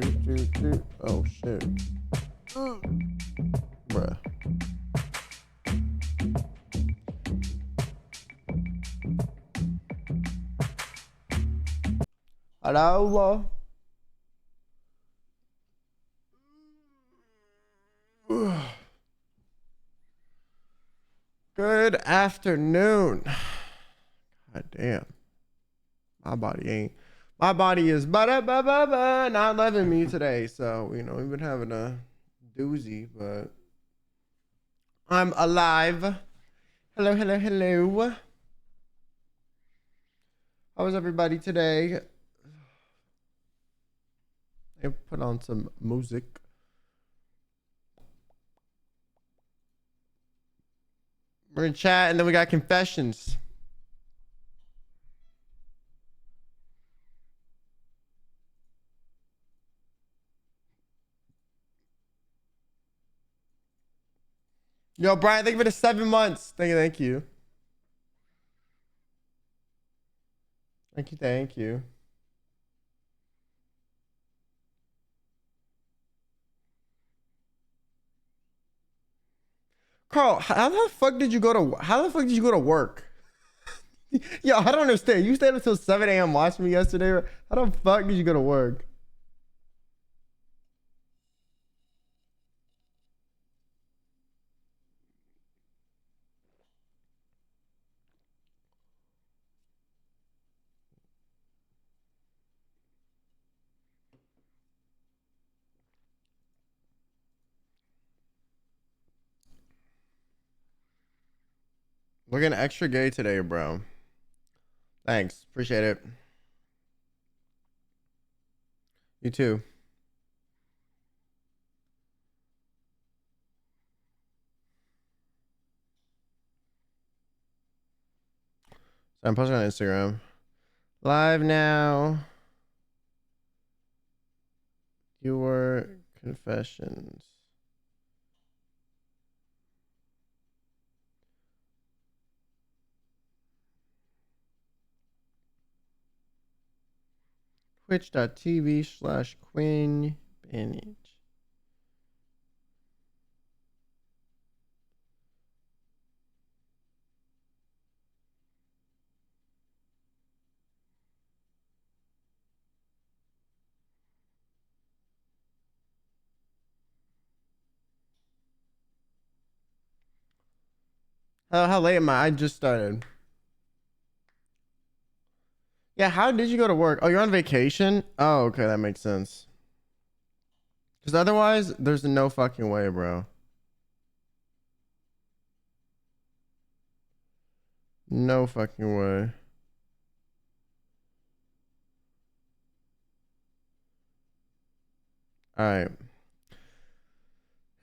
Oh shit. Bruh. Hello. Good afternoon. God damn. My body is not loving me today. So, you know, we've been having a doozy, but I'm alive. Hello. How was everybody today? I put on some music. We're in chat and then we got confessions. Yo, Brian, thank you for the 7 months. Thank you. Thank you. Carl, how the fuck did you go to work? Yo, I don't understand. You stayed until 7 a.m. watching me yesterday. How the fuck did you go to work? We're getting extra gay today, bro. Thanks. Appreciate it. You too. So I'm posting on Instagram. Live now. Your confessions. Twitch.tv/QuinnBenet. How late am I? I just started. Yeah, how did you go to work? Oh, you're on vacation? Oh, okay, that makes sense. Because otherwise, there's no fucking way, bro. No fucking way. Alright.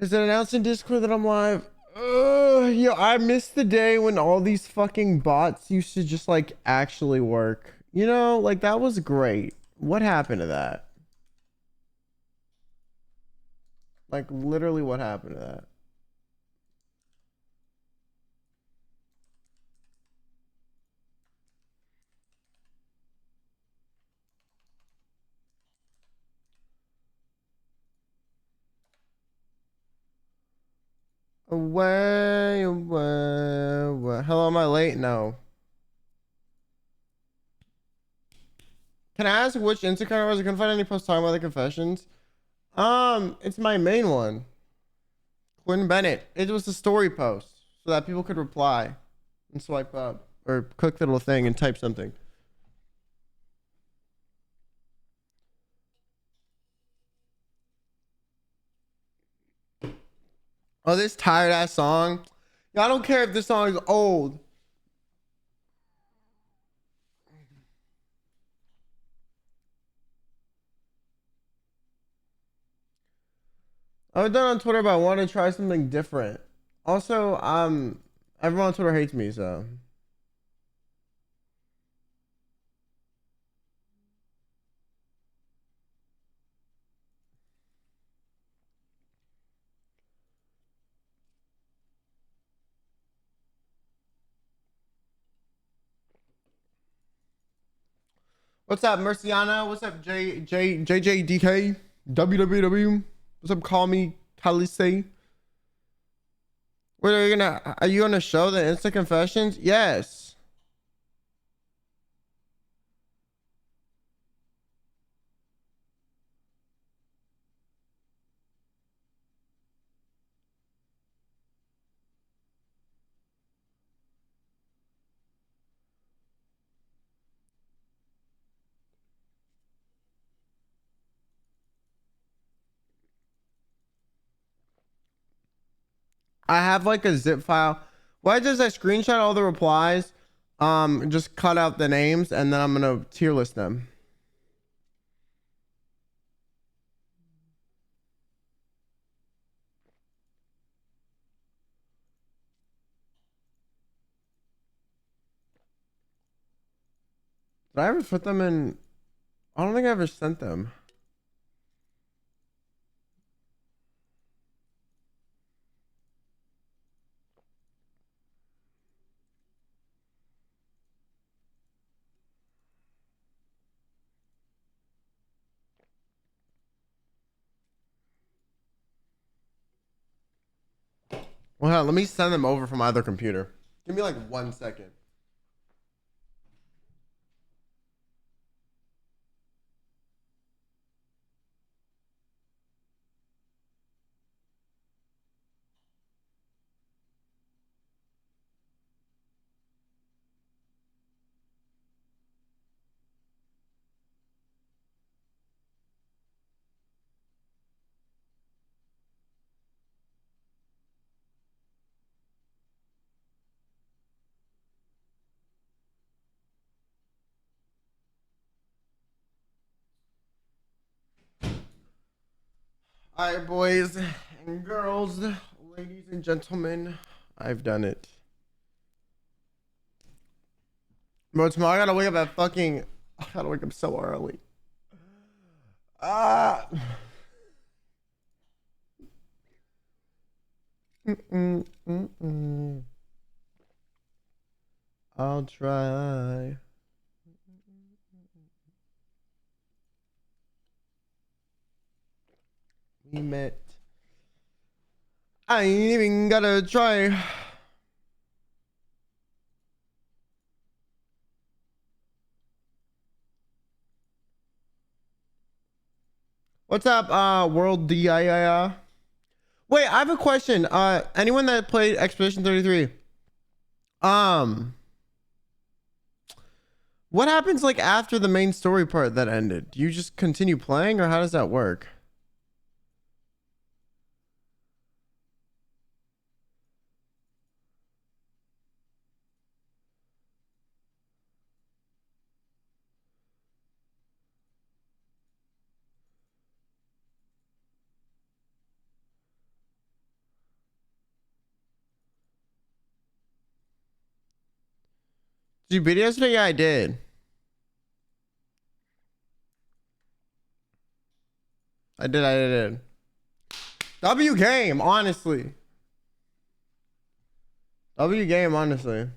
Is it announced in Discord that I'm live? Yo, I missed the day when all these fucking bots used to just like actually work. You know, like that was great. What happened to that? Like literally what happened to that? Away. Hello, am I late? No. Can I ask which Instagram was? I couldn't find any posts talking about the confessions. It's my main one. QuinnBenet. It was a story post so that people could reply and swipe up or click the little thing and type something. Oh, this tired ass song. Yeah, I don't care if this song is old. I was done on Twitter, but I want to try something different. Also, everyone on Twitter hates me, so. What's up, Merciana? What's up, JJDK? www. What's up? Call me Khaleesi. What are you gonna show the instant confessions? Yes. I have like a zip file. Why does I screenshot all the replies? Just cut out the names and then I'm gonna tier list them. Did I ever put them in? I don't think I ever sent them. Well, hell, let me send them over from my other computer. Give me like 1 second. All right, boys and girls, ladies and gentlemen, I've done it. Bro, tomorrow I gotta wake up at fucking. I gotta wake up so early. Ah. I'll try. We met. I ain't even gotta try. What's up, World DII? Wait, I have a question. Anyone that played Expedition 33, um, what happens like after the main story part that ended? Do you just continue playing, or how does that work? Did you beat it yesterday? Yeah, I did. I did. W game, honestly. W game, honestly.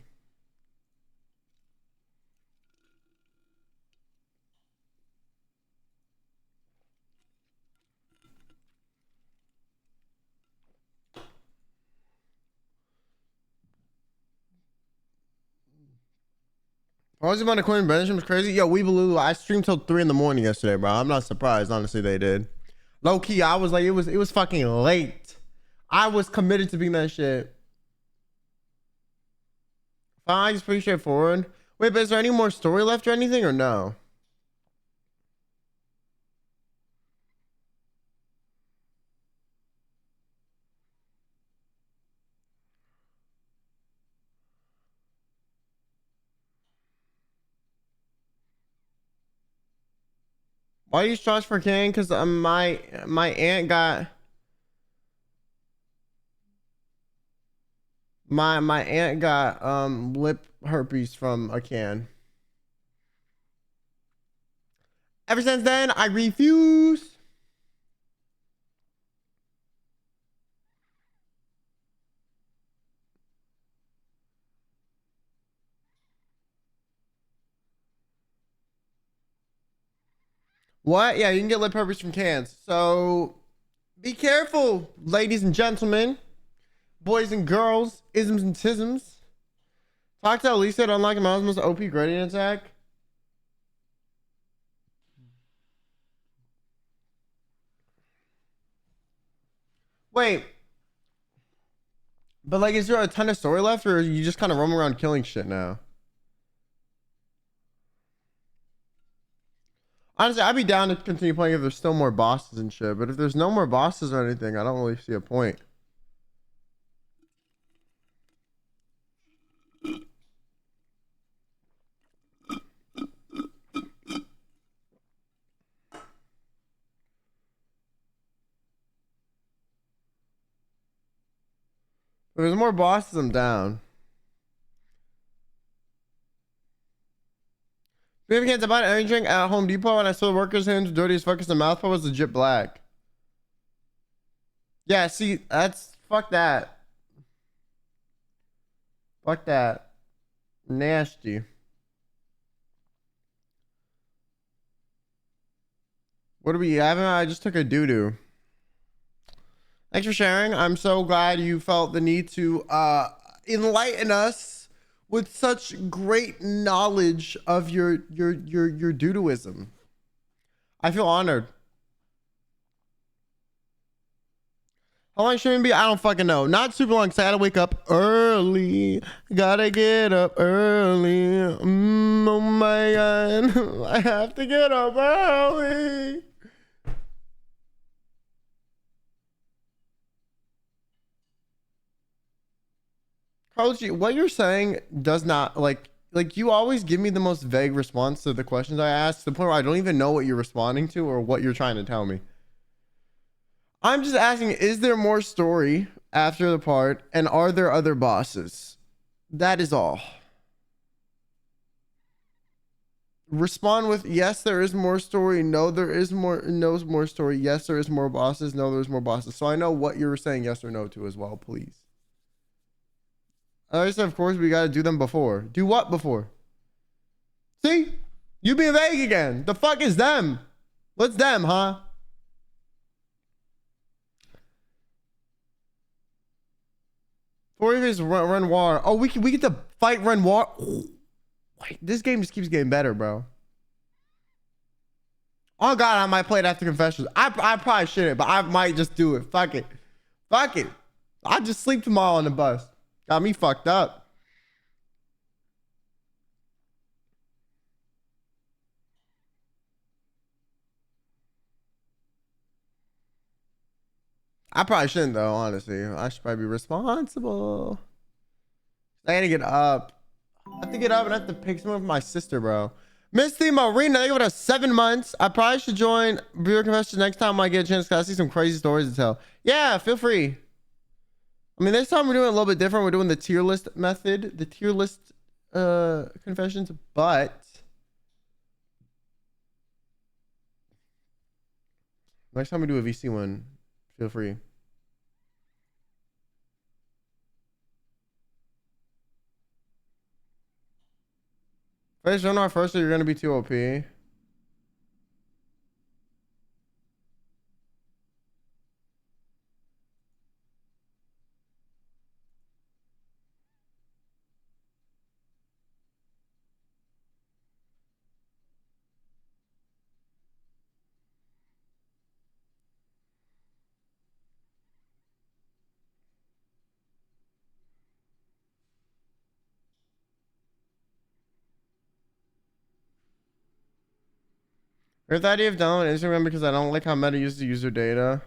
I was about to QuinnBenet was crazy. Yo, Weebaloo, I streamed till 3 in the morning yesterday, bro. I'm not surprised, honestly, they did. Low key, I was like, it was fucking late. I was committed to being that shit. Fine, it's pretty straightforward. Wait, but is there any more story left or anything, or no? Why you charge for King? Because my aunt got my aunt got lip herpes from a can. Ever since then, I refuse. What? Yeah, you can get lip peppers from cans. So be careful, ladies and gentlemen, boys and girls, isms and tisms. Talk to Elisa to unlock the most OP gradient attack. Wait. But like, is there a ton of story left, or are you just kind of roaming around killing shit now? Honestly, I'd be down to continue playing if there's still more bosses and shit. But if there's no more bosses or anything, I don't really see a point. If there's more bosses, I'm down. Baby can't buy an energy drink at Home Depot, and I saw the workers' hands dirty as fuck because the mouthful was legit black. Yeah, see, that's fuck that. Fuck that. Nasty. What are we having? I just took a doo-doo. Thanks for sharing. I'm so glad you felt the need to enlighten us with such great knowledge of your doo-dooism. I feel honored. How long should it be? I don't fucking know. Not super long, because I gotta wake up early. Gotta get up early. Oh my god. I have to get up early. Coach, what you're saying does not like you always give me the most vague response to the questions I ask, to the point where I don't even know what you're responding to or what you're trying to tell me. I'm just asking, is there more story after the part, and are there other bosses? That is all. Respond with yes, there is more story. No, there is more. No, more story. Yes, there is more bosses. No, there's more bosses. So I know what you're saying yes or no to as well, please. I said, of course, we got to do them before. Do what before? See? You being vague again. The fuck is them? What's them, huh? Is Renoir. Oh, we get to fight Renoir. Oh, wait, this game just keeps getting better, bro. Oh god, I might play it after confessions. I probably shouldn't, but I might just do it. Fuck it. Fuck it. I'll just sleep tomorrow on the bus. Got me fucked up. I probably shouldn't though, honestly. I should probably be responsible. I gotta get up. I have to get up and I have to pick someone with my sister, bro. Misty Marina, thank you for 7 months. I probably should join Viewer Confessions next time I get a chance, because I see some crazy stories to tell. Yeah, feel free. I mean, this time we're doing it a little bit different. We're doing the tier list method, the tier list confessions, but next time we do a VC one, feel free. First, don't know first, you're gonna be too OP. Here's the idea of downloading Instagram because I don't like how Meta uses user data.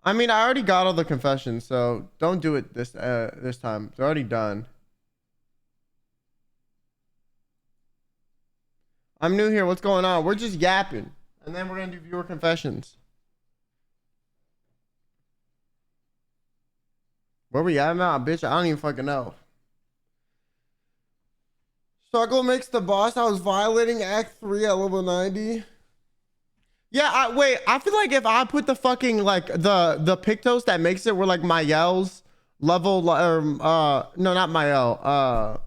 I mean, I already got all the confessions, so don't do it this time. They're already done. I'm new here. What's going on? We're just yapping, and then we're gonna do viewer confessions. Where we at now, bitch? I don't even fucking know. Struggle makes the boss. I was violating Act 3 at level 90. Yeah, wait. I feel like if I put the fucking like the Pictos that makes it where like Mayel's level or no, not Mayel.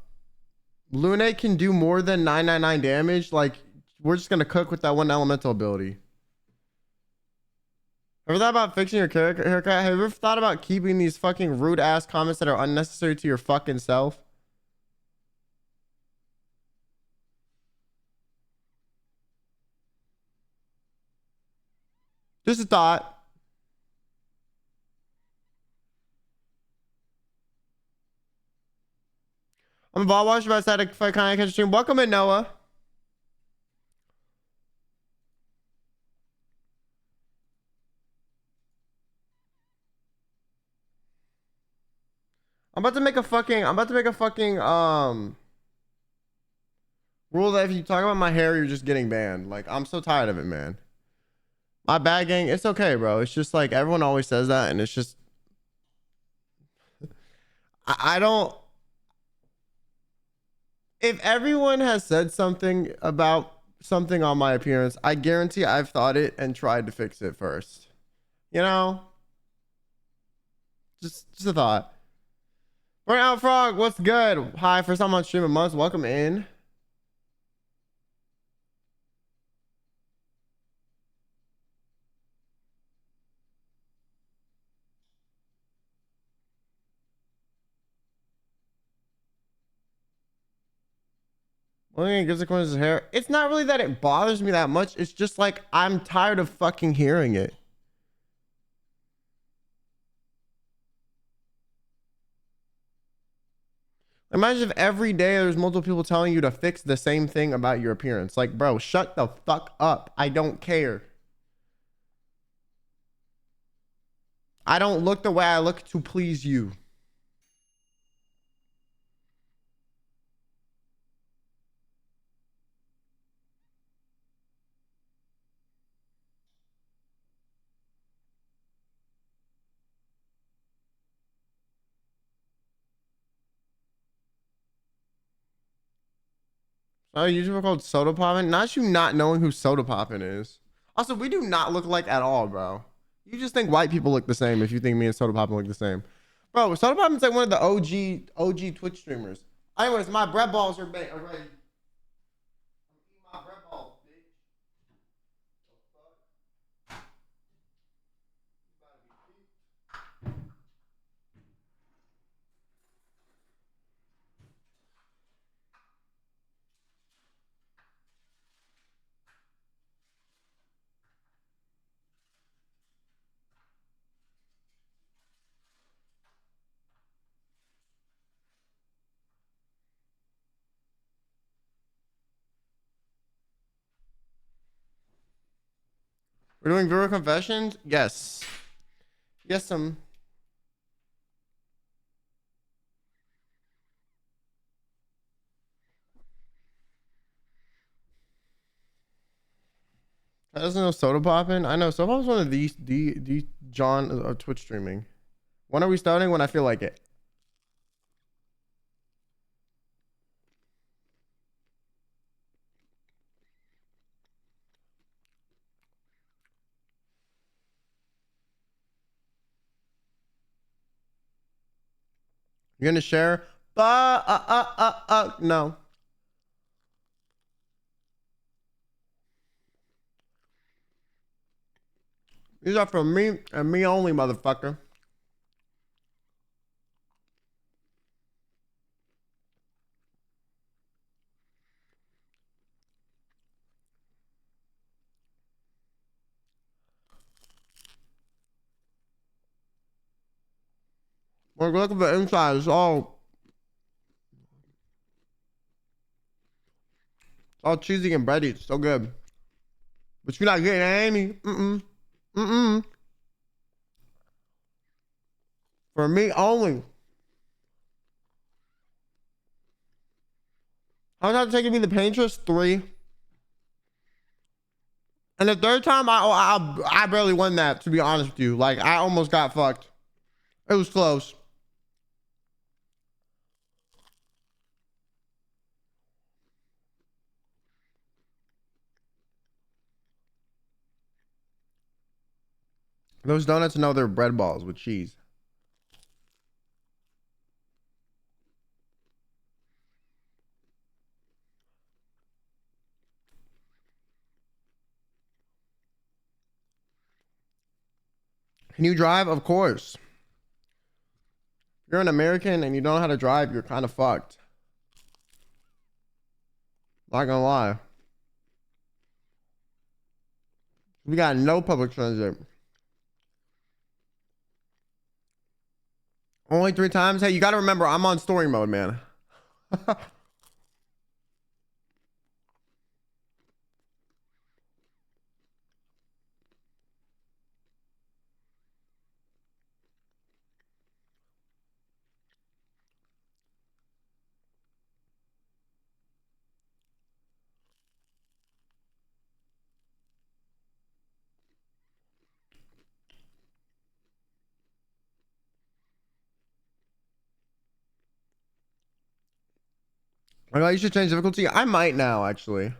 Lune can do more than 999 damage. Like, we're just gonna cook with that one elemental ability. Ever thought about fixing your haircut? Have you ever thought about keeping these fucking rude ass comments that are unnecessary to your fucking self? Just a thought. I'm a ball watcher, but I decided to kind of catch a stream. Welcome in, Noah. I'm about to make a fucking rule that if you talk about my hair, you're just getting banned. Like, I'm so tired of it, man. My bad, gang. It's okay, bro. It's just like everyone always says that, and it's just I don't. If everyone has said something about something on my appearance, I guarantee I've thought it and tried to fix it first. You know, just a thought. Burnout Frog, what's good? Hi, first time on stream in months. Welcome in. One thing that gives the corners his hair. It's not really that it bothers me that much. It's just like I'm tired of fucking hearing it. Imagine if every day there's multiple people telling you to fix the same thing about your appearance. Like, bro, shut the fuck up. I don't care. I don't look the way I look to please you. Oh, YouTuber called Soda Poppin'? Not you not knowing who Soda Poppin' is. Also, we do not look like at all, bro. You just think white people look the same if you think me and Soda Poppin' look the same. Bro, Soda Poppin's like one of the OG Twitch streamers. Anyways, my bread balls are ready. I'm eating my bread balls, bitch. We're doing viewer confessions? Yes. Yes, I doesn't know Soda Poppin'. I know Soda Poppin's one of the John of Twitch streaming. When are we starting? When I feel like it. You're gonna share? No. These are for me and me only, motherfucker. We're looking for inside. It's all cheesy and bready. It's so good. But you're not getting any. For me only. How much time taking me the paintress? 3. And the third time, I barely won that, to be honest with you. Like, I almost got fucked. It was close. Those donuts know they're bread balls with cheese. Can you drive? Of course. If you're an American and you don't know how to drive, you're kind of fucked. Not gonna lie. We got no public transit. Only 3 times? Hey, you gotta remember, I'm on story mode, man. Oh, you should change difficulty. I might now, actually.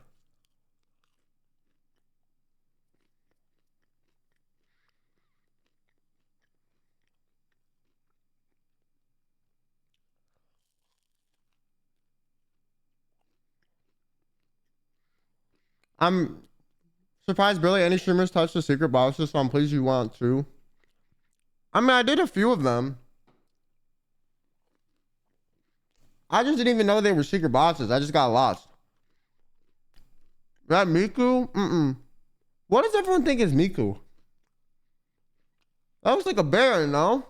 I'm surprised barely any streamers touch the secret boxes, so I'm pleased you want to. I mean, I did a few of them. I just didn't even know they were secret boxes. I just got lost. That Miku? Mm-mm. What does everyone think is Miku? That looks like a bear, no?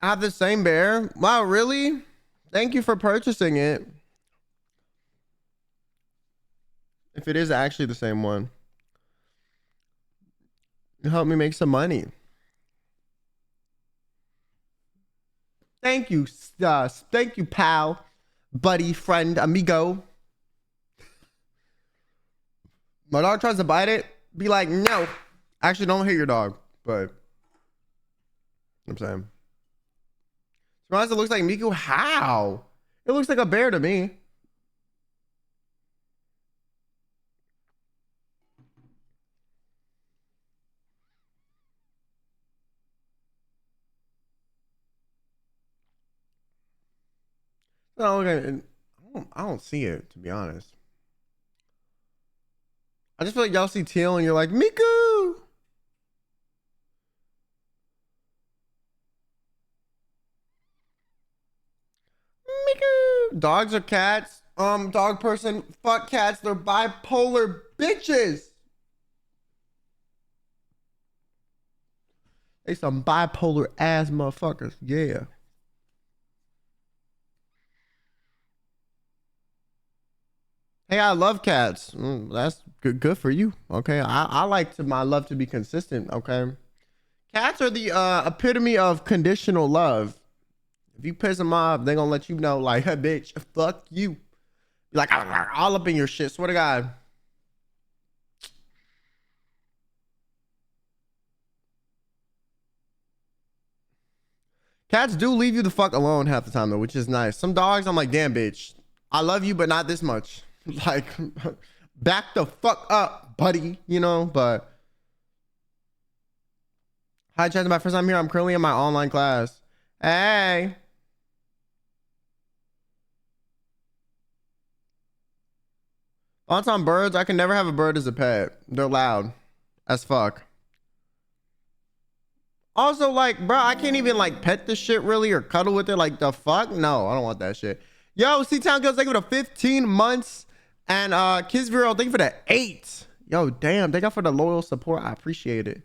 I have the same bear? Wow, really? Thank you for purchasing it. If it is actually the same one. Help me make some money. Thank you, pal, buddy, friend, amigo. My dog tries to bite it. Be like, no. Actually, don't hit your dog, but I'm saying. Surprised it looks like Miku. How? It looks like a bear to me. No, okay. I don't see it, to be honest. I just feel like y'all see teal and you're like, Miku. Miku. Dogs or cats? Dog person, fuck cats. They're bipolar bitches. They some bipolar ass motherfuckers. Yeah. Hey, I love cats. That's good for you. Okay. I like my love to be consistent. Okay. Cats are the epitome of conditional love. If you piss them off, they gonna let you know, like, hey, bitch, fuck you. Like, all up in your shit. Swear to God. Cats do leave you the fuck alone half the time, though, which is nice. Some dogs, I'm like, damn, bitch. I love you, but not this much. Like, back the fuck up, buddy. You know, but. Hi, chat. My first time here. I'm currently in my online class. Hey. Thoughts on birds? I can never have a bird as a pet. They're loud as fuck. Also, like, bro, I can't even like pet this shit really or cuddle with it. Like, the fuck? No, I don't want that shit. Yo, C-Town Girls, thank you for the 15 months. And Kids Vero, thank you for the 8. Yo, damn, thank you for the loyal support. I appreciate it.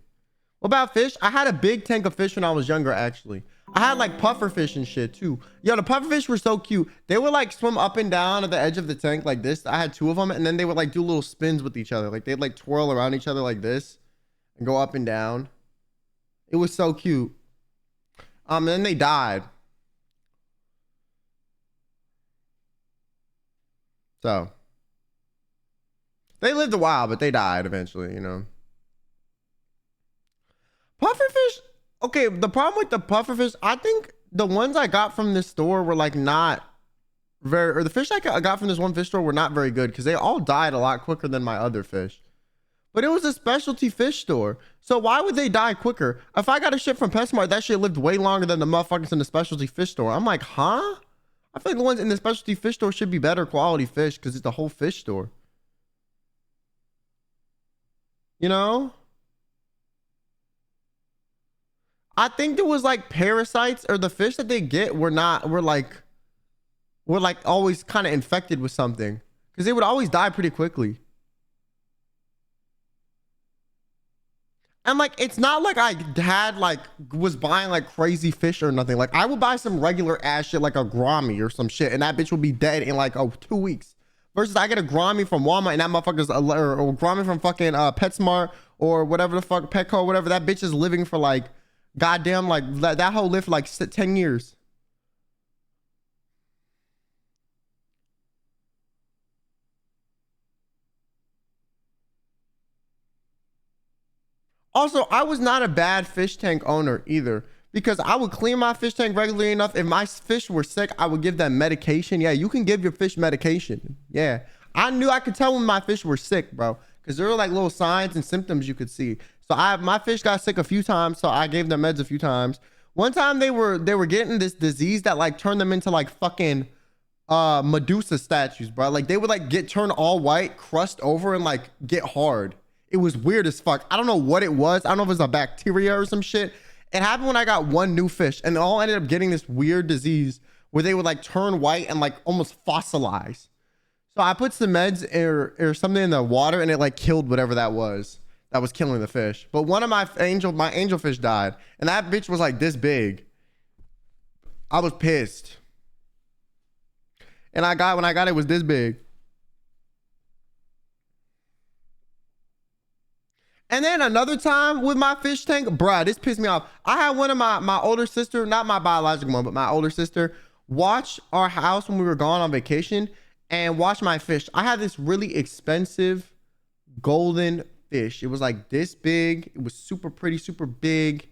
What about fish? I had a big tank of fish when I was younger, actually. I had like puffer fish and shit too. Yo, the puffer fish were so cute. They would like swim up and down at the edge of the tank like this. I had 2 of them, and then they would like do little spins with each other. Like they'd like twirl around each other like this and go up and down. It was so cute. And then they died. So they lived a while, but they died eventually, you know. Pufferfish. Okay, the problem with the pufferfish, I think the ones I got from this store were like not very, or the fish I got from this one fish store were not very good because they all died a lot quicker than my other fish. But it was a specialty fish store. So why would they die quicker? If I got a shit from PetSmart, that shit lived way longer than the motherfuckers in the specialty fish store. I'm like, huh? I feel like the ones in the specialty fish store should be better quality fish because it's the whole fish store. You know? I think there was like parasites, or the fish that they get were like always kind of infected with something, because they would always die pretty quickly. And like, it's not like I had like was buying like crazy fish or nothing. Like I would buy some regular ass shit like a Grammy or some shit, and that bitch would be dead in like 2 weeks. Versus I get a Grammy from Walmart, and that motherfucker's or Grammy from fucking PetSmart or whatever the fuck, Petco or whatever. That bitch is living for like goddamn, like that whole lived for like 10 years. Also, I was not a bad fish tank owner either, because I would clean my fish tank regularly enough. If my fish were sick, I would give them medication. Yeah, you can give your fish medication. Yeah, I knew I could tell when my fish were sick, bro, because there were like little signs and symptoms you could see. So my fish got sick a few times, so I gave them meds a few times. One time they were getting this disease that like turned them into like fucking Medusa statues, bro. Like they would like get turned all white, crust over, and like get hard. It was weird as fuck. I don't know what it was. I don't know if it was a bacteria or some shit. It happened when I got one new fish, and they all ended up getting this weird disease where they would like turn white and like almost fossilize. So I put some meds or something in the water, and it like killed whatever that was killing the fish. But one of my angel fish died, and that bitch was like this big. I was pissed. And when I got it, it was this big. And then another time with my fish tank, bruh, this pissed me off. I had one of my older sister, not my biological one, but my older sister, watch our house when we were gone on vacation and watch my fish. I had this really expensive golden fish. It was like this big. It was super pretty, super big.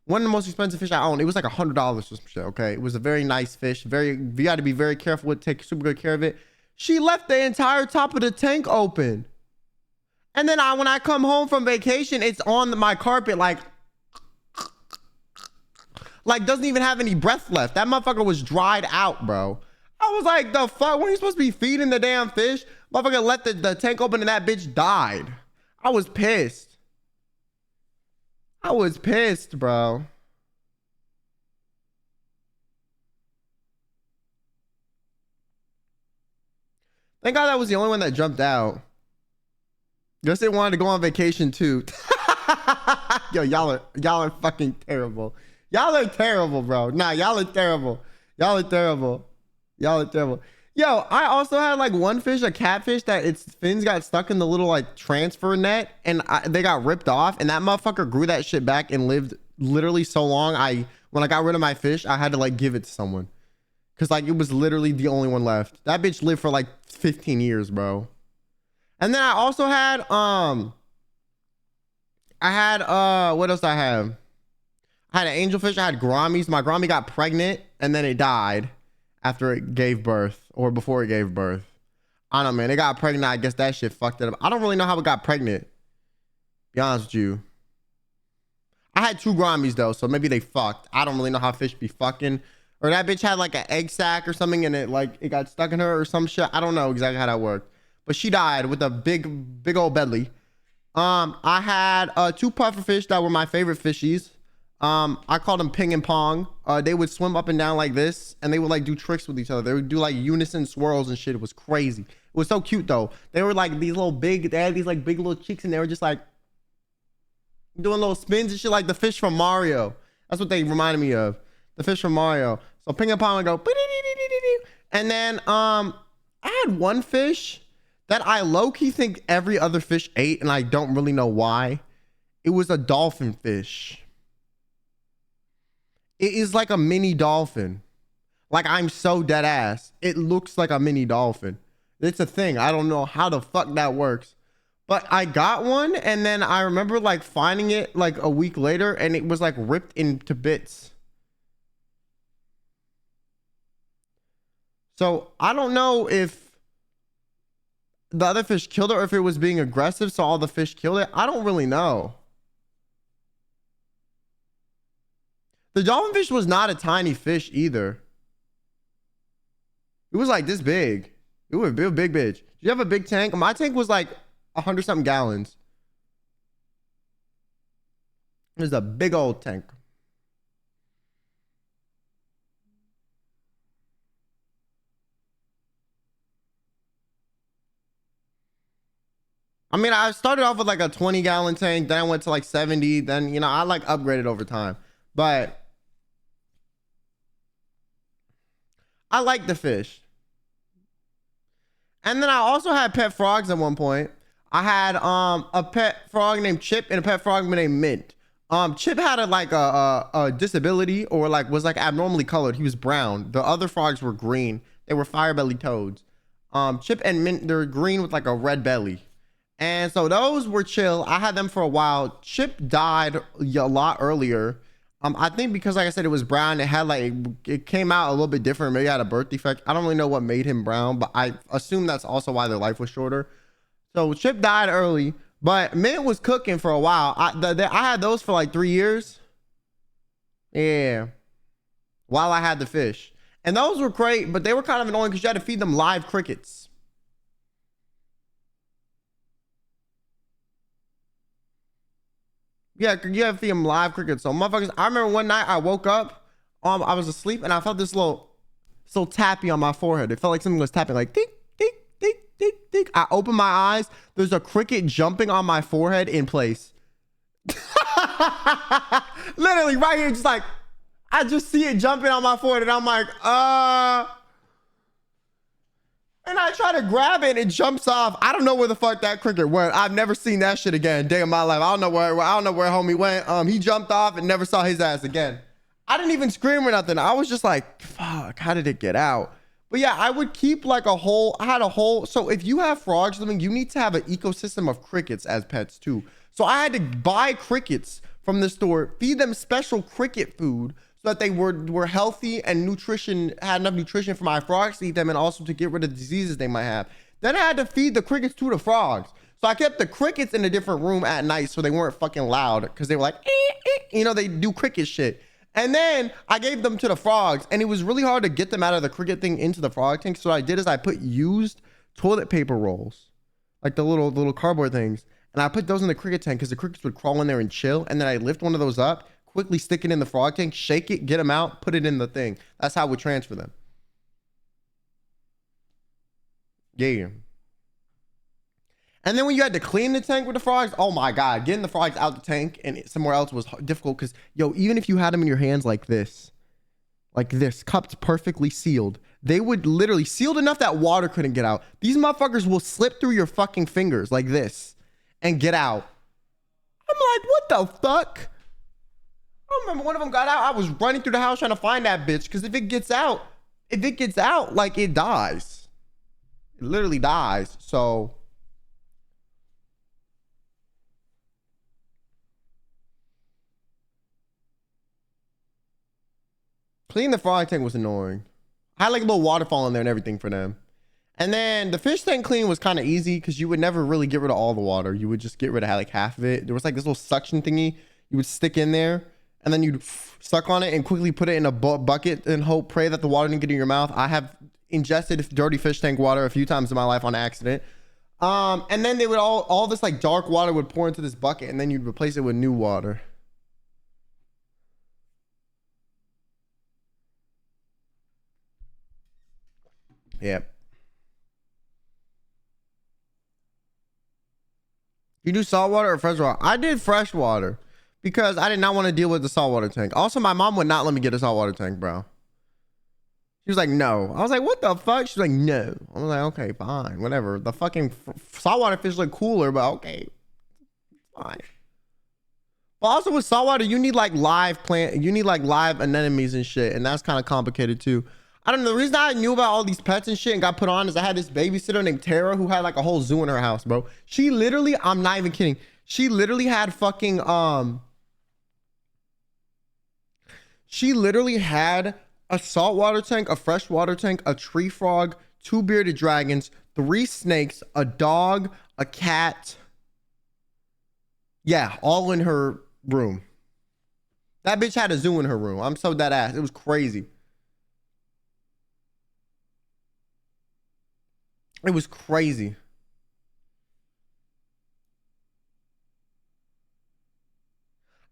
One of the most expensive fish I owned. It was like $100 or some shit, okay? It was a very nice fish. You got to be very careful with, take super good care of it. She left the entire top of the tank open. And then when I come home from vacation, it's on my carpet, like doesn't even have any breath left. That motherfucker was dried out, bro. I was like, the fuck? When are you supposed to be feeding the damn fish? Motherfucker let the tank open and that bitch died. I was pissed. I was pissed, bro. Thank God that was the only one that jumped out. Guess they wanted to go on vacation too. Yo, y'all are fucking terrible. Y'all are terrible, bro. Nah, y'all are terrible. Y'all are terrible. Y'all are terrible. Yo, I also had like one fish, a catfish, that its fins got stuck in the little like transfer net, and they got ripped off, and that motherfucker grew that shit back and lived literally so long. When I got rid of my fish, I had to like give it to someone, because like it was literally the only one left. That bitch lived for like 15 years, bro. And then I also had what else I have? I had an angelfish. I had Grammies. My Grammy got pregnant and then it died after it gave birth, or before it gave birth. I don't know, man. It got pregnant. I guess that shit fucked it up. I don't really know how it got pregnant, be honest with you. I had 2 Grammys though, so maybe they fucked. I don't really know how fish be fucking. Or that bitch had like an egg sac or something, and it got stuck in her or some shit. I don't know exactly how that worked. But she died with a big old belly. I had 2 pufferfish that were my favorite fishies. I called them Ping and Pong. They would swim up and down like this, and they would like do tricks with each other. They would do like unison swirls and shit. It was crazy. It was so cute though. They were like these little they had these like big little cheeks, and they were just like doing little spins and shit, like the fish from Mario. That's what they reminded me of. The fish from Mario. So Ping and Pong would go, and then I had one fish that I low-key think every other fish ate, and I don't really know why. It was a dolphin fish. It is like a mini dolphin. Like, I'm so dead ass. It looks like a mini dolphin. It's a thing. I don't know how the fuck that works. But I got one, and then I remember like finding it like a week later, and it was like ripped into bits. So I don't know if the other fish killed it, or if it was being aggressive, so all the fish killed it. I don't really know. The dolphin fish was not a tiny fish either. It was like this big. It was a big bitch. Did you have a big tank? My tank was like 100 something gallons. It was a big old tank. I mean, I started off with like a 20-gallon tank, then I went to like 70, then, you know, I like upgraded over time. But I like the fish. And then I also had pet frogs at one point. I had a pet frog named Chip and a pet frog named Mint. Chip had a disability, or like was like abnormally colored. He was brown. The other frogs were green. They were fire-belly toads. Chip and Mint, they're green with like a red belly. And so those were chill. I had them for a while. Chip died a lot earlier. I think because, like I said, it was brown. It had like, it came out a little bit different. Maybe it had a birth defect. I don't really know what made him brown, but I assume that's also why their life was shorter. So Chip died early, but Mint was cooking for a while. I had those for like 3 years. Yeah. While I had the fish. And those were great, but they were kind of annoying because you had to feed them live crickets. Yeah, you have to feed them live crickets. So motherfuckers, I remember one night I woke up, I was asleep and I felt this little tappy on my forehead. It felt like something was tapping, like tick, tick, tick, tick, tick. I opened my eyes. There's a cricket jumping on my forehead in place. Literally right here, just like, I just see it jumping on my forehead and I'm like, and I try to grab it, it jumps off. I don't know where the fuck that cricket went. I've never seen that shit again, day of my life. I don't know where homie went. He jumped off and never saw his ass again. I didn't even scream or nothing. I was just like, fuck, how did it get out? But yeah, I would keep like a whole, I had a whole, so if you have frogs living, you need to have an ecosystem of crickets as pets too. So I had to buy crickets from the store, feed them special cricket food, so that they were healthy and had enough nutrition for my frogs to eat them, and also to get rid of diseases they might have. Then I had to feed the crickets to the frogs. So I kept the crickets in a different room at night so they weren't fucking loud, because they were like, you know, they do cricket shit. And then I gave them to the frogs, and it was really hard to get them out of the cricket thing into the frog tank. So what I did is I put used toilet paper rolls, like the little cardboard things, and I put those in the cricket tank because the crickets would crawl in there and chill. And then I lift one of those up, quickly stick it in the frog tank, shake it, get them out, put it in the thing. That's how we transfer them. Yeah. And then when you had to clean the tank with the frogs, oh my God, getting the frogs out the tank and somewhere else was difficult because, yo, even if you had them in your hands like this, cupped perfectly sealed, they would literally sealed enough that water couldn't get out. These motherfuckers will slip through your fucking fingers like this and get out. I'm like, what the fuck? I remember one of them got out. I was running through the house trying to find that bitch, because if it gets out, like, it dies. It literally dies. So cleaning the frog tank was annoying. I had like a little waterfall in there and everything for them. And then the fish tank clean was kind of easy because you would never really get rid of all the water. You would just get rid of like half of it. There was like this little suction thingy you would stick in there, and then you'd suck on it and quickly put it in a bucket and pray that the water didn't get in your mouth. I have ingested dirty fish tank water a few times in my life on accident. And then they would all this like dark water would pour into this bucket, and then you'd replace it with new water. Yep. You do saltwater or freshwater? I did freshwater because I did not want to deal with the saltwater tank. Also, my mom would not let me get a saltwater tank, bro. She was like, no. I was like, what the fuck? She's like, no. I was like, okay, fine, whatever. The fucking saltwater fish look cooler, but okay, fine. But also with saltwater, you need like live anemones and shit, and that's kind of complicated too. I don't know. The reason I knew about all these pets and shit and got put on is I had this babysitter named Tara who had like a whole zoo in her house, bro. She literally, I'm not even kidding. She literally had fucking, she literally had a saltwater tank, a freshwater tank, a tree frog, 2 bearded dragons, 3 snakes, a dog, a cat. Yeah, all in her room. That bitch had a zoo in her room. I'm so dead ass. It was crazy. It was crazy.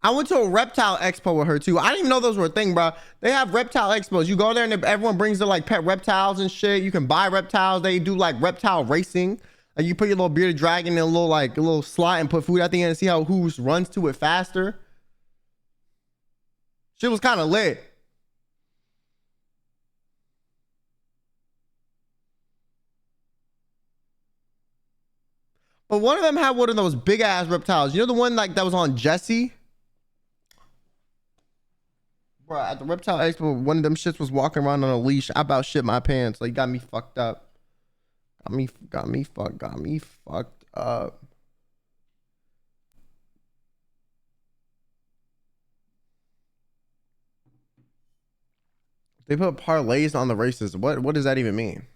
I went to a reptile expo with her too. I didn't even know those were a thing, bro. They have reptile expos. You go there and everyone brings their like pet reptiles and shit. You can buy reptiles. They do like reptile racing. Like you put your little bearded dragon in a little slot and put food at the end and see who runs to it faster. Shit was kind of lit. But one of them had one of those big ass reptiles. You know the one like that was on Jesse? Bro, at the reptile expo, one of them shits was walking around on a leash. I about shit my pants. Like got me fucked up. Got me fucked up. They put parlays on the races. What does that even mean?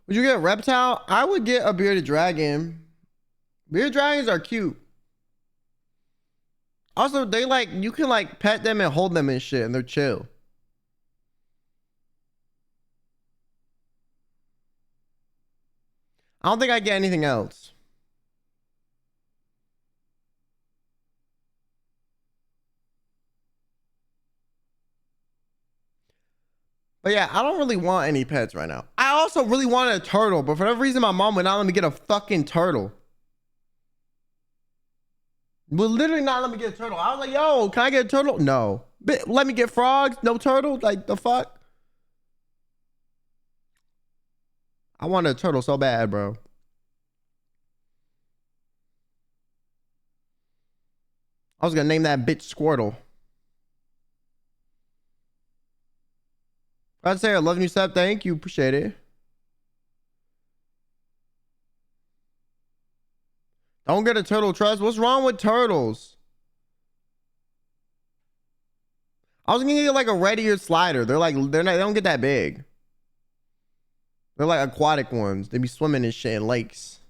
Would you get a reptile? I would get a bearded dragon. Bearded dragons are cute. Also, they like you can like pet them and hold them and shit, and they're chill. I don't think I get anything else. But yeah, I don't really want any pets right now. I also really wanted a turtle, but for whatever reason, my mom would not let me get a fucking turtle. Would literally not let me get a turtle. I was like, yo, can I get a turtle? No. But let me get frogs, no turtle? Like the fuck? I wanted a turtle so bad, bro. I was gonna name that bitch Squirtle. I'd say I love you, Seb. Thank you. Appreciate it. Don't get a turtle trust. What's wrong with turtles? I was gonna get like a red-eared slider. They don't get that big. They're like aquatic ones. They be swimming and shit in lakes.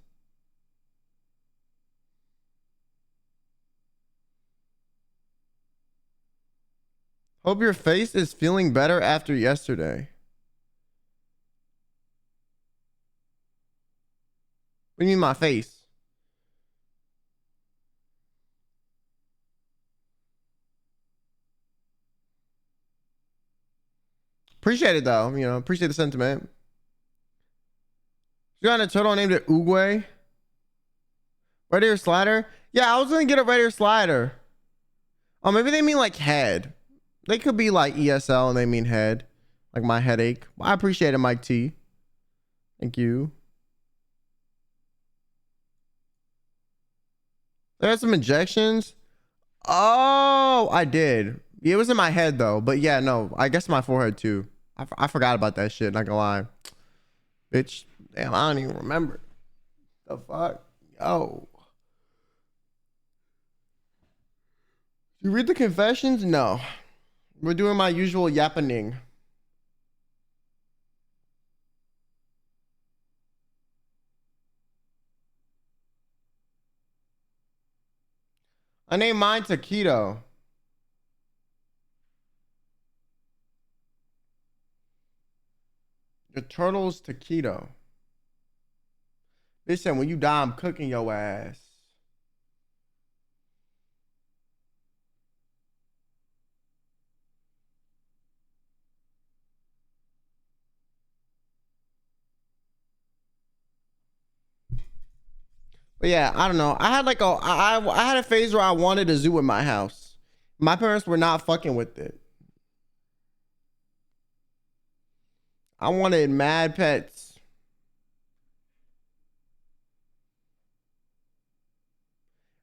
Hope your face is feeling better after yesterday. What do you mean my face? Appreciate it though. You know, appreciate the sentiment. You got a turtle named it Uguay. Red ear slider? Yeah, I was gonna get a red ear slider. Oh, maybe they mean like head. They could be like ESL and they mean head. Like my headache. I appreciate it, Mike T. Thank you. There are some injections. Oh, I did. It was in my head though. But yeah, no, I guess my forehead too. I forgot about that shit. Not gonna lie. Bitch. Damn, I don't even remember. The fuck? Yo. You read the confessions? No. We're doing my usual yappening. I named mine Taquito. The turtle's Taquito. Listen, when you die, I'm cooking your ass. But yeah, I don't know. I had like I had a phase where I wanted a zoo in my house. My parents were not fucking with it. I wanted mad pets.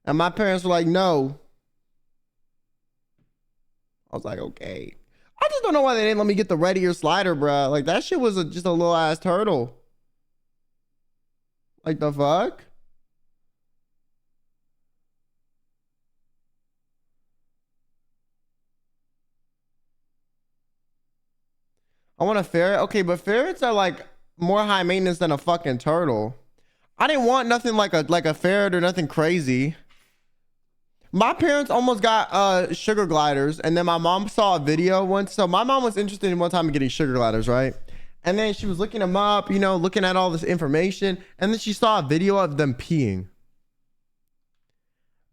And my parents were like, no. I was like, okay. I just don't know why they didn't let me get the red ear slider, bro. Like that shit was just a little ass turtle. Like the fuck? I want a ferret. Okay, but ferrets are like more high maintenance than a fucking turtle. I didn't want nothing like a ferret or nothing crazy. My parents almost got sugar gliders, and then my mom saw a video once. So my mom was interested in one time in getting sugar gliders, right? And then she was looking them up, you know, looking at all this information, and then she saw a video of them peeing.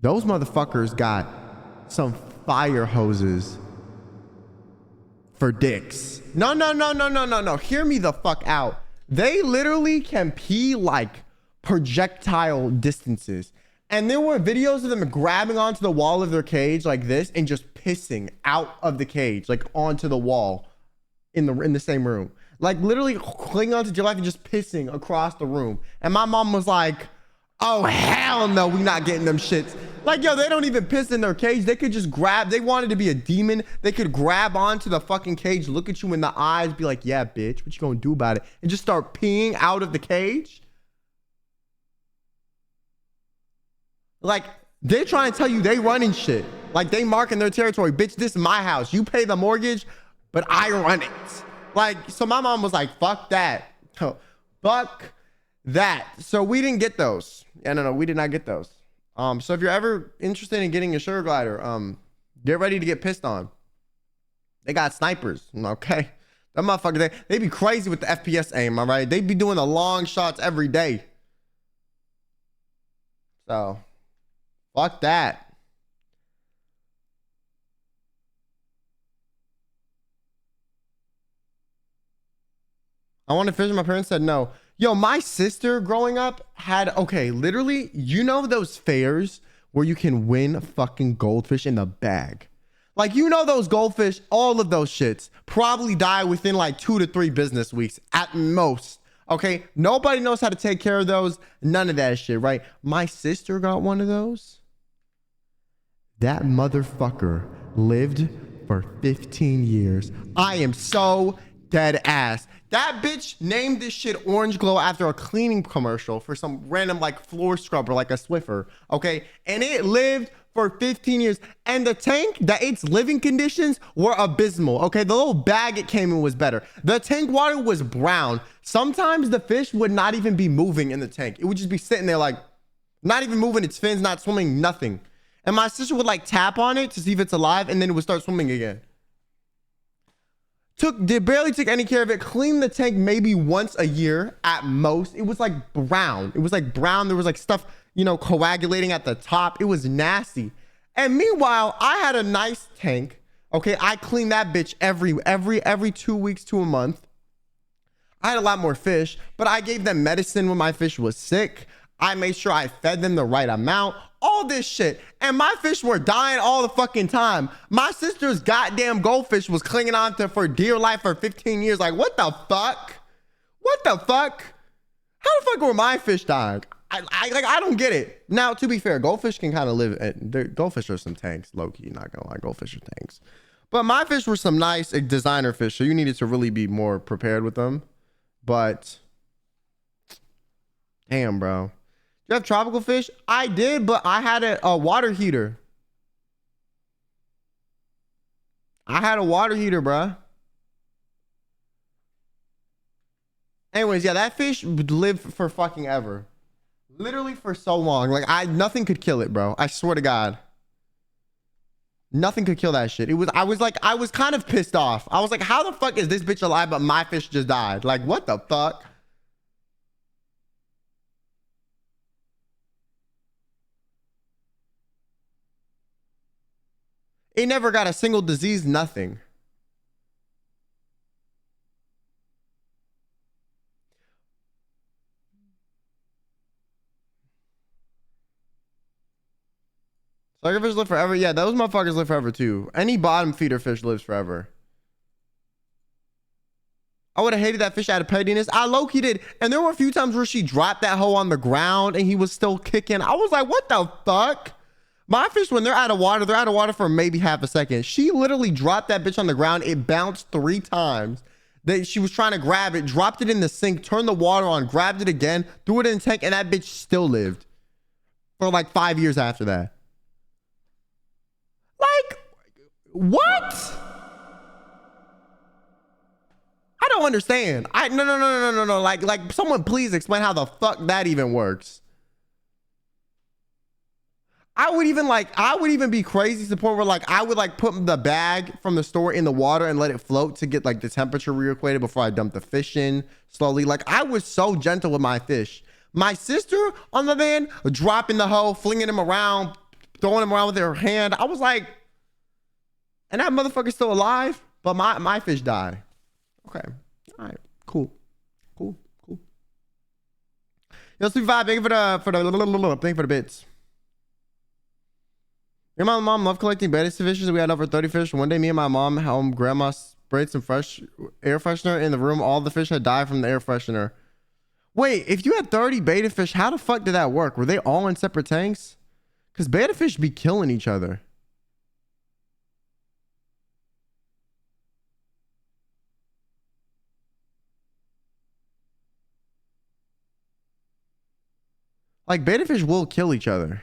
Those motherfuckers got some fire hoses for dicks. No, no, no, no, no, no, no. Hear me the fuck out. They literally can pee like projectile distances. And there were videos of them grabbing onto the wall of their cage like this and just pissing out of the cage, like onto the wall in the same room. Like literally clinging onto your life and just pissing across the room. And my mom was like, oh, hell no, we not getting them shits. Like, yo, they don't even piss in their cage. They could just grab, they wanted to be a demon. They could grab onto the fucking cage, look at you in the eyes, be like, yeah, bitch, what you gonna do about it? And just start peeing out of the cage. Like, they're trying to tell you they running shit. Like, they marking their territory. Bitch, this is my house. You pay the mortgage, but I run it. Like, so my mom was like, fuck that. Fuck that. So we didn't get those. Yeah, no, we did not get those. So if you're ever interested in getting a sugar glider, get ready to get pissed on. They got snipers, okay? That motherfucker, they be crazy with the FPS aim, all right? They be doing the long shots every day. So, fuck that. I want to fish. My parents said no. Yo, my sister growing up had, okay, literally, you know those fairs where you can win fucking goldfish in the bag? Like, you know those goldfish, all of those shits probably die within like 2 to 3 business weeks at most. Okay, nobody knows how to take care of those. None of that shit, right? My sister got one of those. That motherfucker lived for 15 years. I am so dead ass. That bitch named this shit Orange Glow after a cleaning commercial for some random like floor scrubber, like a Swiffer. Okay, and it lived for 15 years. And the tank, that its living conditions were abysmal. Okay, the little bag it came in was better. The tank water was brown. Sometimes the fish would not even be moving in the tank. It would just be sitting there like not even moving its fins, not swimming, nothing. And my sister would like tap on it to see if it's alive, and then it would start swimming again. Barely took any care of it. Cleaned the tank maybe once a year at most. It was like brown. It was like brown. There was like stuff, you know, coagulating at the top. It was nasty. And meanwhile, I had a nice tank. Okay, I cleaned that bitch every 2 weeks to a month. I had a lot more fish, but I gave them medicine when my fish was sick. I made sure I fed them the right amount. All this shit. And my fish were dying all the fucking time. My sister's goddamn goldfish was clinging on to for dear life for 15 years. Like, what the fuck? What the fuck? How the fuck were my fish dying? I don't get it. Now, to be fair, goldfish can kind of live. Goldfish are some tanks, low-key, not gonna lie. Goldfish are tanks. But my fish were some nice designer fish, so you needed to really be more prepared with them. But, damn, bro. You have tropical fish? I did, but I had a water heater. I had a water heater, bruh. Anyways, yeah, that fish would live for fucking ever. Literally for so long. Like, nothing could kill it, bro. I swear to God. Nothing could kill that shit. I was kind of pissed off. I was like, how the fuck is this bitch alive, but my fish just died? Like, what the fuck? It never got a single disease, nothing. Suckerfish live forever? Yeah, those motherfuckers live forever too. Any bottom feeder fish lives forever. I would have hated that fish out of pettiness. I low-key did. And there were a few times where she dropped that hoe on the ground and he was still kicking. I was like, what the fuck? My fish, when they're out of water for maybe half a second. She literally dropped that bitch on the ground. It bounced 3 times. She was trying to grab it, dropped it in the sink, turned the water on, grabbed it again, threw it in the tank, and that bitch still lived for like 5 years after that. Like, what? I don't understand. No. Like someone please explain how the fuck that even works. I would even be crazy to the point where like I would like put the bag from the store in the water and let it float to get like the temperature reequated before I dump the fish in slowly. Like I was so gentle with my fish. My sister on the van dropping the hoe, flinging him around, throwing him around with her hand. I was like, and that motherfucker's still alive, but my fish died. Okay, all right, cool. Yo, Sweet Vibe, thank you for the bits. Me and my mom love collecting betta fishes. We had over 30 fish. One day, me and my mom home grandma sprayed some fresh air freshener in the room. All the fish had died from the air freshener. Wait, if you had 30 betta fish, how the fuck did that work? Were they all in separate tanks? Because betta fish be killing each other. Like, betta fish will kill each other.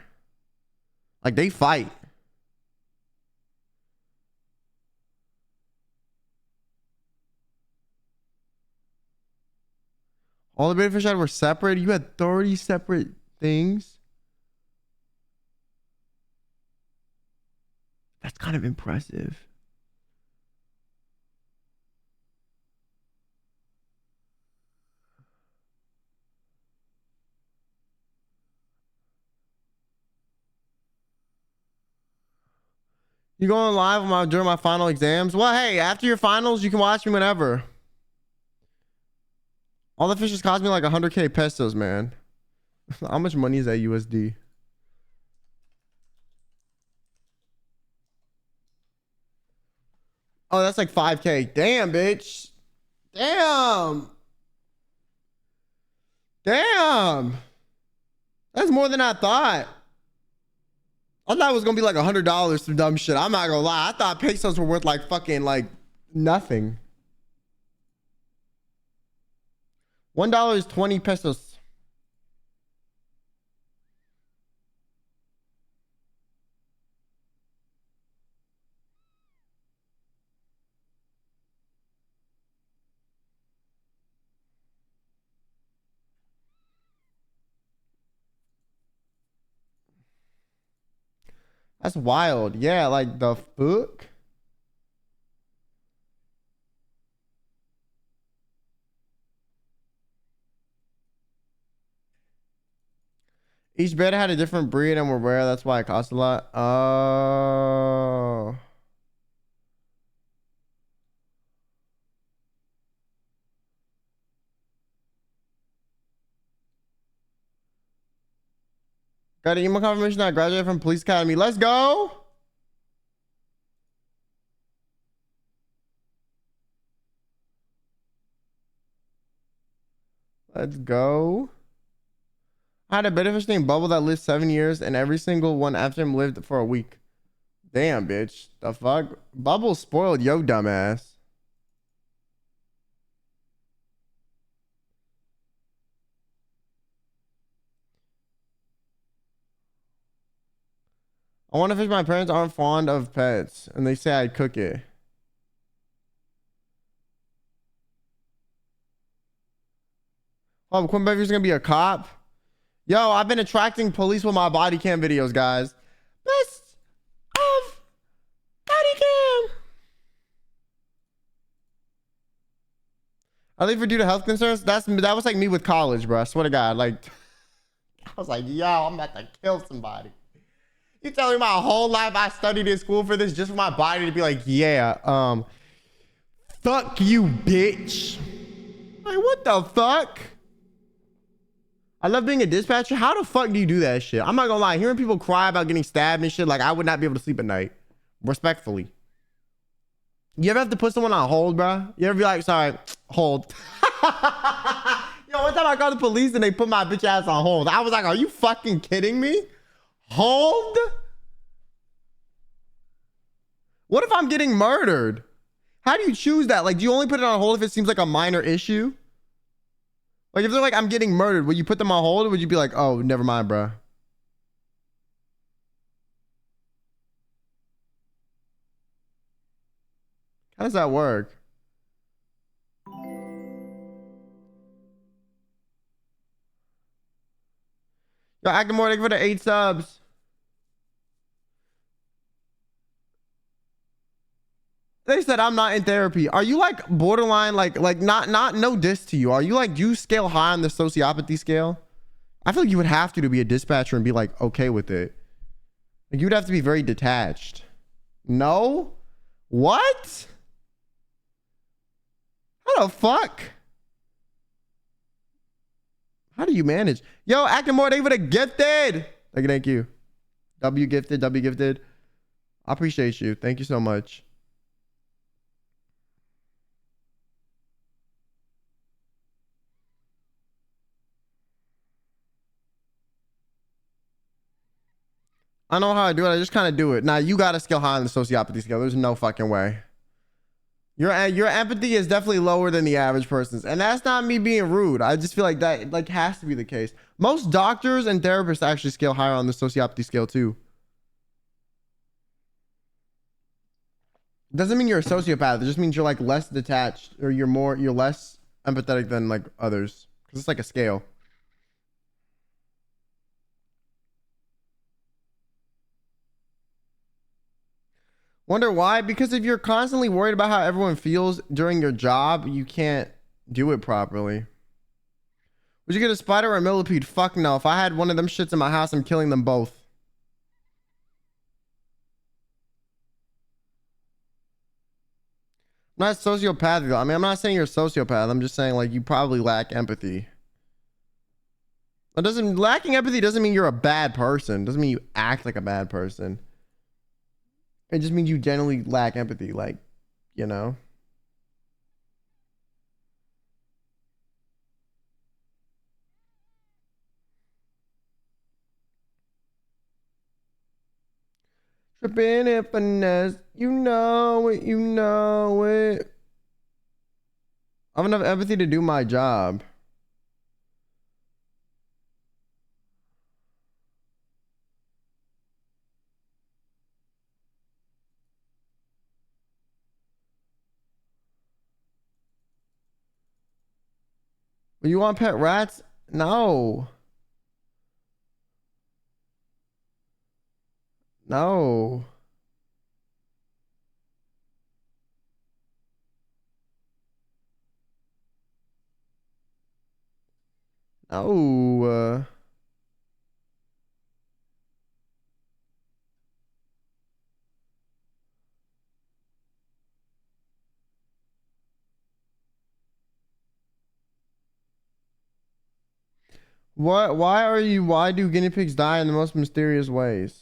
Like, they fight. All the betta fish had were separate. You had 30 separate things. That's kind of impressive. You going live during my final exams? Well, hey, after your finals, you can watch me whenever. All the fishes cost me like 100K pesos, man. How much money is that USD? Oh, that's like 5K. Damn, bitch. Damn. That's more than I thought. I thought it was gonna be like $100 some dumb shit. I'm not gonna lie. I thought pesos were worth like fucking like nothing. $1 is 20 pesos. That's wild. Yeah, like the fuck? Each bed had a different breed and were rare. That's why it cost a lot. Oh. Got an email confirmation that I graduated from police academy. Let's go. Let's go. I had a bit of fish named Bubble that lived 7 years, and every single one after him lived for a week. Damn, bitch. The fuck? Bubble spoiled yo dumbass. I wonder if my parents aren't fond of pets, and they say I'd cook it. Oh, QuinnBenet gonna be a cop? Yo, I've been attracting police with my body cam videos, guys. Best of body cam. I leave for due to health concerns. That was like me with college, bro. I swear to God. Like, I was like, yo, I'm about to kill somebody. You telling me my whole life I studied in school for this just for my body to be like, yeah, fuck you, bitch. Like, what the fuck? I love being a dispatcher. How the fuck do you do that shit? I'm not gonna lie. Hearing people cry about getting stabbed and shit, like I would not be able to sleep at night. Respectfully. You ever have to put someone on hold, bro? You ever be like, sorry, hold. Yo, one time I called the police and they put my bitch ass on hold. I was like, are you fucking kidding me? Hold? What if I'm getting murdered? How do you choose that? Like, do you only put it on hold if it seems like a minor issue? Like, if they're like, I'm getting murdered, would you put them on hold or would you be like, oh, never mind, bro? How does that work? Yo, acting more for the 8 subs. They said I'm not in therapy. Are you like borderline, like not no diss to you? Are you like, do you scale high on the sociopathy scale? I feel like you would have to be a dispatcher and be like okay with it. Like you'd have to be very detached. No? What? How the fuck? How do you manage? Yo, acting more, they would have gifted. Thank you. W gifted, W gifted. I appreciate you. Thank you so much. I know how I do it. I just kind of do it. Now you got to scale high on the sociopathy scale. There's no fucking way. Your empathy is definitely lower than the average person's, and that's not me being rude. I just feel like that like has to be the case. Most doctors and therapists actually scale higher on the sociopathy scale too. Doesn't mean you're a sociopath. It just means you're like less detached, or you're less empathetic than like others, because it's like a scale. Wonder why? Because if you're constantly worried about how everyone feels during your job, you can't do it properly. Would you get a spider or a millipede? Fuck no. If I had one of them shits in my house, I'm killing them both. I'm not sociopathic though. I mean, I'm not saying you're a sociopath. I'm just saying like you probably lack empathy. Lacking empathy doesn't mean you're a bad person. Doesn't mean you act like a bad person. It just means you generally lack empathy, like, you know. Tripping in finesse, you know it, you know it. I have enough empathy to do my job. But you want pet rats? No. No. No. What? Why do guinea pigs die in the most mysterious ways?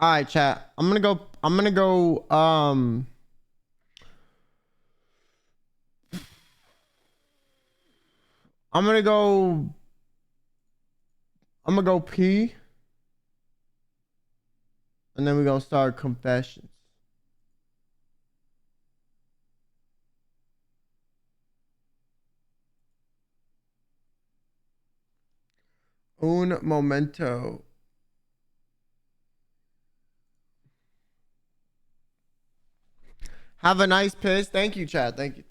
All right, chat. I'm gonna go I'm gonna go pee, and then we're gonna start confessions. Un momento. Have a nice piss. Thank you, chat. Thank you.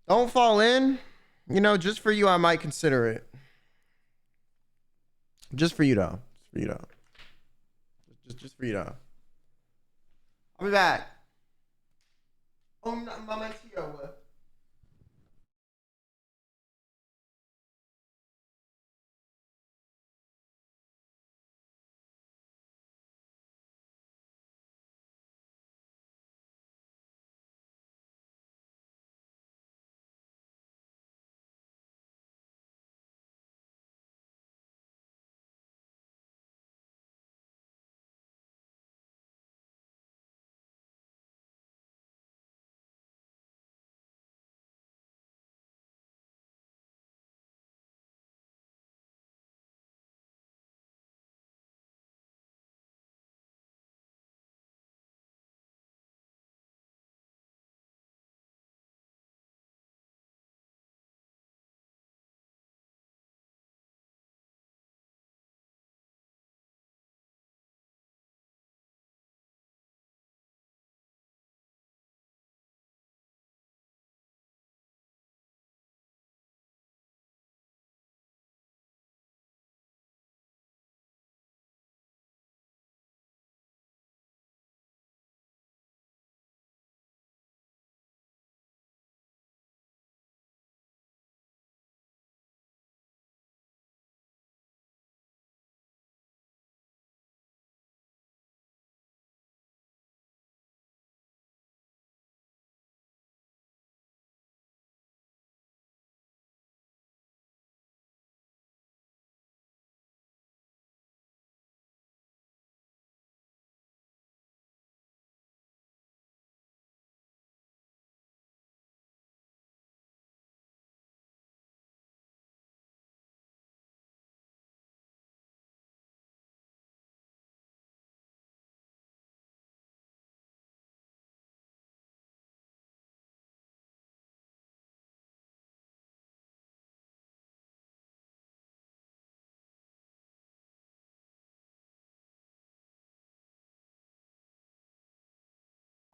Don't fall in. You know, just for you, I might consider it. Just for you, though. Just for you, though. Just for you, though. I'll be back. Un momento.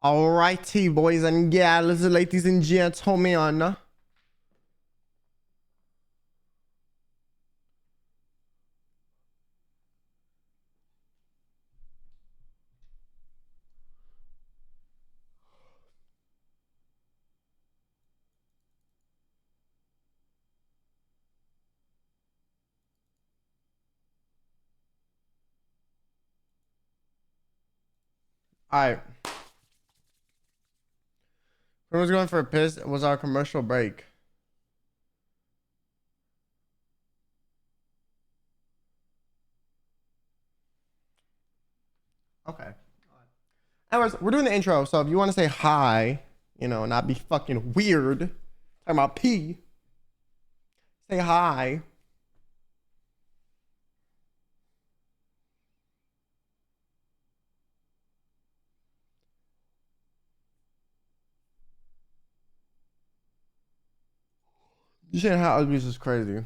Alrighty, boys and girls, ladies and gentlemen. Alright. When was going for a piss? It was our commercial break. Okay. Anyways, we're doing the intro, so if you want to say hi, you know, not be fucking weird, talking about pee, say hi. You saying how abuse is crazy.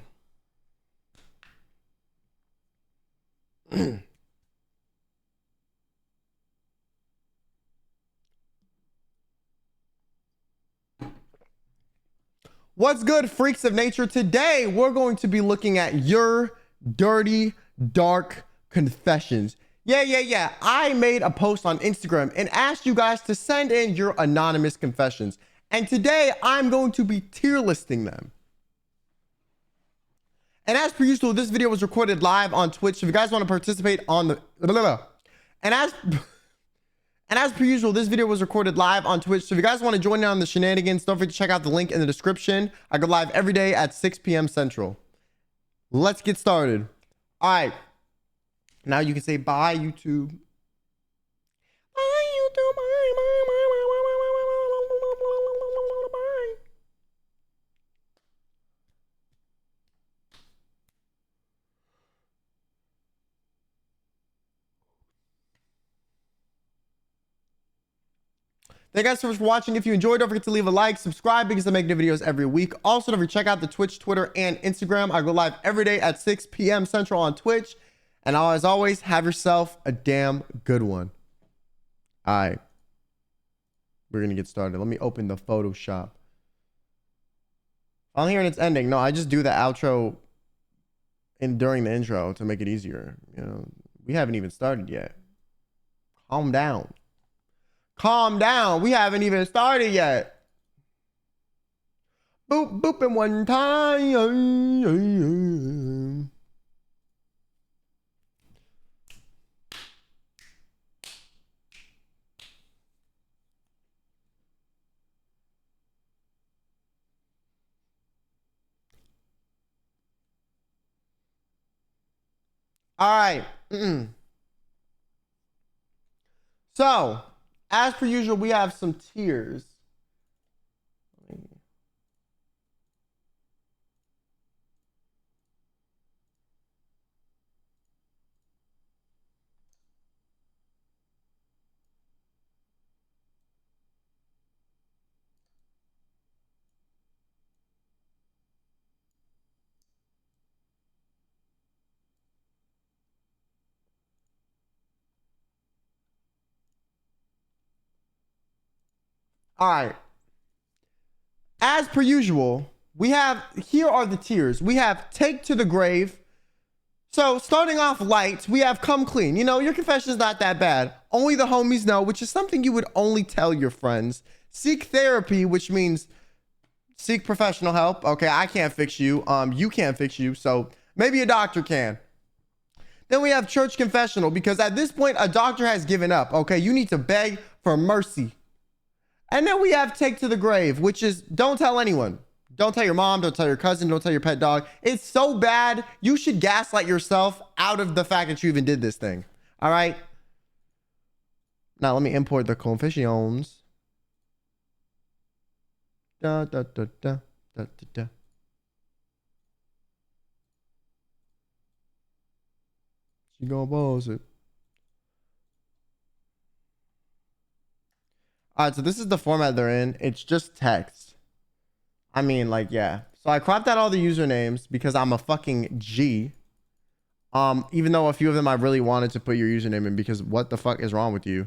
What's good, freaks of nature? Today, we're going to be looking at your dirty, dark confessions. Yeah. I made a post on Instagram and asked you guys to send in your anonymous confessions. And today, I'm going to be tier listing them. And as per usual, this video was recorded live on Twitch. If you guys want to participate on the... And as per usual, this video was recorded live on Twitch. So if you guys want to join in on the shenanigans, don't forget to check out the link in the description. I go live every day at 6 p.m. Central. Let's get started. All right. Now you can say bye, YouTube. Bye, YouTube. Bye. Thank you guys so much for watching. If you enjoyed, don't forget to leave a like, subscribe, because I make new videos every week. Also, don't forget to check out the Twitch, Twitter, and Instagram. I go live every day at 6 p.m. Central on Twitch. And as always, have yourself a damn good one. All right. We're going to get started. Let me open the Photoshop. I'm hearing it's ending. No, I just do the outro during the intro to make it easier. You know, we haven't even started yet. Calm down. Calm down. We haven't even started yet. Boop, booping one time. All right. So, as per usual, we have some tiers. All right. As per usual, here are the tiers. We have take to the grave. So starting off light, we have come clean. You know, your confession is not that bad. Only the homies know, which is something you would only tell your friends. Seek therapy, which means seek professional help. Okay, I can't fix you. You can't fix you. So maybe a doctor can. Then we have church confessional, because at this point, a doctor has given up. Okay, you need to beg for mercy. And then we have take to the grave, which is don't tell anyone. Don't tell your mom, don't tell your cousin, don't tell your pet dog. It's so bad, you should gaslight yourself out of the fact that you even did this thing. All right? Now let me import the confessions. Da, da, da, da, da, da, da. She gonna pause it. All right, so this is the format they're in. It's just text. I mean, like, yeah. So I cropped out all the usernames because I'm a fucking G. Even though a few of them I really wanted to put your username in, because what the fuck is wrong with you?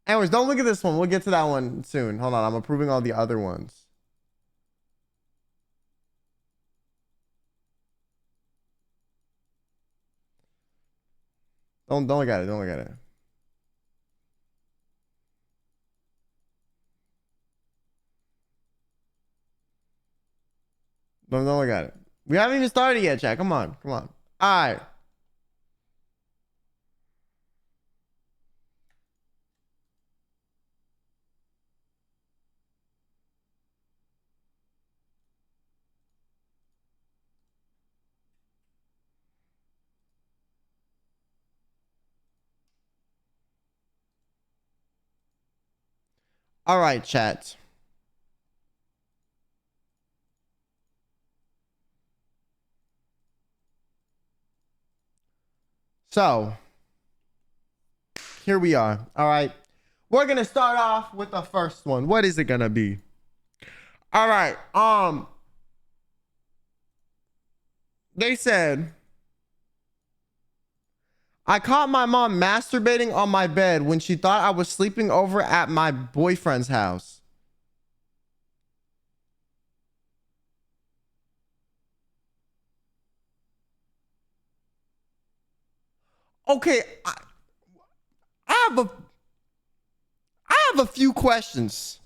Anyways, don't look at this one. We'll get to that one soon. Hold on. I'm approving all the other ones. Don't look at it. Don't look at it. Don't look at it. We haven't even started yet, chat. Come on. Come on. All right. All right, chat. So, here we are. All right. We're going to start off with the first one. What is it going to be? All right. They said, I caught my mom masturbating on my bed when she thought I was sleeping over at my boyfriend's house. Okay, I have a few questions.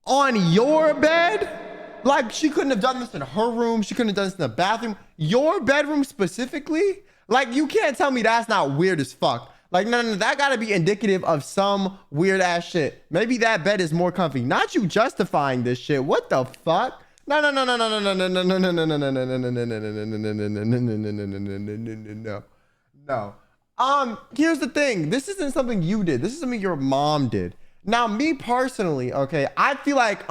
On your bed? Like, she couldn't have done this in her room. She couldn't have done this in the bathroom. Your bedroom specifically? Like, you can't tell me that's not weird as fuck. Like, no, that gotta be indicative of some weird ass shit. Maybe that bed is more comfy. Not you justifying this shit. What the fuck? No. Here's the thing. This isn't something you did. This is something your mom did. Now, me personally, okay, I feel like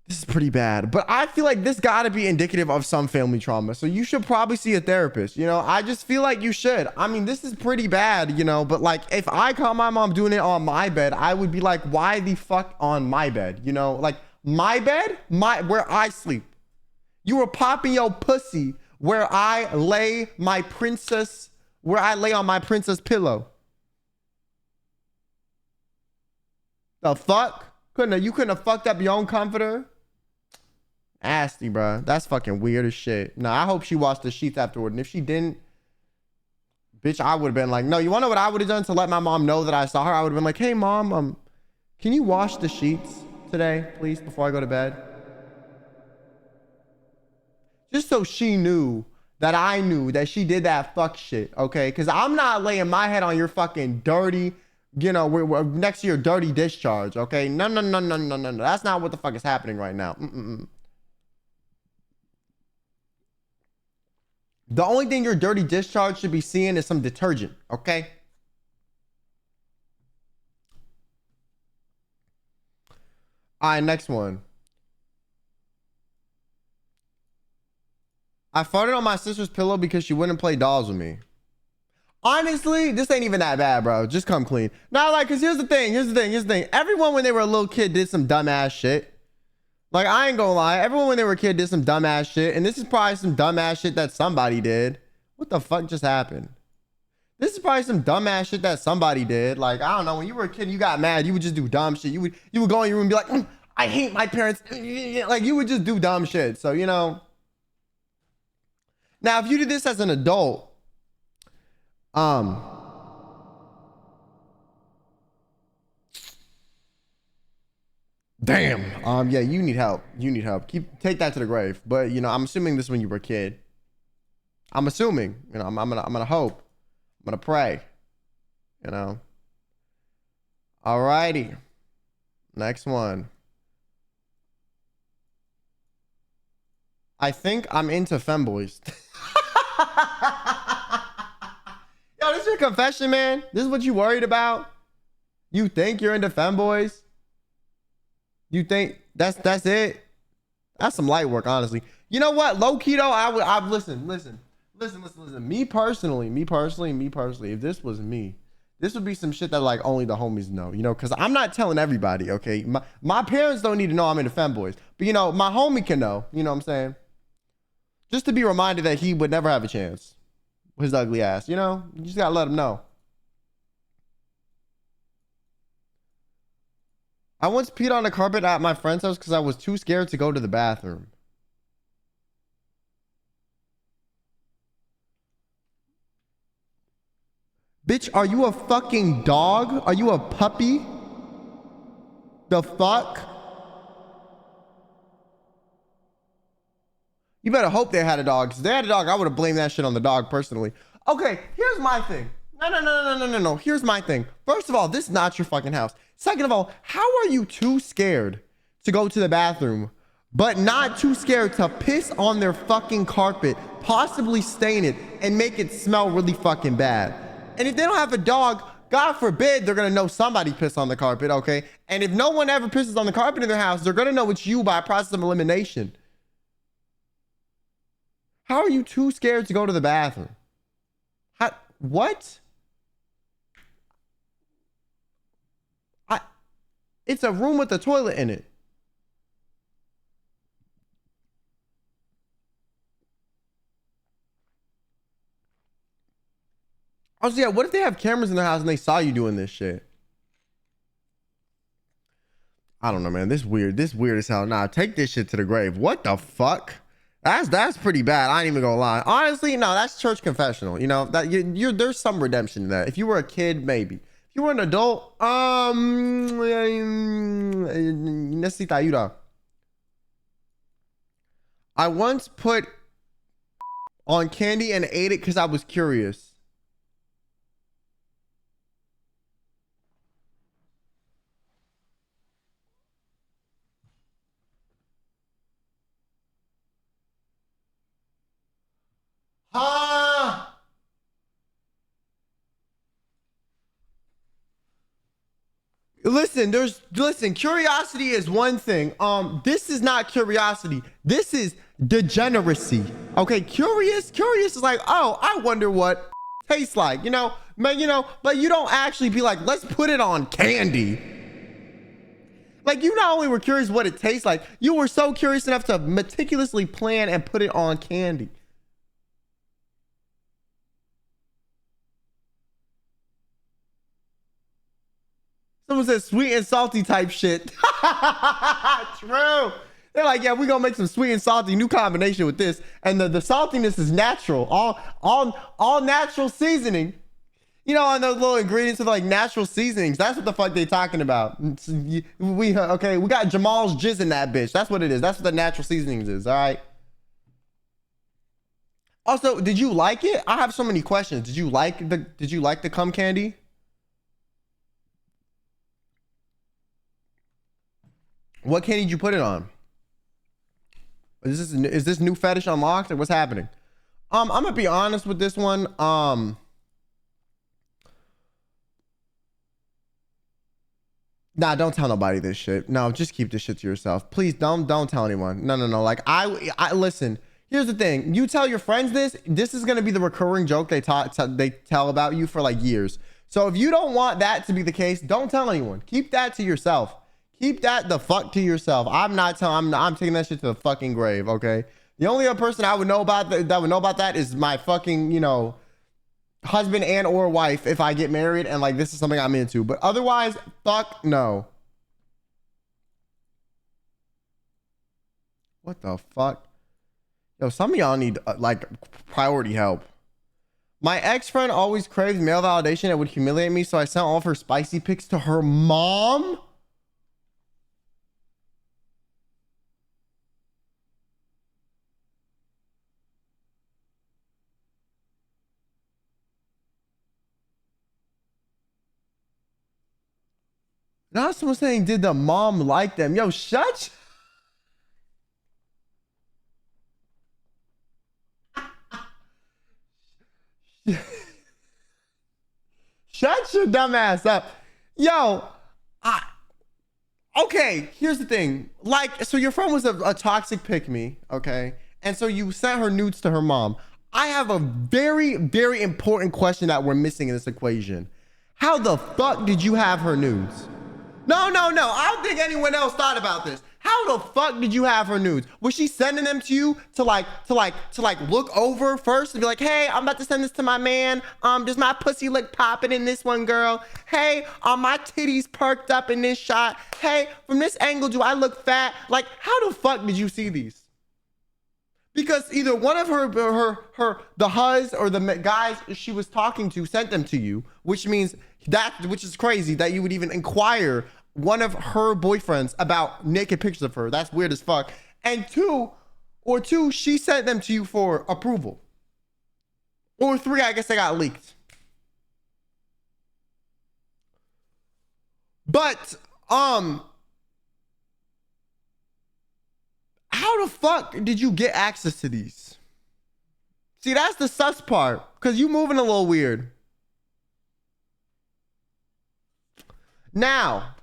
this is pretty bad, but I feel like this got to be indicative of some family trauma. So you should probably see a therapist. You know, I just feel like you should. I mean, this is pretty bad, you know, but like if I caught my mom doing it on my bed, I would be like, why the fuck on my bed? You know, like my bed, where I sleep. You were popping your pussy where I lay my princess, where I lay on my princess pillow. The fuck? You couldn't have fucked up your own comforter? Nasty, bro. That's fucking weird as shit. No, I hope she washed the sheets afterward. And if she didn't, bitch, I would have been like, no, you want to know what I would have done to let my mom know that I saw her? I would have been like, hey, mom, can you wash the sheets today, please, before I go to bed? Just so she knew that I knew that she did that fuck shit, okay? Because I'm not laying my head on your fucking dirty, you know, we're next to your dirty discharge, okay? No. That's not what the fuck is happening right now. The only thing your dirty discharge should be seeing is some detergent, okay? All right, next one. I farted on my sister's pillow because she wouldn't play dolls with me. Honestly, this ain't even that bad, bro. Just come clean. Now, like, because here's the thing. Everyone, when they were a little kid, did some dumbass shit. Like, I ain't gonna lie. Everyone, when they were a kid, did some dumbass shit. And this is probably some dumbass shit that somebody did. What the fuck just happened? This is probably some dumbass shit that somebody did. Like, I don't know. When you were a kid, you got mad. You would just do dumb shit. You would go in your room and be like, I hate my parents. Like, you would just do dumb shit. So, you know. Now, if you did this as an adult, damn. Yeah, you need help. Take that to the grave. But, you know, I'm assuming this is when you were a kid. I'm assuming, you know, I'm gonna hope. I'm gonna pray. You know. Alrighty. Next one. I think I'm into femboys. Yo, this is your confession, man. This is what you worried about? You think you're into femboys? You think that's it? That's some light work, honestly. You know what? Low key though, I listen. Me personally, if this was me, this would be some shit that like only the homies know, you know, because I'm not telling everybody, okay? My parents don't need to know I'm into femboys. But you know, my homie can know, you know what I'm saying? Just to be reminded that he would never have a chance with his ugly ass, you know? You just gotta let him know. I once peed on the carpet at my friend's house because I was too scared to go to the bathroom. Bitch, are you a fucking dog? Are you a puppy? The fuck? You better hope they had a dog. Because if they had a dog, I would have blamed that shit on the dog personally. Okay, here's my thing. No. Here's my thing. First of all, this is not your fucking house. Second of all, how are you too scared to go to the bathroom, but not too scared to piss on their fucking carpet, possibly stain it, and make it smell really fucking bad? And if they don't have a dog, God forbid, they're gonna know somebody pissed on the carpet, okay? And if no one ever pisses on the carpet in their house, they're gonna know it's you by a process of elimination. How are you too scared to go to the bathroom? What? It's a room with a toilet in it. Also, yeah, what if they have cameras in their house and they saw you doing this shit? I don't know, man. This weird as hell. Nah, take this shit to the grave. What the fuck? That's pretty bad. I ain't even gonna lie. Honestly, no, that's church confessional. You know that there's some redemption in that. If you were a kid, maybe. If you were an adult, necesita ayuda. I once put on candy and ate it because I was curious. Listen, curiosity is one thing. This is not curiosity. This is degeneracy. Okay, curious is like, oh, I wonder what tastes like, but you don't actually be like, let's put it on candy. Like, you not only were curious what it tastes like, you were so curious enough to meticulously plan and put it on candy. Someone says sweet and salty type shit. True. They're like, yeah, we're gonna make some sweet and salty new combination with this. And the saltiness is natural. All natural seasoning. On those little ingredients of like natural seasonings. That's what the fuck they talking about. We got Jamal's jizz in that bitch. That's what it is. That's what the natural seasonings is. All right. Also, did you like it? I have so many questions. Did you like the cum candy? What candy did you put it on? Is this new fetish unlocked or what's happening? I'm gonna be honest with this one. Nah, don't tell nobody this shit. No, just keep this shit to yourself. Please don't tell anyone. No. Like I listen. Here's the thing. You tell your friends this is gonna be the recurring joke they tell about you for like years. So if you don't want that to be the case, don't tell anyone. Keep that to yourself. Keep that the fuck to yourself. I'm taking that shit to the fucking grave, okay? The only other person I would know about that would know about that is my fucking, husband and or wife if I get married and like this is something I'm into. But otherwise, fuck no. What the fuck? Yo, some of y'all need like priority help. My ex-friend always craves male validation and would humiliate me, so I sent all of her spicy pics to her mom. Now someone's saying, did the mom like them? Yo, shut your dumb ass up. Yo, okay, here's the thing. Like, so your friend was a toxic pick-me, okay? And so you sent her nudes to her mom. I have a very, very important question that we're missing in this equation. How the fuck did you have her nudes? No. I don't think anyone else thought about this. How the fuck did you have her nudes? Was she sending them to you to look over first and be like, hey, I'm about to send this to my man. Does my pussy look popping in this one, girl? Hey, my titties perked up in this shot. Hey, from this angle, do I look fat? Like, how the fuck did you see these? Because either one of the huz or the guys she was talking to sent them to you, which is crazy that you would even inquire one of her boyfriends about naked pictures of her. That's weird as fuck. And two, she sent them to you for approval. Or three, I guess they got leaked. But, how the fuck did you get access to these? See, that's the sus part, because you moving a little weird. Now,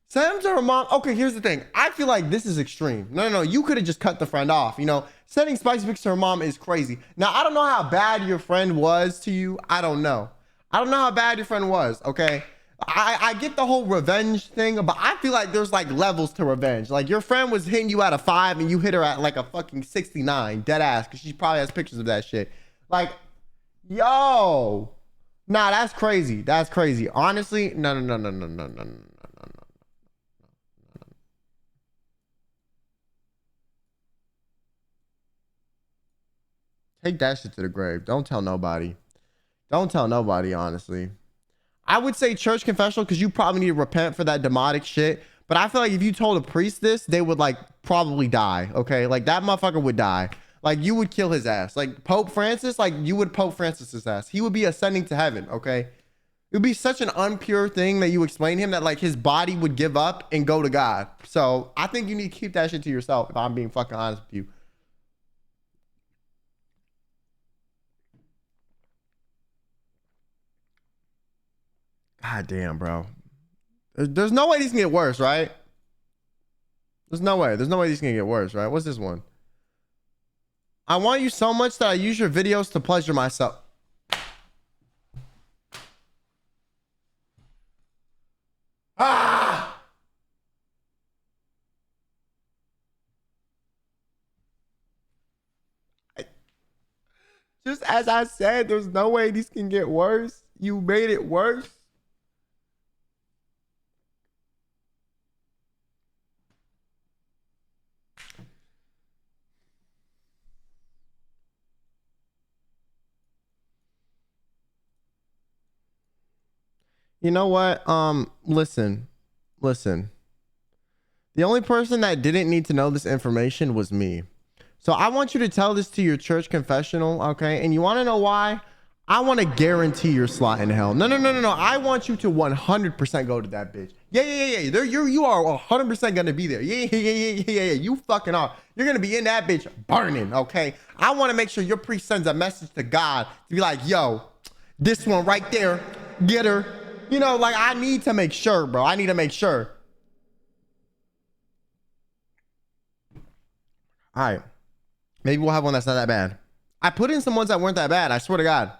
send them to her mom. Okay, here's the thing. I feel like this is extreme. No. You could have just cut the friend off. You know, sending spicy pics to her mom is crazy. Now, I don't know how bad your friend was to you. I don't know how bad your friend was, okay? I get the whole revenge thing, but I feel like there's like levels to revenge. Like your friend was hitting you at a 5 and you hit her at like a fucking 69, dead ass, because she probably has pictures of that shit. Like, yo. Nah, that's crazy. That's crazy. Honestly, no. Take that shit to the grave. Don't tell nobody. Don't tell nobody, honestly. I would say church confessional because you probably need to repent for that demonic shit. But I feel like if you told a priest this, they would like probably die. Okay. Like that motherfucker would die. Like you would kill his ass. Like Pope Francis, like you would Pope Francis's ass. He would be ascending to heaven. Okay. It would be such an unpure thing that you explain to him that like his body would give up and go to God. So I think you need to keep that shit to yourself if I'm being fucking honest with you. God damn, bro. There's no way these can get worse, right? There's no way these can get worse, right? What's this one? I want you so much that I use your videos to pleasure myself. Ah! Just as I said, there's no way these can get worse. You made it worse. You know what? Listen. The only person that didn't need to know this information was me. So I want you to tell this to your church confessional, okay? And you want to know why? I want to guarantee your slot in hell. No. I want you to 100% go to that bitch. Yeah. You are 100% going to be there. Yeah. You fucking are. You're going to be in that bitch burning, okay? I want to make sure your priest sends a message to God to be like, yo, this one right there, get her. You know, like I need to make sure, bro. I need to make sure. All right. Maybe we'll have one that's not that bad. I put in some ones that weren't that bad. I swear to God.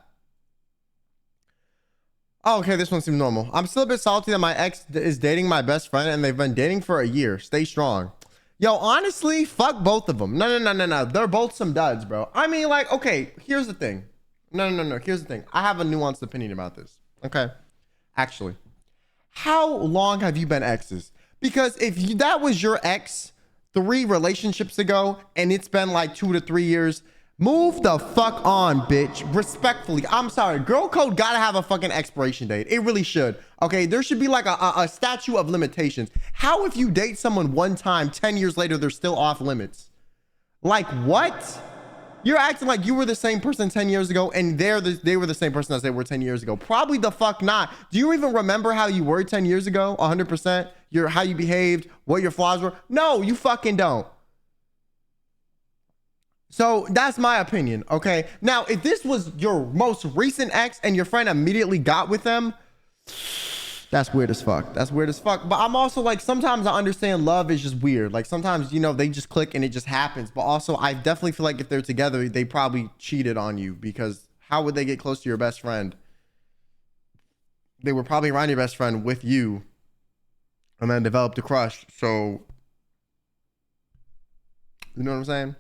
Oh, okay. This one seems normal. I'm still a bit salty that my ex is dating my best friend and they've been dating for a year. Stay strong. Yo, honestly, fuck both of them. No. They're both some duds, bro. I mean, like, okay, here's the thing. No. Here's the thing. I have a nuanced opinion about this. Okay. Actually, how long have you been exes? Because if that was your ex 3 relationships ago and it's been like 2 to 3 years, move the fuck on, bitch. Respectfully, I'm sorry. Girl code gotta have a fucking expiration date. It really should. Okay, there should be like a statute of limitations. How if you date someone one time, 10 years later, they're still off limits? Like what? You're acting like you were the same person 10 years ago and they were the same person as they were 10 years ago. Probably the fuck not. Do you even remember how you were 10 years ago? 100%? How you behaved, what your flaws were? No, you fucking don't. So that's my opinion, okay? Now, if this was your most recent ex and your friend immediately got with them, that's weird as fuck. That's weird as fuck. But I'm also like, sometimes I understand love is just weird. Like sometimes, you know, they just click and it just happens. But also I definitely feel like if they're together, they probably cheated on you, because how would they get close to your best friend? They were probably around your best friend with you and then developed a crush. So You know what I'm saying?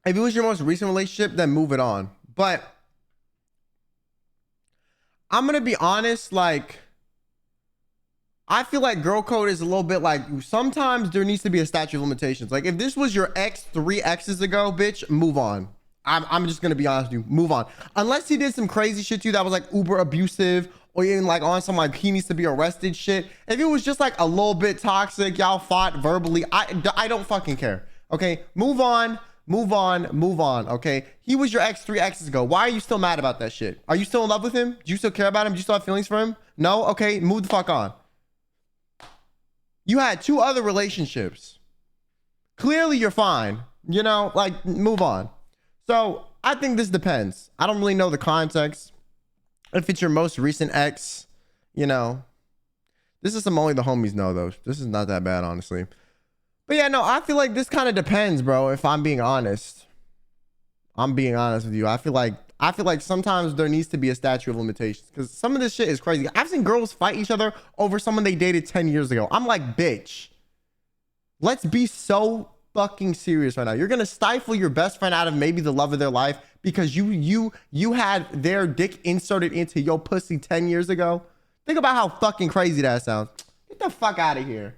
If it was your most recent relationship, then move it on. But I'm gonna be honest, like, I feel like girl code is a little bit like, sometimes there needs to be a statute of limitations. Like, if this was your ex 3 exes ago, bitch, move on. I'm just gonna be honest with you, move on. Unless he did some crazy shit to you that was like uber abusive, or even like on some like he needs to be arrested shit. If it was just like a little bit toxic, y'all fought verbally, I don't fucking care. Okay, move on. Move on, move on, okay? He was your ex 3 exes ago. Why are you still mad about that shit? Are you still in love with him? Do you still care about him? Do you still have feelings for him? No? Okay, move the fuck on. You had 2 other relationships. Clearly you're fine. You know, like, move on. So, I think this depends. I don't really know the context. If it's your most recent ex, you know. This is some only the homies know, though. This is not that bad, honestly. But yeah, no, I feel like this kind of depends, bro. If I'm being honest, I'm being honest with you. I feel like sometimes there needs to be a statute of limitations, because some of this shit is crazy. I've seen girls fight each other over someone they dated 10 years ago. I'm like, bitch, let's be so fucking serious right now. You're gonna stifle your best friend out of maybe the love of their life because you had their dick inserted into your pussy 10 years ago. Think about how fucking crazy that sounds. Get the fuck out of here.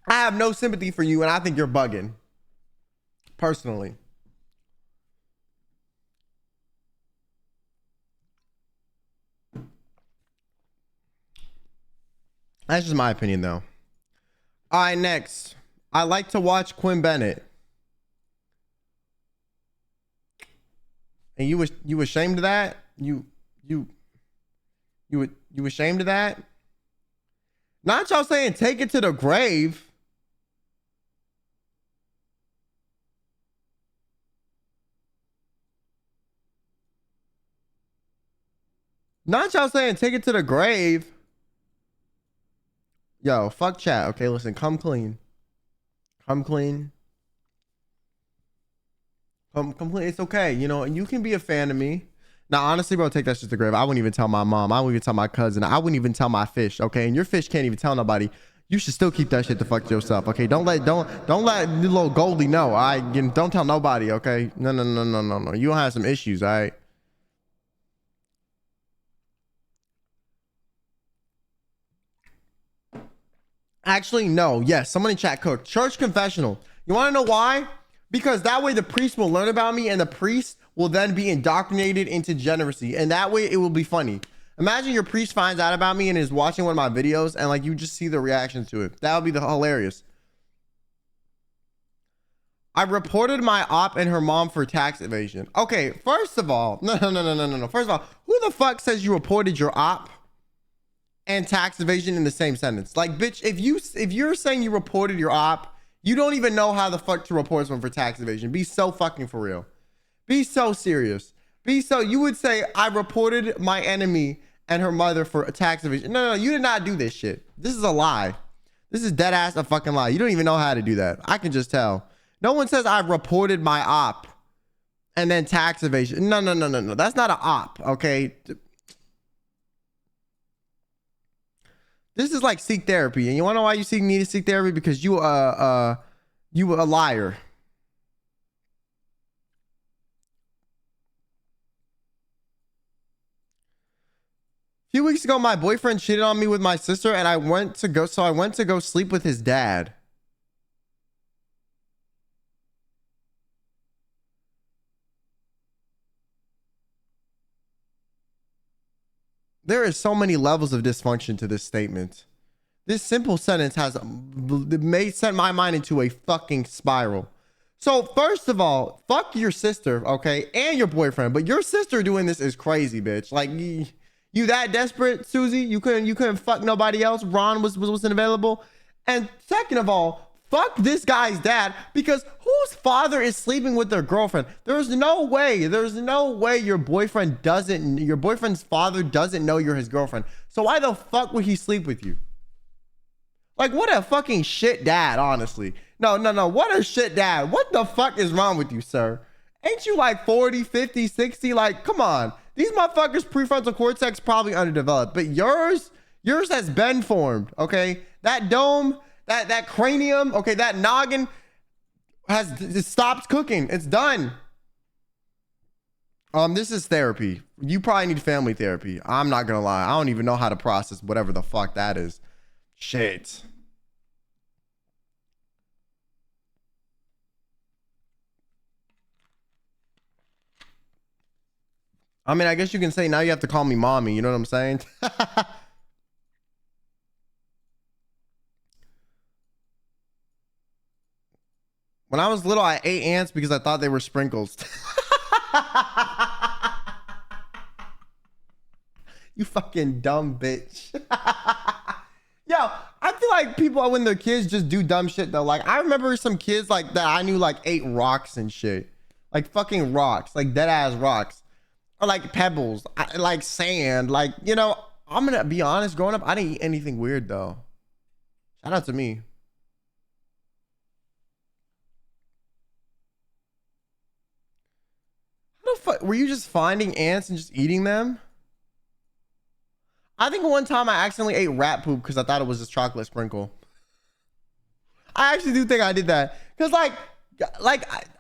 I have no sympathy for you, and I think you're bugging. Personally. That's just my opinion, though. All right, next. I like to watch QuinnBenet. And you ashamed of that? You ashamed of that? Not y'all saying take it to the grave. Not y'all saying take it to the grave. Yo, fuck chat. Okay, listen, come clean. Come clean. Come clean. It's okay. You know, you can be a fan of me. Now, honestly, bro, take that shit to the grave. I wouldn't even tell my mom. I wouldn't even tell my cousin. I wouldn't even tell my fish. Okay, and your fish can't even tell nobody. You should still keep that shit to fuck yourself. Okay, don't let little Goldie know. All right, don't tell nobody. Okay, no. You don't have some issues. All right. Actually, no. Yes, someone in chat cooked. Church confessional. You want to know why? Because that way the priest will learn about me, and the priest will then be indoctrinated into degeneracy, and that way it will be funny. Imagine your priest finds out about me and is watching one of my videos, and like you just see the reaction to it. That would be hilarious. I reported my op and her mom for tax evasion. Okay, first of all, no. First of all, who the fuck says you reported your op and tax evasion in the same sentence? Like, bitch, if you're saying you reported your op, you don't even know how the fuck to report someone for tax evasion. Be so fucking for real. Be so serious. You would say I reported my enemy and her mother for a tax evasion. No, you did not do this shit. This is a lie. This is dead ass a fucking lie. You don't even know how to do that. I can just tell. No one says I reported my op and then tax evasion. No. That's not an op, okay? This is like seek therapy. And you want to know why you need to seek therapy? Because you a liar. A few weeks ago, my boyfriend cheated on me with my sister, and I went to go sleep with his dad. There is so many levels of dysfunction to this statement. This simple sentence sent my mind into a fucking spiral. So first of all, fuck your sister, okay, and your boyfriend. But your sister doing this is crazy, bitch. Like, you that desperate, Susie? You couldn't fuck nobody else. Ron wasn't available. And second of all, fuck this guy's dad, because whose father is sleeping with their girlfriend? There's no way your boyfriend's father doesn't know you're his girlfriend. So why the fuck would he sleep with you? Like, what a fucking shit dad, honestly. No. What a shit dad. What the fuck is wrong with you, sir? Ain't you like 40, 50, 60? Like, come on. These motherfuckers' prefrontal cortex probably underdeveloped, but yours has been formed, okay? That dome, that cranium, okay, that noggin has stopped cooking. It's done. This is therapy. You probably need family therapy. I'm not gonna lie. I don't even know how to process whatever the fuck that is. Shit. I mean, I guess you can say now you have to call me mommy. You know what I'm saying? When I was little, I ate ants because I thought they were sprinkles. You fucking dumb bitch. Yo, I feel like people when they're kids just do dumb shit though. Like I remember some kids like that I knew like ate rocks and shit. Like fucking rocks, like dead ass rocks. Or like pebbles, like sand. Like, you know, I'm gonna be honest, growing up, I didn't eat anything weird though. Shout out to me. How the fuck were you just finding ants and just eating them? I think one time I accidentally ate rat poop because I thought it was just chocolate sprinkle. I actually do think I did that. Cause like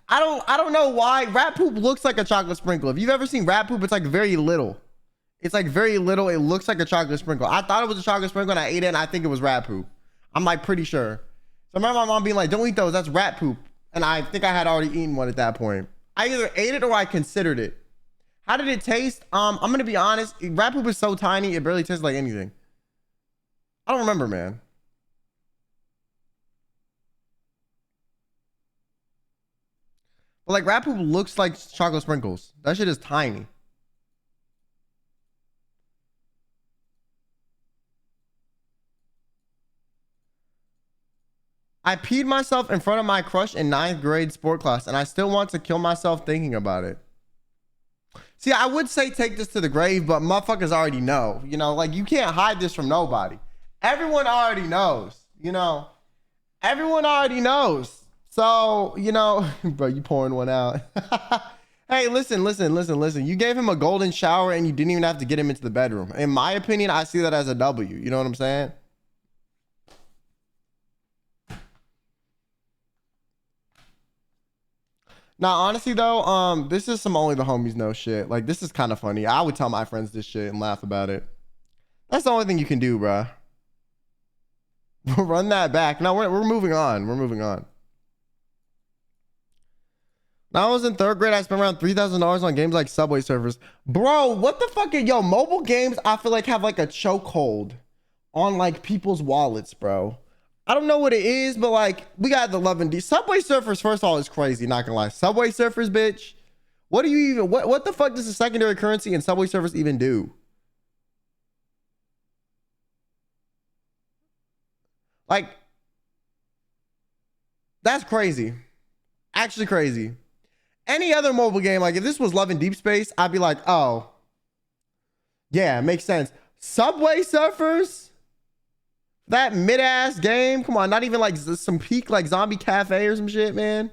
I don't know why rat poop looks like a chocolate sprinkle. If you've ever seen rat poop, it's like very little. It's like very little. It looks like a chocolate sprinkle. I thought it was a chocolate sprinkle and I ate it and I think it was rat poop. I'm like pretty sure. So I remember my mom being like, don't eat those, that's rat poop. And I think I had already eaten one at that point. I either ate it or I considered it. How did it taste? I'm gonna be honest. Rat poop is so tiny, it barely tastes like anything. I don't remember, man. But like rat poop looks like chocolate sprinkles. That shit is tiny. I peed myself in front of my crush in 9th grade sport class, and I still want to kill myself thinking about it. See, I would say take this to the grave, but motherfuckers already know. You know, like you can't hide this from nobody. Everyone already knows, you know. Everyone already knows. So, you know, bro, you pouring one out. Hey, listen. You gave him a golden shower and you didn't even have to get him into the bedroom. In my opinion, I see that as a W. You know what I'm saying? Now, honestly though, this is some only the homies know shit. Like, this is kind of funny. I would tell my friends this shit and laugh about it. That's the only thing you can do, bruh. Run that back. No, we're moving on. We're moving on. Now I was in 3rd grade. I spent around $3,000 on games like Subway Surfers. Bro, what the fuck? Yo, mobile games, I feel like have like a chokehold on like people's wallets, bro. I don't know what it is, but like we got the love and D. Subway Surfers, first of all, is crazy. Not gonna lie. Subway Surfers, bitch. What do you even? What the fuck does the secondary currency in Subway Surfers even do? Like, that's crazy. Actually crazy. Any other mobile game, like if this was Love in Deep Space, I'd be like, oh, yeah, makes sense. Subway Surfers, that mid-ass game. Come on, not even like some peak like Zombie Cafe or some shit, man.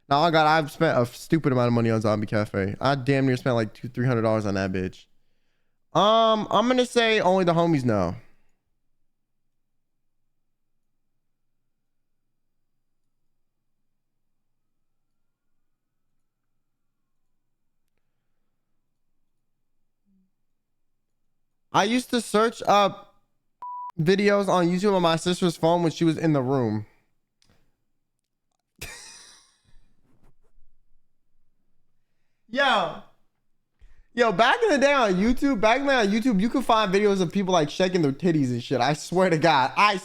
No, I got. I've spent a stupid amount of money on Zombie Cafe. I damn near spent like $200-300 on that bitch. I'm gonna say only the homies know. I used to search up videos on YouTube on my sister's phone when she was in the room. Yo, back in the day on YouTube, you could find videos of people like shaking their titties and shit. I swear to God. I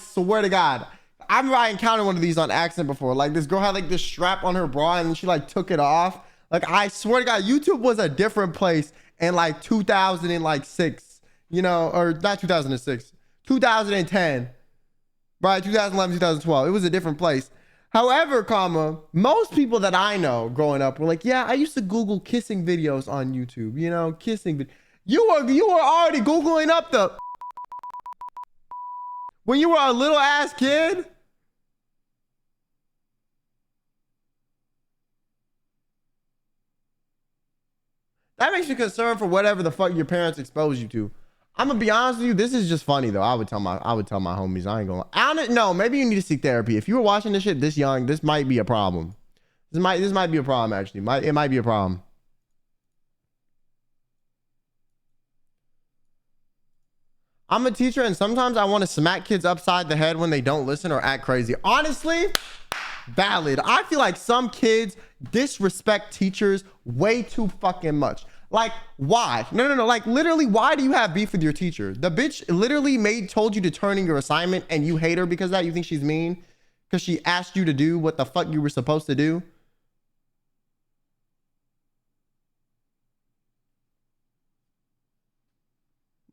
remember I encountered one of these on accident before. Like this girl had like this strap on her bra and then she like took it off. Like I swear to God, YouTube was a different place in like 2006, you know, or not 2006, 2010, right? 2011, 2012. It was a different place. However, most people that I know growing up were like, yeah, I used to Google kissing videos on YouTube, you know, kissing. You were already Googling up the when you were a little ass kid. That makes you concerned for whatever the fuck your parents expose you to. I'm gonna be honest with you. This is just funny though. I would tell my homies. I ain't gonna. I don't know. Maybe you need to seek therapy. If you were watching this shit this young, this might be a problem. This might be a problem actually. It might be a problem. I'm a teacher and sometimes I want to smack kids upside the head when they don't listen or act crazy. Honestly, valid. I feel like some kids disrespect teachers way too fucking much. Like, why? No. Like, literally, why do you have beef with your teacher? The bitch literally told you to turn in your assignment and you hate her because of that? You think she's mean? Because she asked you to do what the fuck you were supposed to do?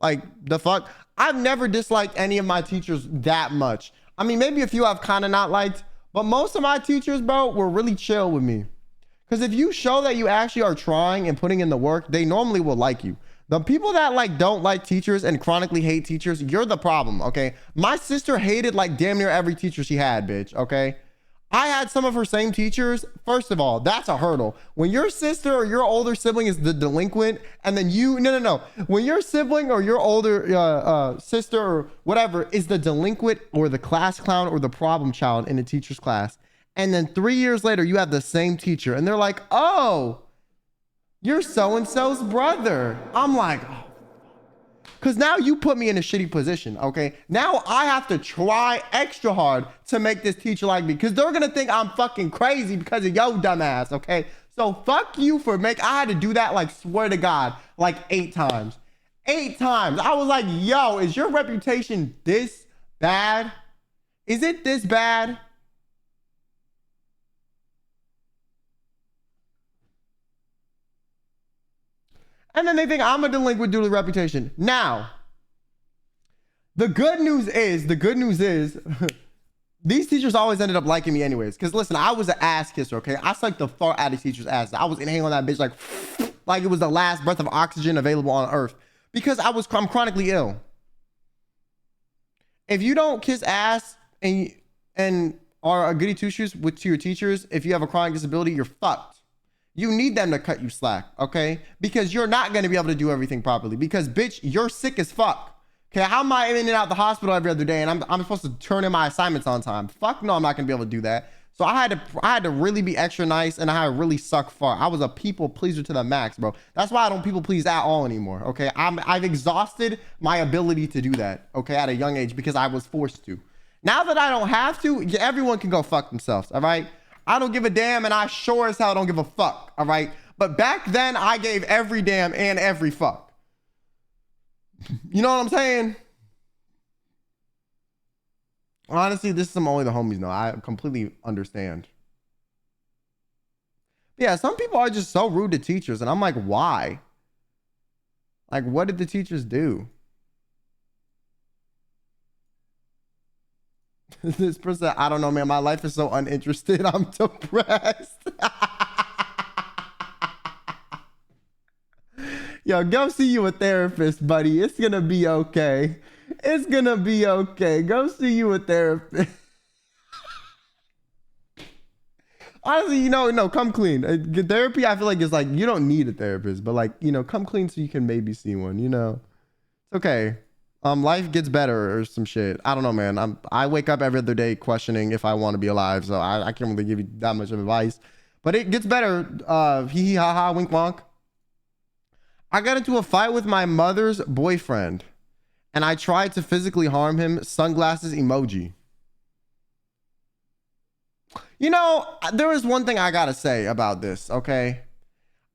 Like, the fuck? I've never disliked any of my teachers that much. I mean, maybe a few I've kind of not liked, but most of my teachers, bro, were really chill with me. Because if you show that you actually are trying and putting in the work, they normally will like you. The people that like don't like teachers and chronically hate teachers, you're the problem, okay? My sister hated like damn near every teacher she had, bitch, okay? I had some of her same teachers. First of all, that's a hurdle. When your sister or your older sibling is the delinquent, and then you, no. When your sibling or your older sister or whatever is the delinquent or the class clown or the problem child in a teacher's class, and then 3 years later, you have the same teacher, and they're like, oh, you're so-and-so's brother. I'm like, oh. Because now you put me in a shitty position, okay? Now I have to try extra hard to make this teacher like me because they're going to think I'm fucking crazy because of yo dumbass, okay? So fuck you for I had to do that, like, swear to God, like 8 times. 8 times. I was like, yo, is your reputation this bad? Is it this bad? And then they think I'm a delinquent due to reputation. Now, the good news is, these teachers always ended up liking me anyways. Because listen, I was an ass kisser, okay? I sucked the fart out of teachers' ass. I was inhaling that bitch like it was the last breath of oxygen available on earth. Because I'm chronically ill. If you don't kiss ass and are a goody two-shoes to your teachers, if you have a chronic disability, you're fucked. You need them to cut you slack, okay? Because you're not going to be able to do everything properly. Because, bitch, you're sick as fuck. Okay, how am I in and out the hospital every other day and I'm supposed to turn in my assignments on time? Fuck no, I'm not going to be able to do that. So I had to really be extra nice and I had to really suck fart. I was a people pleaser to the max, bro. That's why I don't people please at all anymore, okay? I've exhausted my ability to do that, okay, at a young age because I was forced to. Now that I don't have to, everyone can go fuck themselves, all right? I don't give a damn, and I sure as hell don't give a fuck, all right? But back then, I gave every damn and every fuck. You know what I'm saying? Honestly, this is some only the homies know. I completely understand. Yeah, some people are just so rude to teachers, and I'm like, why? Like, what did the teachers do? This person, I don't know, man. My life is so uninterested. I'm depressed. Yo, go see you a therapist, buddy. It's gonna be okay. It's gonna be okay. Go see you a therapist. Honestly, no, come clean. Therapy, I feel like, is like, you don't need a therapist, but like, come clean so you can maybe see one, It's okay. Life gets better or some shit. I don't know, man. I wake up every other day questioning if I want to be alive, so I can't really give you that much of advice. But it gets better. Hee hee ha ha, wink wonk. I got into a fight with my mother's boyfriend, and I tried to physically harm him. Sunglasses emoji. There is one thing I gotta say about this, okay?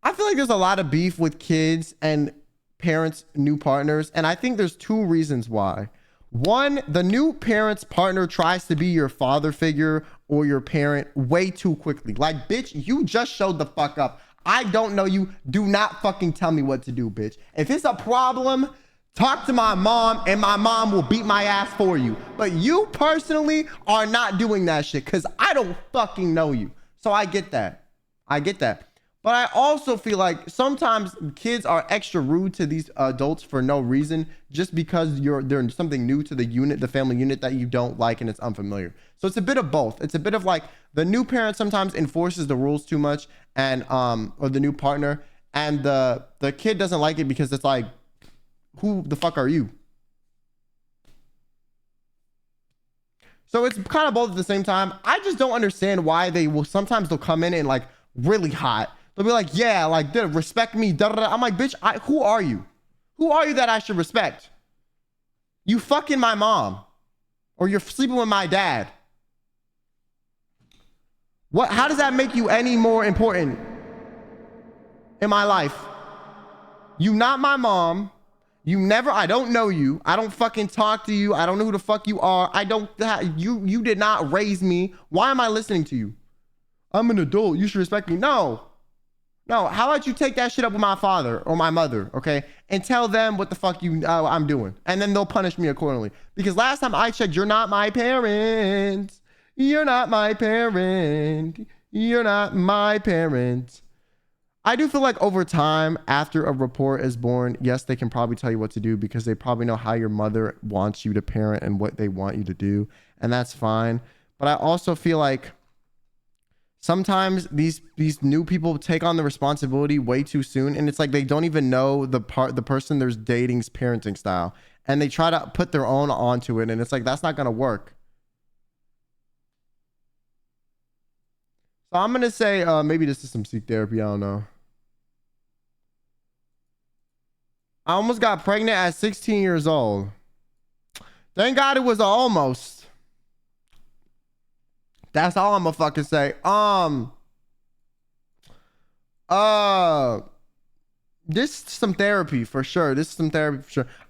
I feel like there's a lot of beef with kids and parents' new partners, and I think there's 2 reasons why. One, the new parent's partner tries to be your father figure or your parent way too quickly. Like, bitch, you just showed the fuck up. I don't know you. Do not fucking tell me what to do, bitch. If it's a problem, talk to my mom and my mom will beat my ass for you. But you personally are not doing that shit because I don't fucking know you. So I get that. But I also feel like sometimes kids are extra rude to these adults for no reason, just because they're something new to the family unit that you don't like and it's unfamiliar. So it's a bit of both. It's a bit of like the new parent sometimes enforces the rules too much, and or the new partner, and the kid doesn't like it because it's like, who the fuck are you? So it's kind of both at the same time. I just don't understand why sometimes they'll come in and like really hot. They'll be like, yeah, like, respect me. Da, da, da. I'm like, bitch, who are you? Who are you that I should respect? You fucking my mom, or you're sleeping with my dad. What? How does that make you any more important in my life? You not my mom. I don't know you. I don't fucking talk to you. I don't know who the fuck you are. You did not raise me. Why am I listening to you? I'm an adult. You should respect me. No. How about you take that shit up with my father or my mother, okay? And tell them what the fuck I'm doing. And then they'll punish me accordingly. Because last time I checked, you're not my parent. You're not my parent. You're not my parent. I do feel like over time, after a report is born, yes, they can probably tell you what to do because they probably know how your mother wants you to parent and what they want you to do. And that's fine. But I also feel like sometimes these new people take on the responsibility way too soon. And it's like they don't even know the person they're dating's parenting style. And they try to put their own onto it. And it's like, that's not going to work. So I'm going to say maybe this is some seek therapy. I don't know. I almost got pregnant at 16 years old. Thank God it was almost. That's all I'm gonna fucking say. This is some therapy for sure.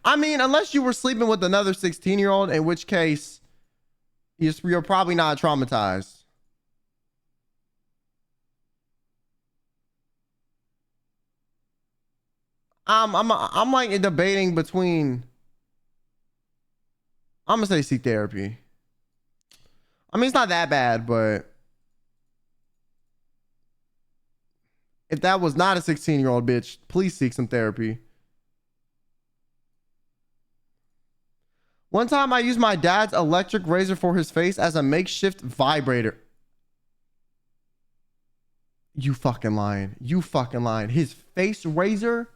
I mean, unless you were sleeping with another 16-year-old, in which case you're probably not traumatized. I'm like debating between. I'm gonna say seek therapy. I mean, it's not that bad, but if that was not a 16-year-old bitch, please seek some therapy. One time I used my dad's electric razor for his face as a makeshift vibrator. You fucking lying. His face razor?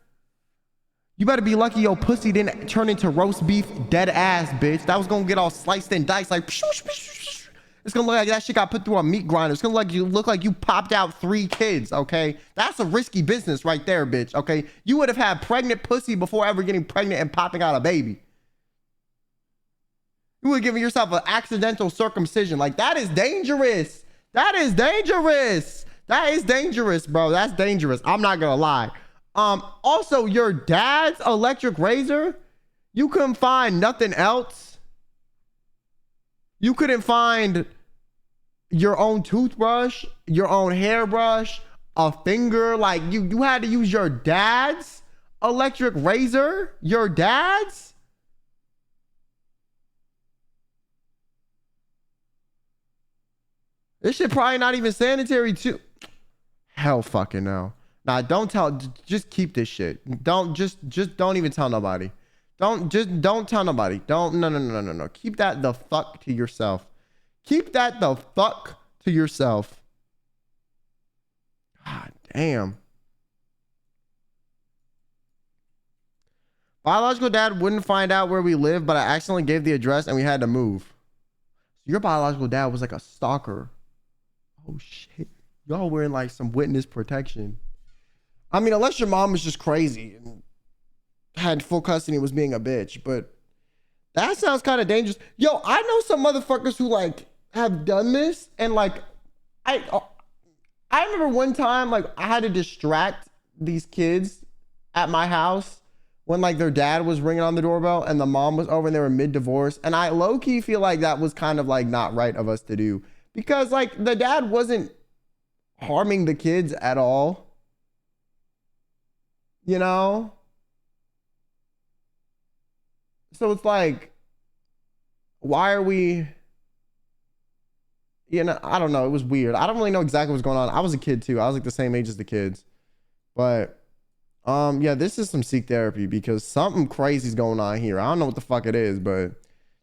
You better be lucky your pussy didn't turn into roast beef dead ass, bitch. That was gonna get all sliced and diced like it's gonna look like that shit got put through a meat grinder. It's gonna look like you popped out 3 kids, okay? That's a risky business right there, bitch, okay? You would have had pregnant pussy before ever getting pregnant and popping out a baby. You would have given yourself an accidental circumcision. Like, that is dangerous. That is dangerous, bro. That's dangerous. I'm not gonna lie. Also, your dad's electric razor, you couldn't find nothing else. You couldn't find your own toothbrush, your own hairbrush, a finger. Like, you had to use your dad's electric razor. Your dad's? This shit probably not even sanitary too. Hell fucking no. Nah, don't tell. Just keep this shit. Don't even tell nobody. Don't tell nobody. No. Keep that the fuck to yourself. Keep that the fuck to yourself. God damn. Biological dad wouldn't find out where we live, but I accidentally gave the address and we had to move. Your biological dad was like a stalker. Oh shit. Y'all wearing like some witness protection. I mean, unless your mom was just crazy and had full custody and was being a bitch, but that sounds kind of dangerous. Yo, I know some motherfuckers who like have done this, and like I remember one time like I had to distract these kids at my house when like their dad was ringing on the doorbell and the mom was over and they were mid-divorce, and I low-key feel like that was kind of like not right of us to do, because like the dad wasn't harming the kids at all. You know? So it's like, why are we, you know, I don't know. It was weird. I don't really know exactly what's going on. I was a kid too. I was like the same age as the kids. But yeah, this is some seek therapy because something crazy is going on here. I don't know what the fuck it is, but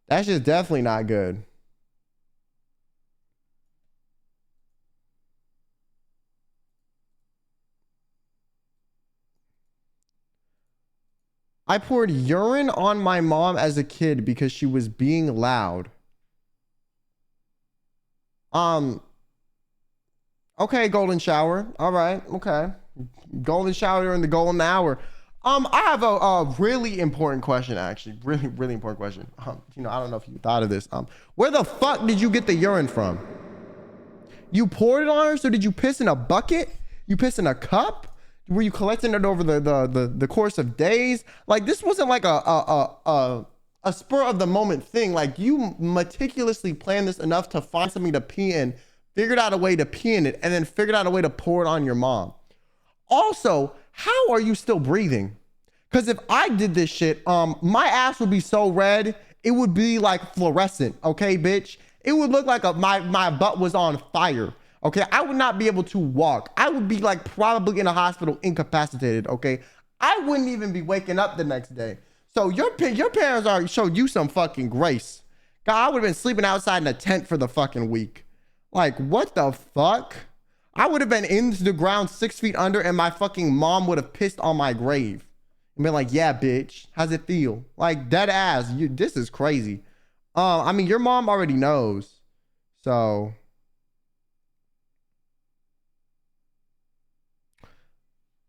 that's just definitely not good. I poured urine on my mom as a kid because she was being loud. Okay, golden shower. All right, okay. Golden shower during the golden hour. I have a really important question, actually. Really important question. I don't know if you thought of this. Where the fuck did you get the urine from? You poured it on her? So did you piss in a bucket? You piss in a cup? Were you collecting it over the course of days? Like, this wasn't like a spur of the moment thing. Like, you meticulously planned this enough to find something to pee in, figured out a way to pee in it, and then figured out a way to pour it on your mom. Also, how are you still breathing? Because if I did this shit, my ass would be so red, it would be like fluorescent, okay, bitch? It would look like my butt was on fire, okay? I would not be able to walk. I would be like probably in a hospital incapacitated, okay? I wouldn't even be waking up the next day. So your parents already showed you some fucking grace. God, I would have been sleeping outside in a tent for the fucking week. Like, what the fuck? I would have been into the ground 6 feet under and my fucking mom would have pissed on my grave. And been like, yeah, bitch, how's it feel? Like, dead ass, this is crazy. I mean, your mom already knows. So.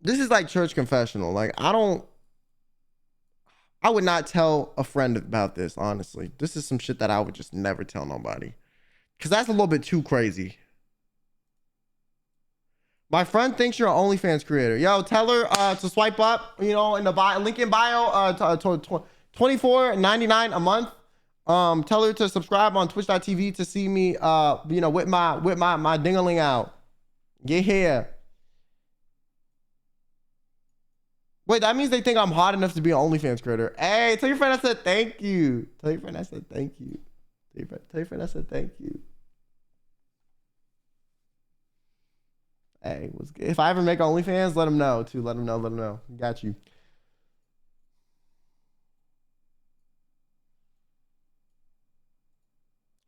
This is like church confessional. Like, I would not tell a friend about this, honestly. This is some shit that I would just never tell nobody. Because that's a little bit too crazy. My friend thinks you're an OnlyFans creator. Yo, tell her to swipe up, in the bio, link in bio, $24.99 a month. Tell her to subscribe on twitch.tv to see me, with my ding-a-ling out. Get here. Wait, that means they think I'm hot enough to be an OnlyFans creator. Hey, tell your friend I said thank you. Tell your friend I said thank you. Tell your friend I said thank you. Hey, if I ever make OnlyFans, let them know too. Let them know. Got you.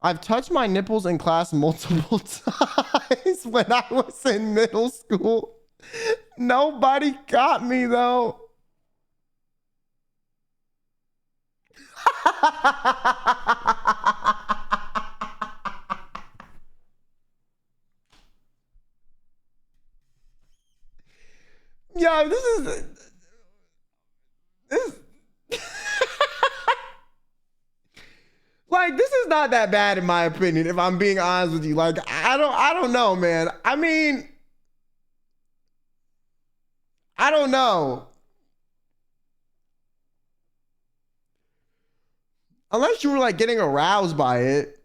I've touched my nipples in class multiple times when I was in middle school. Nobody got me though. Yo, this like, this is not that bad in my opinion, if I'm being honest with you. Like, I don't know, man. I mean, I don't know. Unless you were like getting aroused by it.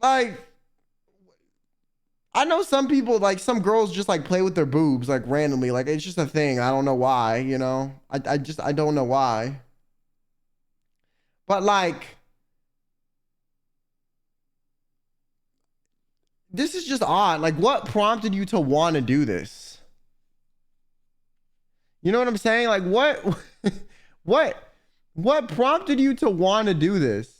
Like, I know some people, like some girls just like play with their boobs like randomly. Like, it's just a thing. I don't know why, I don't know why. But like, this is just odd. Like, what prompted you to want to do this? You know what I'm saying? Like, what prompted you to want to do this?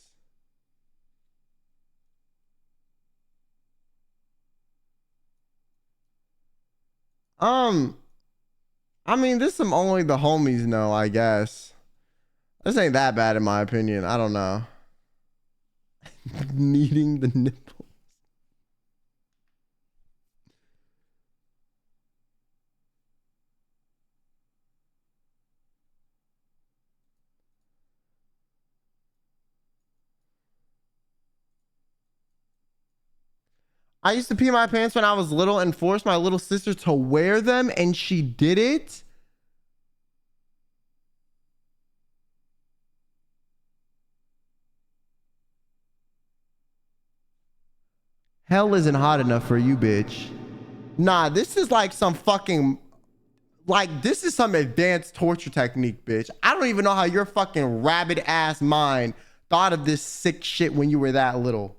I mean, this some only the homies know, I guess. This ain't that bad in my opinion. I don't know. Kneading the nipple. I used to pee my pants when I was little and forced my little sister to wear them, and she did it. Hell isn't hot enough for you, bitch. Nah, this is like some fucking, like, this is some advanced torture technique, bitch. I don't even know how your fucking rabid ass mind thought of this sick shit when you were that little.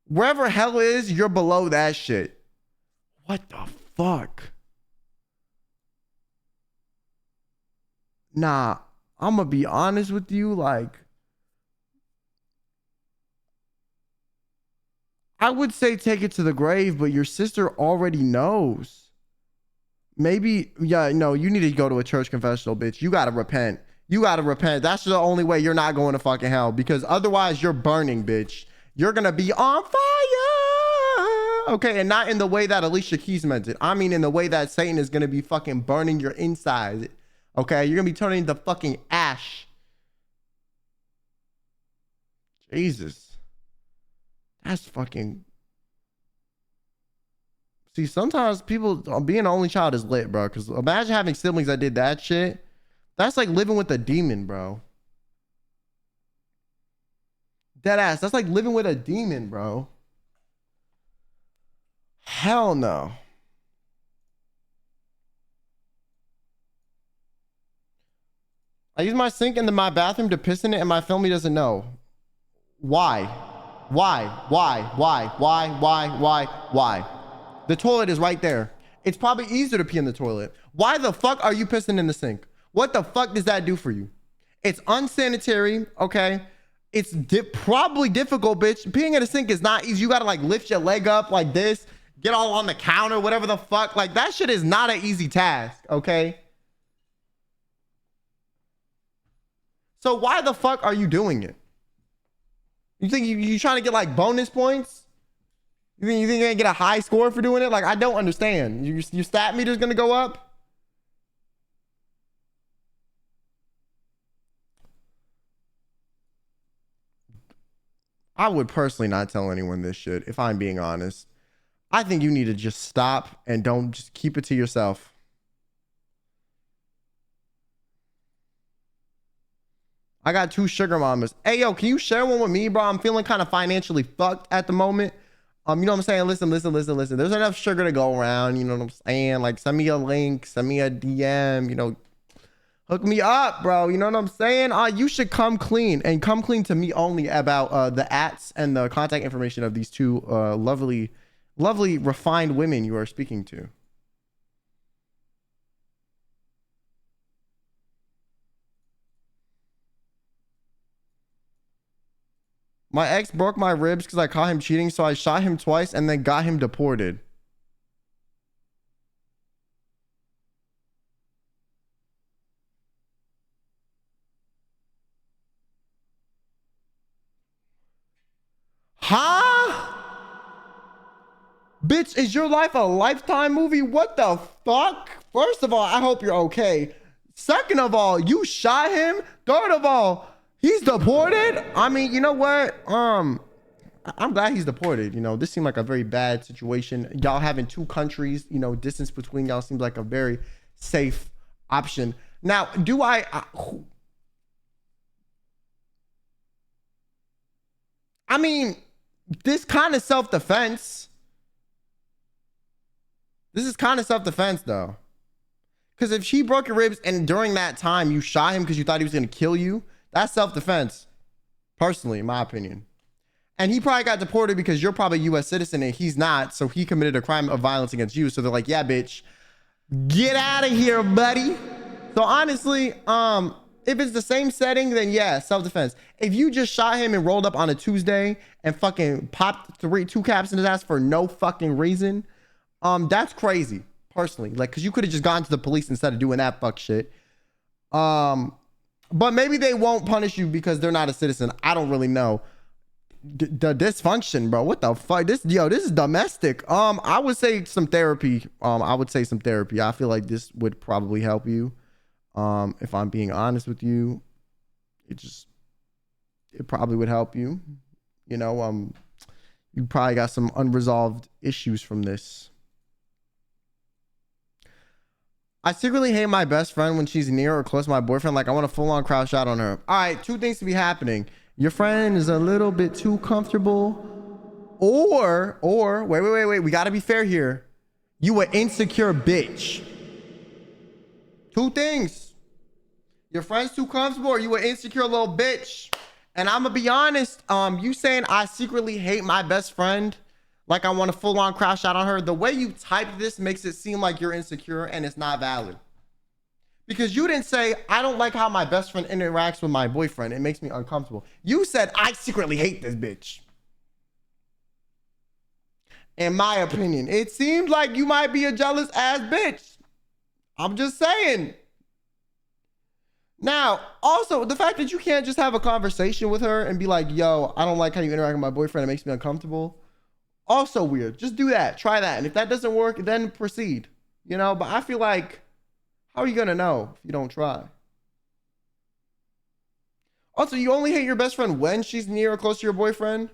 Wherever hell is, you're below that shit. What the fuck? Nah, I'm gonna be honest with you, like, I would say take it to the grave, but your sister already knows. Maybe, yeah, no, you need to go to a church confessional, bitch. You gotta repent. You gotta repent. That's the only way you're not going to fucking hell, because otherwise you're burning, bitch. You're gonna be on fire. Okay, and not in the way that Alicia Keys meant it. I mean in the way that Satan is gonna be fucking burning your inside. Okay, you're gonna be turning into fucking ash. Jesus. That's fucking... See, sometimes people, being an only child is lit, bro. Because imagine having siblings that did that shit. That's like living with a demon, bro. Dead ass. That's like living with a demon, bro. Hell no. I use my sink in my bathroom to piss in it and my family doesn't know. Why? Why? The toilet is right there. It's probably easier to pee in the toilet. Why the fuck are you pissing in the sink? What the fuck does that do for you? It's unsanitary, okay? It's probably difficult, bitch. Peeing in a sink is not easy. You gotta like lift your leg up like this, get all on the counter, whatever the fuck. Like that shit is not an easy task, okay? So why the fuck are you doing it? You think you trying to get like bonus points? You think you're gonna get a high score for doing it? Like, I don't understand. Your stat meter's gonna go up? I would personally not tell anyone this shit, if I'm being honest. I think you need to just stop and don't just keep it to yourself. I got 2 sugar mamas. Hey, yo, can you share one with me, bro? I'm feeling kind of financially fucked at the moment. You know what I'm saying? Listen. There's enough sugar to go around. You know what I'm saying? Like, send me a link, send me a DM, you know, hook me up, bro. You know what I'm saying? You should come clean and come clean to me only about the ats and the contact information of these 2 lovely, refined women you are speaking to. My ex broke my ribs because I caught him cheating, so I shot him twice and then got him deported. Huh? Bitch, is your life a Lifetime movie? What the fuck? First of all, I hope you're okay. Second of all, you shot him. Third of all, he's deported. I mean, you know what? I'm glad he's deported. You know, this seemed like a very bad situation. Y'all having 2 countries, you know, distance between y'all seems like a very safe option. Now, do I mean, this kind of self-defense. This is kind of self-defense, though. Because if she broke your ribs and during that time you shot him because you thought he was going to kill you, that's self-defense. Personally, in my opinion. And he probably got deported because you're probably a U.S. citizen and he's not. So he committed a crime of violence against you. So they're like, yeah, bitch, get out of here, buddy. So honestly, if it's the same setting, then yeah, self-defense. If you just shot him and rolled up on a Tuesday and fucking popped 2 caps in his ass for no fucking reason, that's crazy, personally. Like, because you could have just gone to the police instead of doing that fuck shit. But maybe they won't punish you because they're not a citizen. I don't really know. The dysfunction, bro. What the fuck? This is domestic. I would say some therapy. I feel like this would probably help you. If I'm being honest with you, it probably would help you. You know, you probably got some unresolved issues from this. I secretly hate my best friend when she's near or close to my boyfriend. Like, I want a full-on crowd shot on her. All right, 2 things to be happening. Your friend is a little bit too comfortable, or wait. We got to be fair here. You an insecure bitch. 2 things. Your friend's too comfortable, or you an insecure little bitch. And I'm gonna be honest. You saying I secretly hate my best friend, like I want a full-on crowd shot on her. The way you typed this makes it seem like you're insecure, and it's not valid. Because you didn't say, I don't like how my best friend interacts with my boyfriend. It makes me uncomfortable. You said, I secretly hate this bitch. In my opinion, it seems like you might be a jealous ass bitch. I'm just saying. Now, also, the fact that you can't just have a conversation with her and be like, yo, I don't like how you interact with my boyfriend. It makes me uncomfortable. Also weird. Just do that. Try that. And if that doesn't work, then proceed. You know, but I feel like, how are you going to know if you don't try? Also, you only hate your best friend when she's near or close to your boyfriend?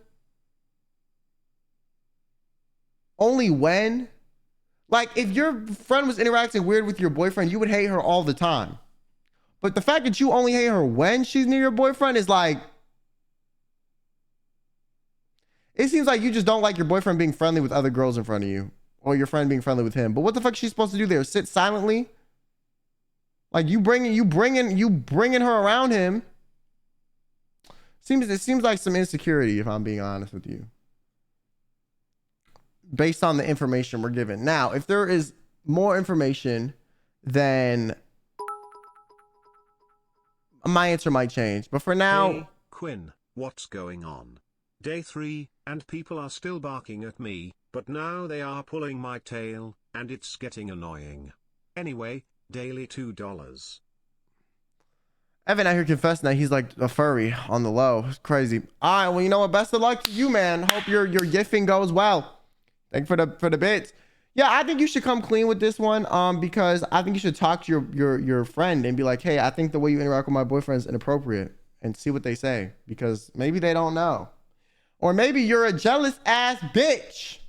Only when? Like, if your friend was interacting weird with your boyfriend, you would hate her all the time. But the fact that you only hate her when she's near your boyfriend is like, it seems like you just don't like your boyfriend being friendly with other girls in front of you, or your friend being friendly with him. But what the fuck is she supposed to do there? Sit silently? Like you bringing her around him. It seems like some insecurity, if I'm being honest with you, based on the information we're given. Now, if there is more information, then my answer might change. But for now, hey, Quinn, what's going on? Day 3, and people are still barking at me, but now they are pulling my tail, and it's getting annoying. Anyway, daily $2. Evan out here confessing that he's like a furry on the low. It's crazy. All right, well, you know what? Best of luck to you, man. Hope your gifting goes well. Thank you for the bits. Yeah, I think you should come clean with this one. Because I think you should talk to your friend and be like, hey, I think the way you interact with my boyfriend is inappropriate, and see what they say, because maybe they don't know, or maybe you're a jealous ass bitch.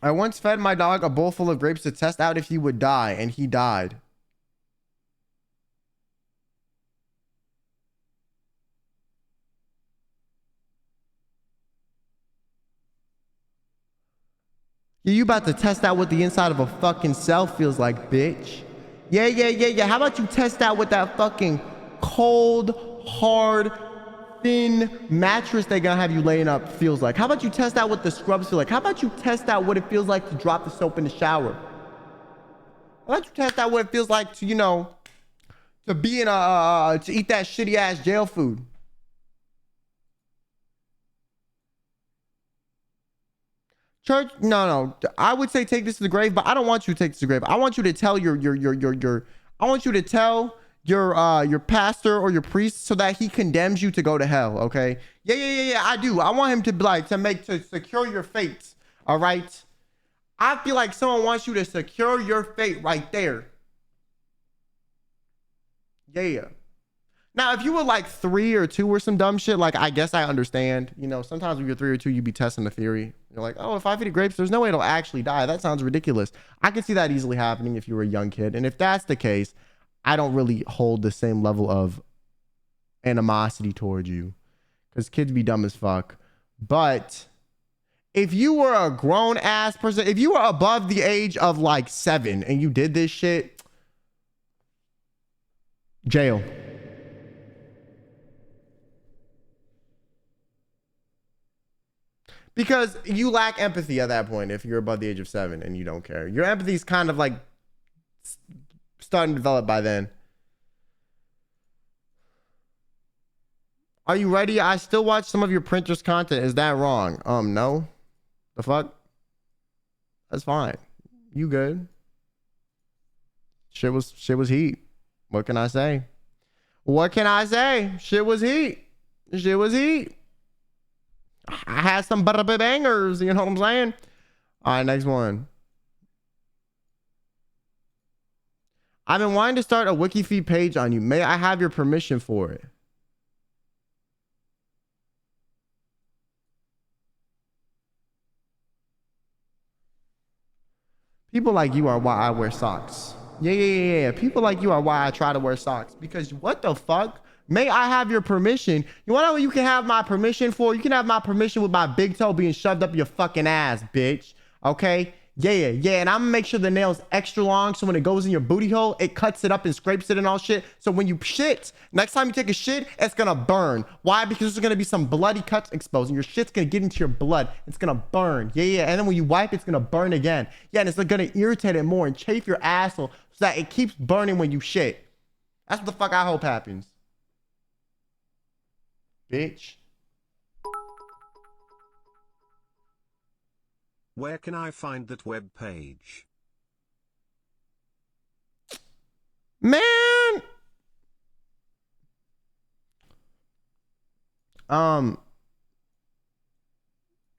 I once fed my dog a bowl full of grapes to test out if he would die, and he died. Yeah, you about to test out what the inside of a fucking cell feels like, bitch. Yeah. How about you test out what that fucking cold, hard, thin mattress they're gonna have you laying up feels like? How about you test out what the scrubs feel like? How about you test out what it feels like to drop the soap in the shower? How about you test out what it feels like to, you know, to be in to eat that shitty ass jail food? Church, no. I would say take this to the grave, but I don't want you to take this to the grave. I want you to tell I want you to tell your pastor or your priest so that he condemns you to go to hell. Okay? Yeah. I do. I want him to secure your fate. All right? I feel like someone wants you to secure your fate right there. Yeah. Now, if you were like 3 or 2 or some dumb shit, like, I guess I understand. You know, sometimes when you're 3 or 2, you be testing the theory. You're like, oh, if I feed it grapes, there's no way it'll actually die. That sounds ridiculous. I can see that easily happening if you were a young kid. And if that's the case, I don't really hold the same level of animosity towards you, because kids be dumb as fuck. But if you were a grown ass person, if you were above the age of like 7 and you did this shit, jail. Because you lack empathy at that point if you're above the age of 7 and you don't care. Your empathy is kind of like starting to develop by then. Are you ready? I still watch some of your printer's content. Is that wrong? No. The fuck? That's fine. You good. Shit was heat. What can I say? Shit was heat. I had some bangers, you know what I'm saying? All right, next one. I've been wanting to start a wiki feed page on you. May I have your permission for it? People like you are why I wear socks. Yeah. People like you are why I try to wear socks. Because what the fuck? May I have your permission? You wanna know what you can have my permission for? You can have my permission with my big toe being shoved up your fucking ass, bitch. Okay? Yeah. And I'm gonna make sure the nail's extra long so when it goes in your booty hole, it cuts it up and scrapes it and all shit. So when you shit, next time you take a shit, it's gonna burn. Why? Because there's gonna be some bloody cuts exposed and your shit's gonna get into your blood. It's gonna burn. Yeah. And then when you wipe, it's gonna burn again. Yeah, and it's gonna irritate it more and chafe your asshole so that it keeps burning when you shit. That's what the fuck I hope happens. Bitch. Where can I find that web page? Man. I'm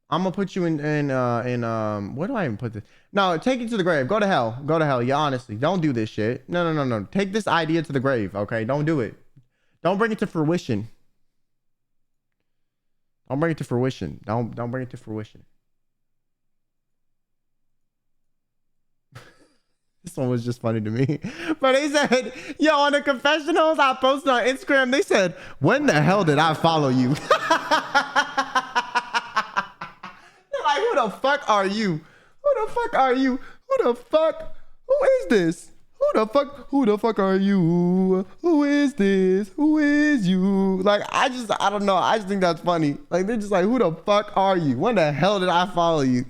gonna put you in where do I even put this? No, take it to the grave. Go to hell. Go to hell. Yeah, honestly. Don't do this shit. No. Take this idea to the grave, okay? Don't do it. Don't bring it to fruition. Don't bring it to fruition. Don't bring it to fruition. This one was just funny to me. But they said, yo, on the confessionals I posted on Instagram, they said, when the hell did I follow you? They're like, who the fuck are you? Who the fuck are you? Who the fuck? Who is this? Who the fuck? Who the fuck are you? Who is this? Who is you? Like, I don't know. I just think that's funny. Like, they're just like, who the fuck are you? When the hell did I follow you?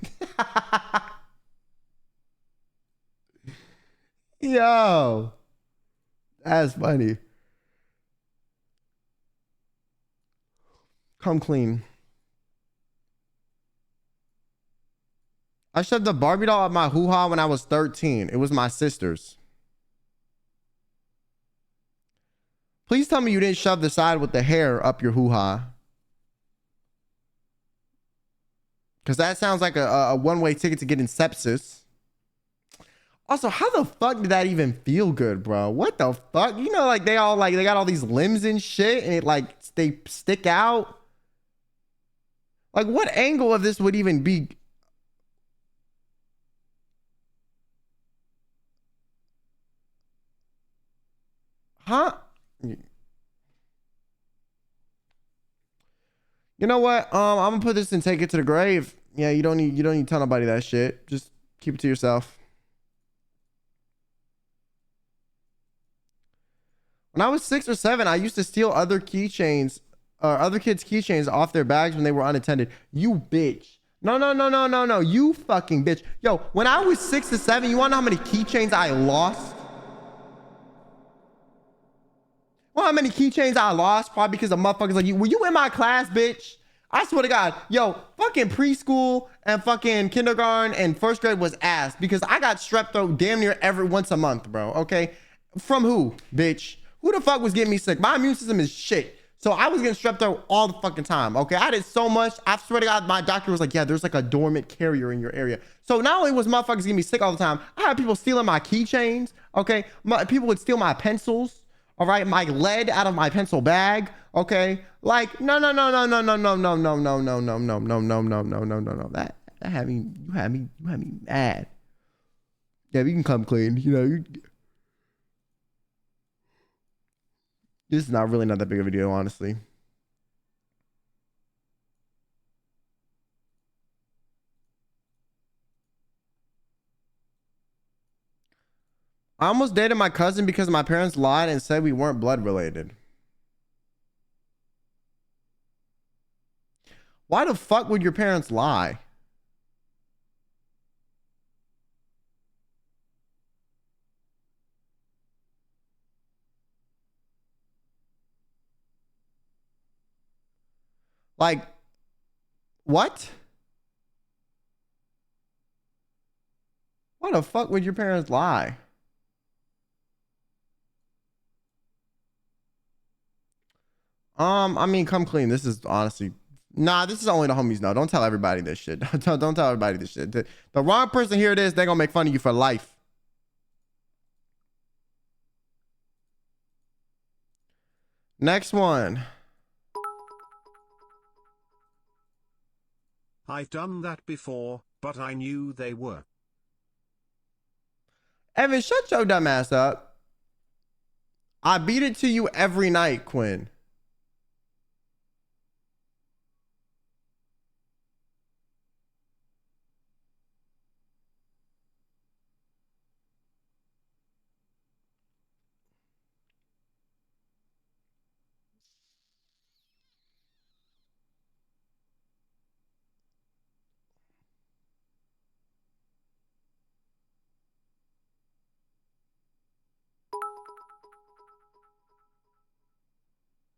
Yo, that's funny. Come clean. I shoved the Barbie doll up my hoo-ha when I was 13. It was my sister's. Please tell me you didn't shove the side with the hair up your hoo-ha. Because that sounds like a one-way ticket to getting sepsis. Also, how the fuck did that even feel good, bro? What the fuck? You know, like they got all these limbs and shit and they stick out. Like what angle of this would even be? Huh? You know what? I'm gonna put this and take it to the grave. Yeah, you don't need to tell nobody that shit. Just keep it to yourself. When I was 6 or 7, I used to steal other keychains, other kids' keychains off their bags when they were unattended. You bitch. No. You fucking bitch. Yo, when I was 6 to 7, you wanna know how many keychains I lost? Well, how many keychains I lost? Probably because of motherfuckers like you. Were you in my class, bitch? I swear to God, yo, fucking preschool and fucking kindergarten and first grade was ass because I got strep throat damn near every once a month, bro. Okay, from who, bitch? Who the fuck was getting me sick? My immune system is shit. So I was getting strep throat all the fucking time. Okay, I did so much. I swear to God, my doctor was like, yeah, there's like a dormant carrier in your area. So not only was motherfuckers getting me sick all the time, I had people stealing my keychains. Okay, people would steal my pencils. All right, my lead out of my pencil bag. Okay, like no. That had me. You had me mad. Yeah, we can come clean. You know. This is not that big of a deal, honestly. I almost dated my cousin because my parents lied and said we weren't blood related. Why the fuck would your parents lie? Like, what? Why the fuck would your parents lie? I mean, come clean. This is honestly, nah, this is only the homies know. Don't tell everybody this shit. Don't tell everybody this shit. The wrong person hear this, they're gonna make fun of you for life. Next one. I've done that before, but I knew they were. Evan, shut your dumb ass up. I beat it to you every night, Quinn.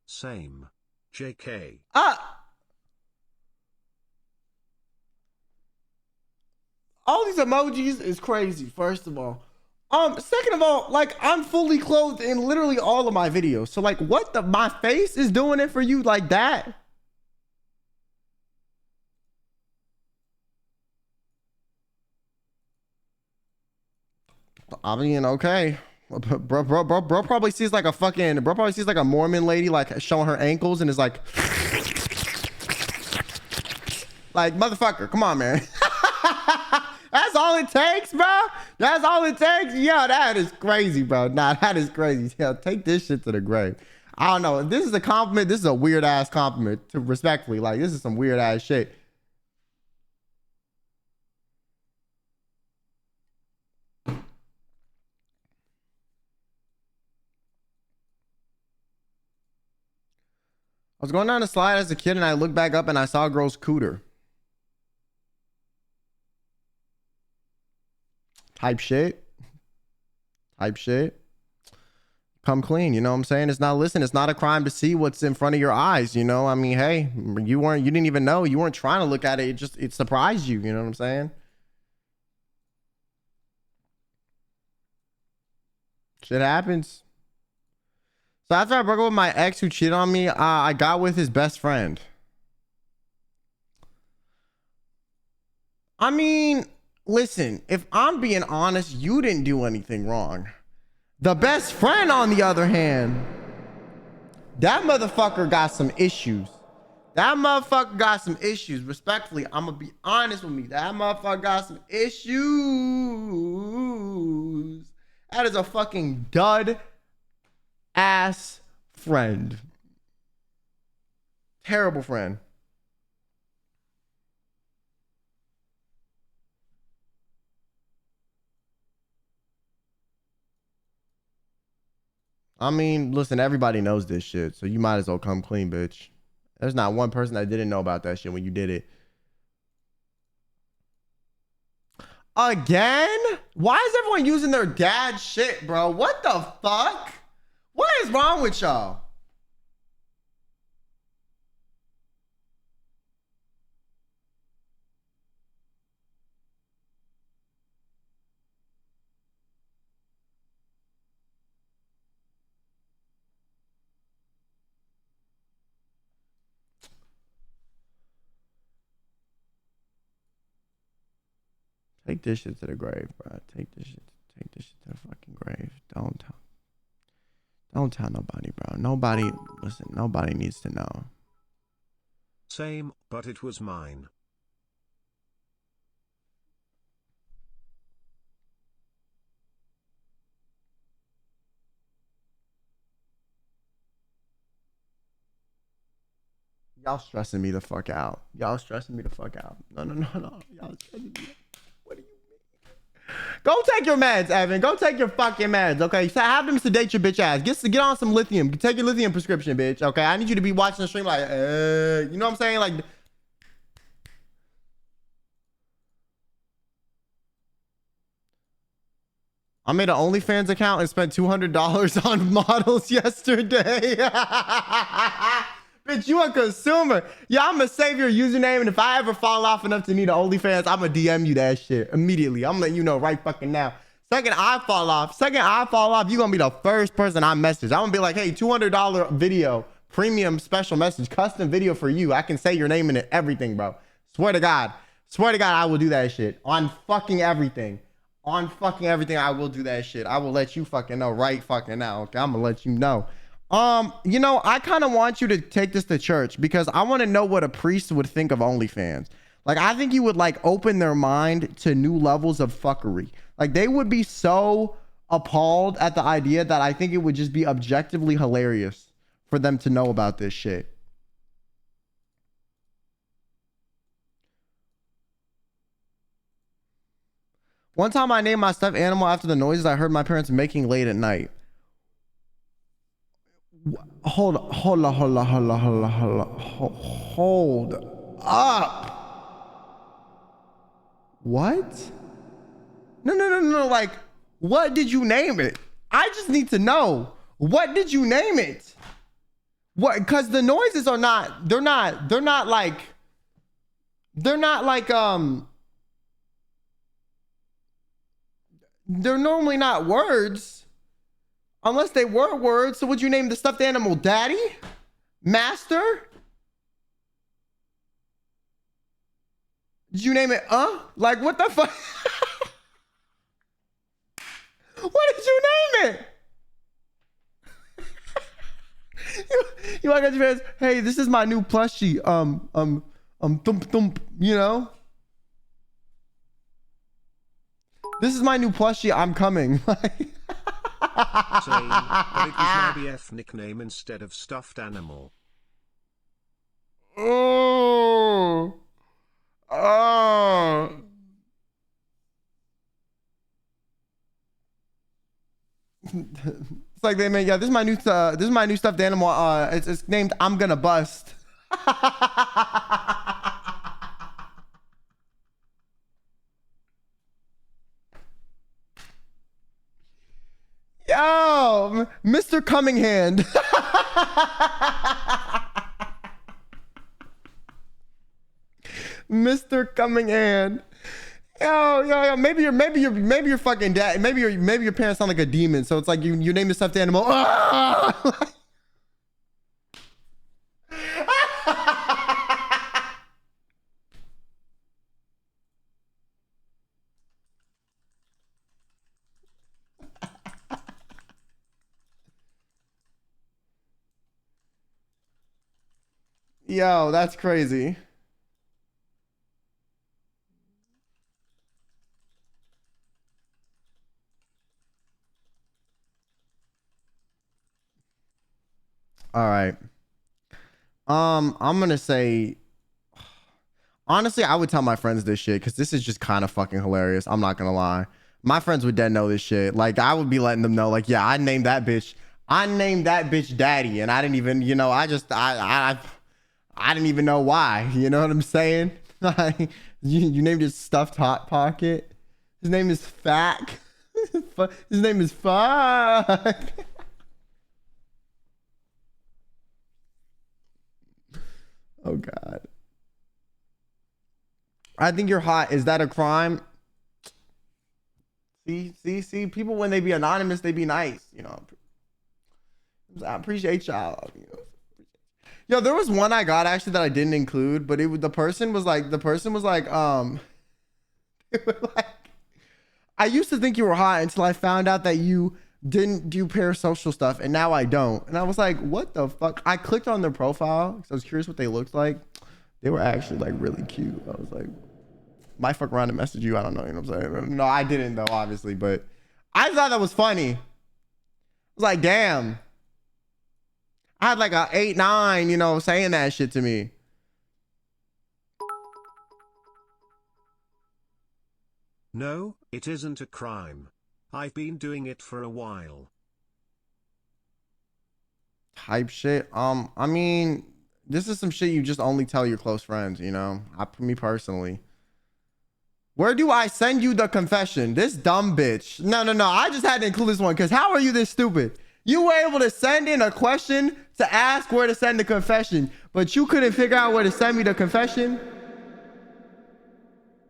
Same. JK. All these emojis is crazy, first of all. Second of all, like, I'm fully clothed in literally all of my videos. So, like, what the, my face is doing it for you like that? I mean, okay. Bro probably sees like a fucking, bro probably sees like a Mormon lady, like, showing her ankles and is like, motherfucker, come on, man. That's all it takes, bro. That's all it takes. Yo, that is crazy, bro. Nah, that is crazy. Yo, take this shit to the grave. I don't know. This is a compliment. This is a weird ass compliment, to respectfully. Like, this is some weird ass shit. I was going down a slide as a kid and I looked back up and I saw a girl's cooter. Type shit. Come clean, you know what I'm saying? It's not, listen, it's not a crime to see what's in front of your eyes, you know? I mean, hey, you didn't even know. You weren't trying to look at it. It surprised you, you know what I'm saying? Shit happens. So after I broke up with my ex who cheated on me, I got with his best friend. I mean, listen, if I'm being honest, you didn't do anything wrong. The best friend, on the other hand, that motherfucker got some issues. Respectfully, I'm gonna be honest with me. That motherfucker got some issues. That is a fucking dud ass friend. Terrible friend. I mean, listen, everybody knows this shit, so you might as well come clean, bitch. There's not one person that didn't know about that shit when you did it. Again? Why is everyone using their dad's shit, bro? What the fuck? What is wrong with y'all? Take this shit to the grave, bro. Take this shit to the fucking grave. Don't tell nobody, bro. Nobody, listen, nobody needs to know. Same, but it was mine. Y'all stressing me the fuck out. Y'all stressing me the fuck out. No. Y'all stressing me out. What do you mean? Go take your meds, Evan. Go take your fucking meds, okay? So have them sedate your bitch ass. Get on some lithium. Take your lithium prescription, bitch, okay? I need you to be watching the stream like, you know what I'm saying? Like, I made an OnlyFans account and spent $200 on models yesterday. Bitch, you a consumer. Yeah, I'm gonna save your username, and if I ever fall off enough to need an OnlyFans, I'm gonna DM you that shit immediately. I'm letting you know right fucking now. Second I fall off, you gonna be the first person I message. I'm gonna be like, hey, $200 video, premium special message, custom video for you. I can say your name in it, everything, bro. Swear to God, I will do that shit on fucking everything. On fucking everything, I will do that shit. I will let you fucking know right fucking now. Okay, I'm gonna let you know. You know, I kind of want you to take this to church because I want to know what a priest would think of OnlyFans. Like, I think you would like open their mind to new levels of fuckery. Like, they would be so appalled at the idea that I think it would just be objectively hilarious for them to know about this shit. One time I named my stuffed animal after the noises I heard my parents making late at night. Hold up. What? No. Like, what did you name it? I just need to know. What did you name it? What? Because the noises are not. They're not. They're not like. They're not like. They're normally not words, unless they were words. So would you name the stuffed animal Daddy, Master? Did you name it? Like what the fuck? What did you name it? You walk out your parents, hey, this is my new plushie. Thump thump, you know? This is my new plushie, I'm coming. Saying, but it was my BF nickname instead of stuffed animal. Oh. Oh. It's like they made, yeah, this is my new stuffed animal. It's named I'm Gonna Bust. Yo, Mr. Cumminghand. Mr. Cumminghand. Yo, maybe your fucking dad, maybe your parents sound like a demon, so it's like you name the stuffed animal. Yo, that's crazy. All right. I'm gonna say, honestly, I would tell my friends this shit because this is just kind of fucking hilarious. I'm not gonna lie. My friends would dead know this shit. Like I would be letting them know, like, yeah, I named that bitch Daddy, and I didn't even, you know, I didn't even know why. You know what I'm saying? Like you named his stuffed hot pocket. His name is Fack. His name is Fuck. Oh God. I think you're hot. Is that a crime? See. People, when they be anonymous, they be nice. You know. I appreciate y'all. You know. Yo, there was one I got actually that I didn't include, but the person was like, they were like, I used to think you were hot until I found out that you didn't do parasocial stuff, and now I don't. And I was like, what the fuck? I clicked on their profile because I was curious what they looked like. They were actually like really cute. I was like, might fuck around and message you. I don't know. You know what I'm saying? No, I didn't though, obviously, but I thought that was funny. I was like, damn. I had like a 8, 9, you know, saying that shit to me. No, it isn't a crime. I've been doing it for a while. Type shit. I mean, this is some shit you just only tell your close friends, you know? Me personally. Where do I send you the confession? This dumb bitch. No. I just had to include this one because how are you this stupid? You were able to send in a question to ask where to send the confession, but you couldn't figure out where to send me the confession?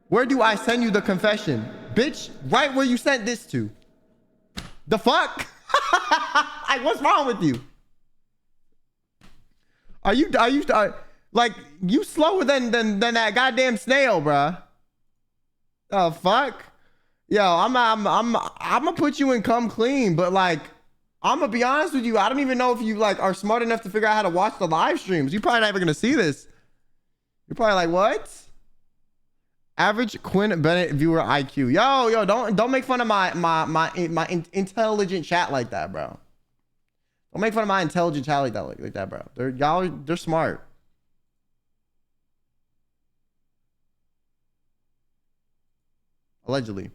Where do I send you the confession? Bitch, right where you sent this to. The fuck? Like, what's wrong with you? Are you like, you slower than that goddamn snail, bruh. Oh fuck. Yo, I'm gonna put you in come clean, but like, I'm gonna be honest with you. I don't even know if you like are smart enough to figure out how to watch the live streams. You're probably never gonna see this. You're probably like, what? Average QuinnBenet viewer IQ. Yo, don't make fun of my intelligent chat like that, bro. Don't make fun of my intelligent chat like that, bro. They're smart. Allegedly.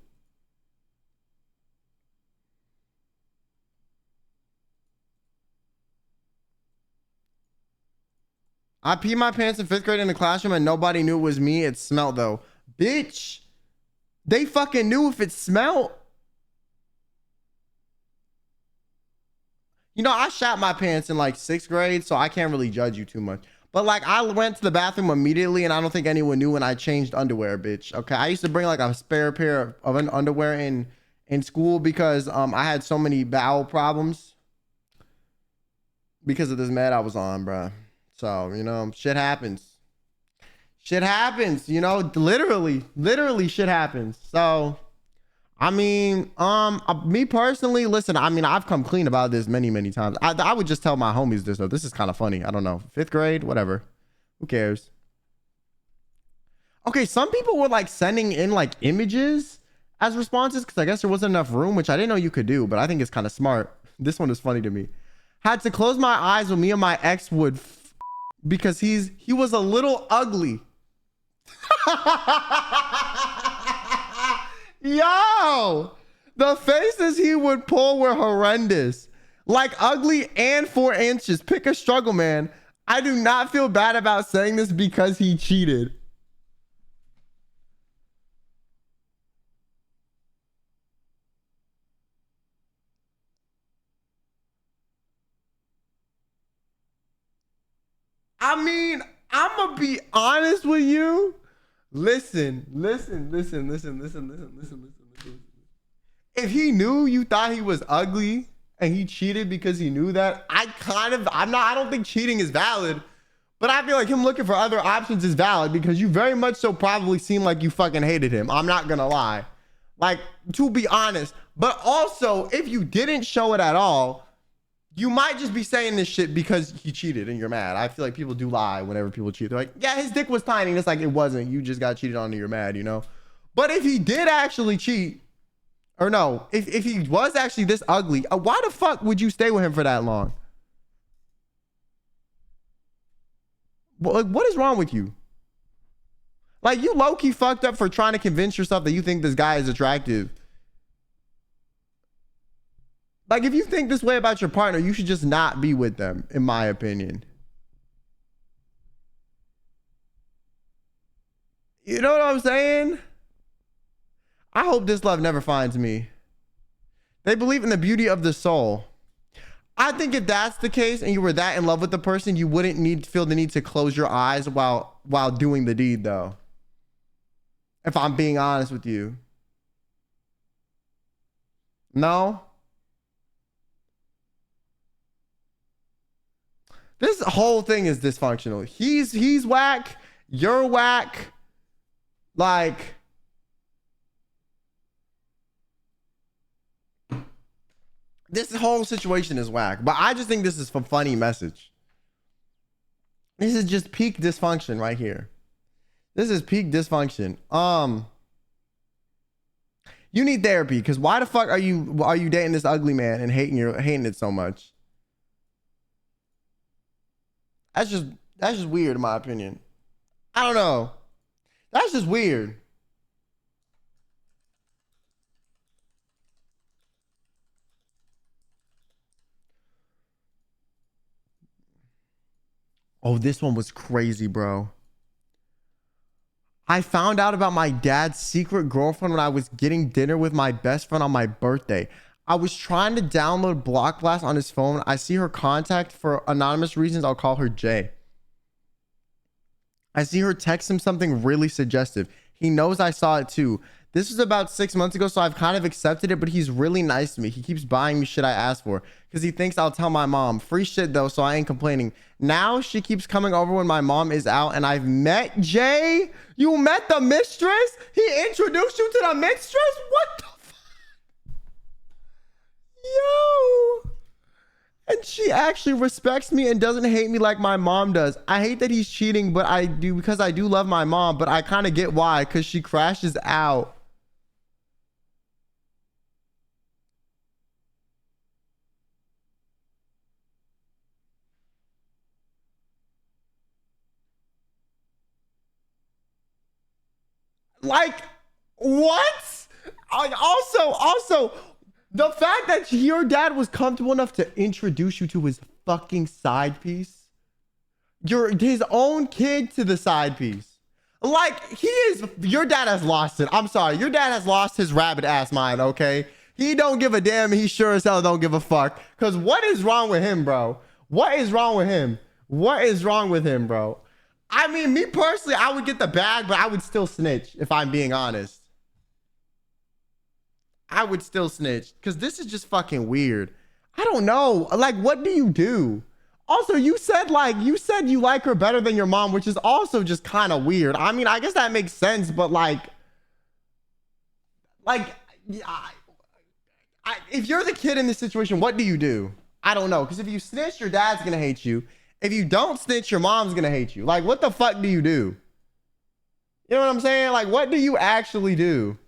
I peed my pants in 5th grade in the classroom and nobody knew it was me. It smelled though. Bitch, they fucking knew if it smelled. You know, I shat my pants in like 6th grade, so I can't really judge you too much. But like, I went to the bathroom immediately, and I don't think anyone knew when I changed underwear, bitch. Okay, I used to bring like a spare pair of underwear in school because I had so many bowel problems because of this med I was on, bruh. So you know, shit happens. Shit happens. You know, literally, shit happens. So. I mean, me personally, listen, I mean, I've come clean about this many times. I would just tell my homies this though. This is kind of funny. I don't know. 5th grade, whatever. Who cares? Okay, some people were like sending in like images as responses because I guess there wasn't enough room, which I didn't know you could do, but I think it's kind of smart. This one is funny to me. Had to close my eyes when me and my ex would because he was a little ugly. Yo, the faces he would pull were horrendous. Like ugly and 4 inches. Pick a struggle, man. I do not feel bad about saying this because he cheated. I mean, I'm gonna be honest with you. Listen. If he knew you thought he was ugly and he cheated because he knew that, I don't think cheating is valid, but I feel like him looking for other options is valid because you very much so probably seem like you fucking hated him. I'm not gonna lie. Like, to be honest, but also if you didn't show it at all, you might just be saying this shit because he cheated and you're mad. I feel like people do lie whenever people cheat. They're like, yeah, his dick was tiny. And it's like, it wasn't. You just got cheated on and you're mad, you know? But if he did actually cheat, or no, if he was actually this ugly, why the fuck would you stay with him for that long? What is wrong with you? Like, you low-key fucked up for trying to convince yourself that you think this guy is attractive. Like, if you think this way about your partner, you should just not be with them, in my opinion. You know what I'm saying? I hope this love never finds me. They believe in the beauty of the soul. I think if that's the case and you were that in love with the person, you wouldn't feel the need to close your eyes while doing the deed, though. If I'm being honest with you. No? This whole thing is dysfunctional. He's whack. You're whack. Like, this whole situation is whack. But I just think this is a funny message. This is just peak dysfunction right here. This is peak dysfunction. You need therapy because why the fuck are you dating this ugly man and hating it so much? That's just weird in my opinion. I don't know. That's just weird. Oh, this one was crazy, bro. I found out about my dad's secret girlfriend when I was getting dinner with my best friend on my birthday. I was trying to download Block Blast on his phone. I see her contact for anonymous reasons. I'll call her Jay. I see her text him something really suggestive. He knows I saw it too. This was about 6 months ago, so I've kind of accepted it, but he's really nice to me. He keeps buying me shit I asked for because he thinks I'll tell my mom. Free shit though, so I ain't complaining. Now she keeps coming over when my mom is out, and I've met Jay. You met the mistress? He introduced you to the mistress? What the fuck? Yo. And she actually respects me and doesn't hate me like my mom does. I hate that he's cheating, but I do because I do love my mom, but I kind of get why, because she crashes out. Like, what? Also, the fact that your dad was comfortable enough to introduce you to his fucking side piece, his own kid to the side piece. Like, your dad has lost it. I'm sorry. Your dad has lost his rabbit ass mind, okay? He don't give a damn. He sure as hell don't give a fuck. Because what is wrong with him, bro? What is wrong with him? What is wrong with him, bro? I mean, me personally, I would get the bag, but I would still snitch if I'm being honest. I would still snitch because this is just fucking weird. I don't know. Like, what do you do? Also, you said you like her better than your mom, which is also just kind of weird. I mean, I guess that makes sense, but like, yeah, if you're the kid in this situation, what do you do? I don't know. Because if you snitch, your dad's going to hate you. If you don't snitch, your mom's going to hate you. Like, what the fuck do you do? You know what I'm saying? Like, what do you actually do?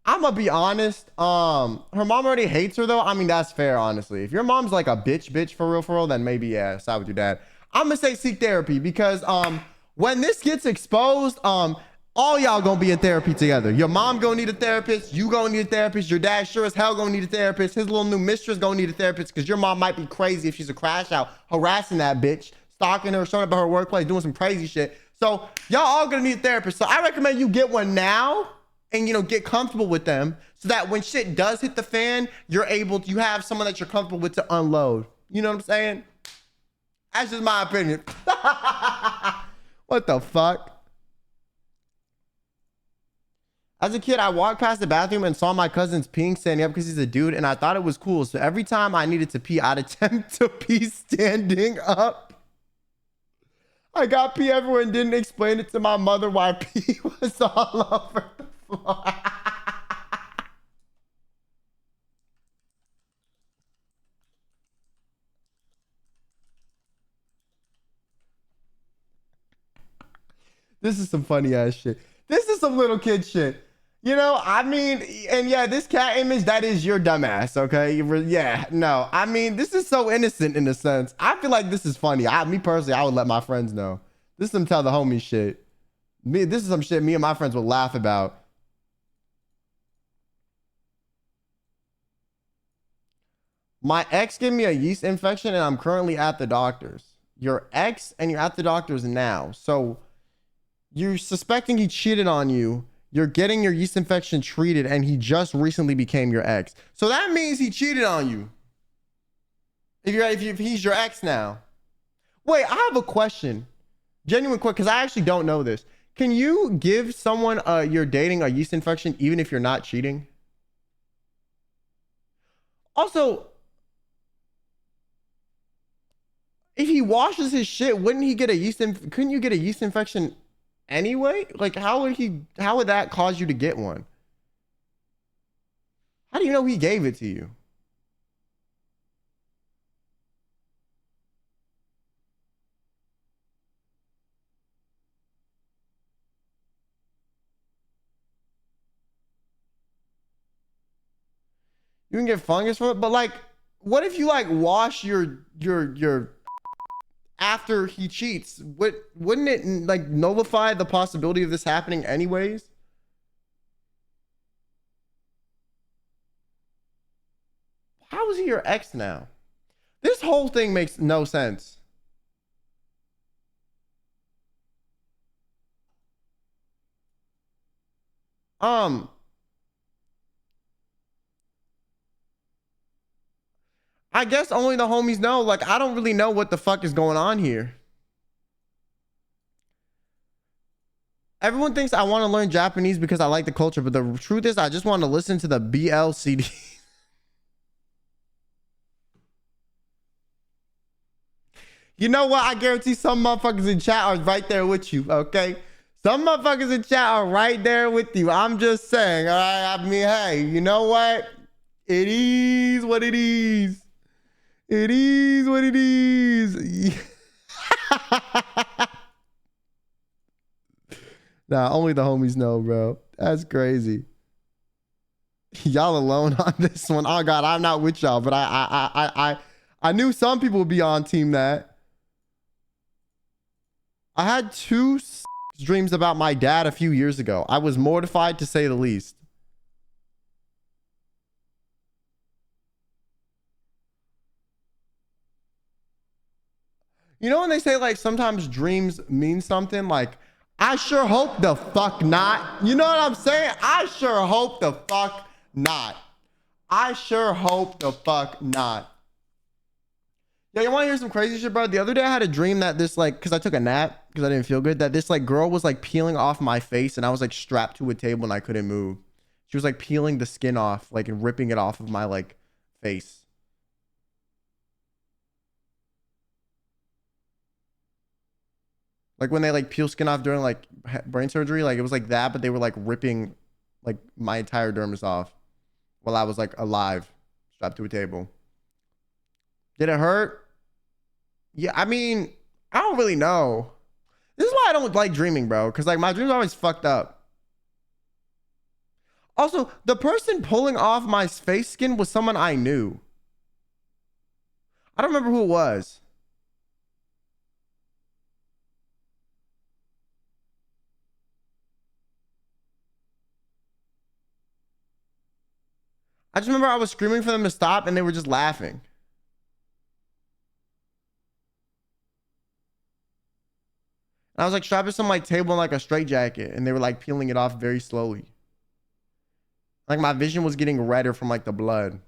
I'm gonna be honest. Her mom already hates her though. I mean, that's fair, honestly. If your mom's like a bitch for real, then maybe yeah, side with your dad. I'm gonna say seek therapy because when this gets exposed, all y'all gonna be in therapy together. Your mom gonna need a therapist, you gonna need a therapist, your dad sure as hell gonna need a therapist, his little new mistress gonna need a therapist because your mom might be crazy if she's a crash out, harassing that bitch, stalking her, showing up at her workplace, doing some crazy shit. So y'all all gonna need a therapist. So I recommend you get one now. And, you know, get comfortable with them so that when shit does hit the fan, you have someone that you're comfortable with to unload. You know what I'm saying? That's just my opinion. What the fuck? As a kid, I walked past the bathroom and saw my cousin's peeing standing up because he's a dude, and I thought it was cool. So every time I needed to pee, I'd attempt to pee standing up. I got pee everywhere and didn't explain it to my mother why pee was all over the floor. This is some funny ass shit. This is some little kid shit. You know, I mean, and yeah, this cat image, that is your dumbass, okay? Yeah, no. I mean, this is so innocent in a sense. I feel like this is funny. Me personally, I would let my friends know. This is some tell the homies shit. This is some shit me and my friends would laugh about. My ex gave me a yeast infection and I'm currently at the doctor's. Your ex and you're at the doctor's now. So you're suspecting he cheated on you. You're getting your yeast infection treated and he just recently became your ex. So that means he cheated on you. If he's your ex now. Wait, I have a question. Genuine quick, because I actually don't know this. Can you give someone you're dating a yeast infection even if you're not cheating? Also, if he washes his shit, wouldn't he get a couldn't you get a yeast infection anyway? Like, how would that cause you to get one? How do you know he gave it to you? You can get fungus from it, but like, what if you like wash your after he cheats? Wouldn't it like nullify the possibility of this happening anyways? How is he your ex now? This whole thing makes no sense. I guess only the homies know. Like, I don't really know what the fuck is going on here. Everyone thinks I want to learn Japanese because I like the culture, but the truth is I just want to listen to the BLCD. You know what? I guarantee some motherfuckers in chat are right there with you, okay? Some motherfuckers in chat are right there with you. I'm just saying, all right? I mean, hey, you know what? It is what it is. It is what it is. Nah, only the homies know, bro. That's crazy. Y'all alone on this one. Oh God, I'm not with y'all, but I knew some people would be on team that. I had two dreams about my dad a few years ago. I was mortified to say the least. You know when they say like sometimes dreams mean something? Like, I sure hope the fuck not. You know what I'm saying? I sure hope the fuck not. I sure hope the fuck not. Yeah, you want to hear some crazy shit, bro? The other day I had a dream that this like, because I took a nap because I didn't feel good, that this like girl was like peeling off my face and I was like strapped to a table and I couldn't move. She was like peeling the skin off, like, and ripping it off of my like face. Like when they like peel skin off during like brain surgery, like it was like that, but they were like ripping like my entire dermis off while I was like alive, strapped to a table. Did it hurt? Yeah, I mean, I don't really know. This is why I don't like dreaming, bro, because like my dreams are always fucked up. Also, the person pulling off my face skin was someone I knew. I don't remember who it was. I just remember I was screaming for them to stop and they were just laughing. And I was like strapped to some like table in like a straitjacket and they were like peeling it off very slowly. Like my vision was getting redder from like the blood.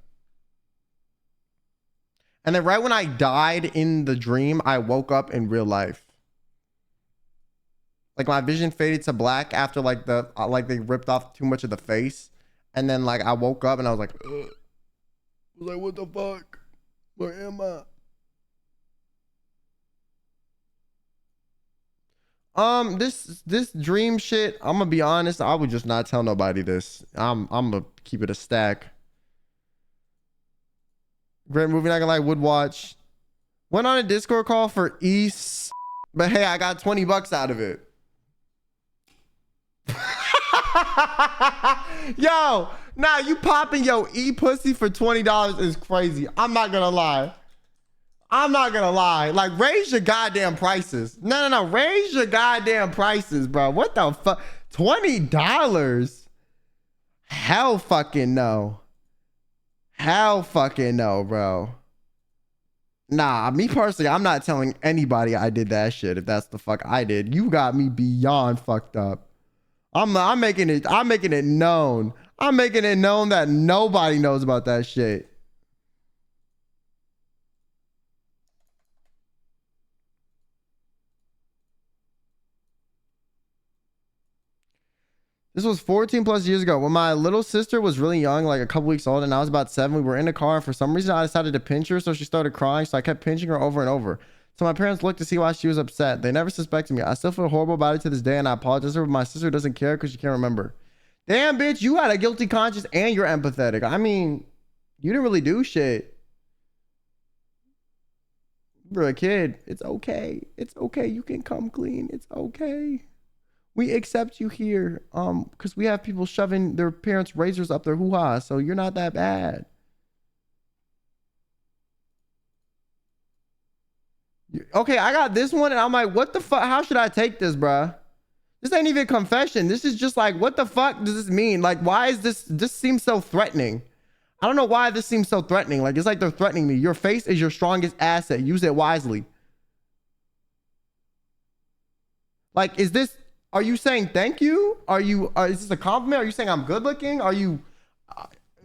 And then right when I died in the dream, I woke up in real life. Like my vision faded to black after like the like they ripped off too much of the face. And then like I woke up and I was like, ugh. I was like, what the fuck? Where am I? This dream shit, I'm gonna be honest, I would just not tell nobody this. I'm gonna keep it a stack. Great movie, not gonna lie, would watch. Went on a Discord call for East, but hey, I got 20 bucks out of it. Yo, nah, you popping yo e-pussy for $20 is crazy. I'm not gonna lie. I'm not gonna lie. Like, raise your goddamn prices. No. Raise your goddamn prices, bro. What the fuck? $20? Hell fucking no. Hell fucking no, bro. Nah, me personally, I'm not telling anybody I did that shit if that's the fuck I did. You got me beyond fucked up. I'm making it known. I'm making it known that nobody knows about that shit. This was 14 plus years ago when my little sister was really young, like a couple weeks old, and I was about 7. We were in a car, and for some reason I decided to pinch her, so she started crying, so I kept pinching her over and over. So my parents looked to see why she was upset. They never suspected me. I still feel horrible about it to this day, and I apologize to her, but my sister doesn't care because she can't remember. Damn, bitch, you got a guilty conscience and you're empathetic. I mean, you didn't really do shit. You're a kid. It's okay. It's okay. You can come clean. It's okay. We accept you here. Because we have people shoving their parents' razors up their hoo-ha, so you're not that bad. Okay, I got this one, and I'm like, what the fuck? How should I take this, bruh? This ain't even confession. This is just like, what the fuck does this mean? Like, why is this seems so threatening? I don't know why this seems so threatening. Like, it's like they're threatening me. Your face is your strongest asset. Use it wisely. Like, are you saying thank you? Is this a compliment? Are you saying I'm good looking? Are you,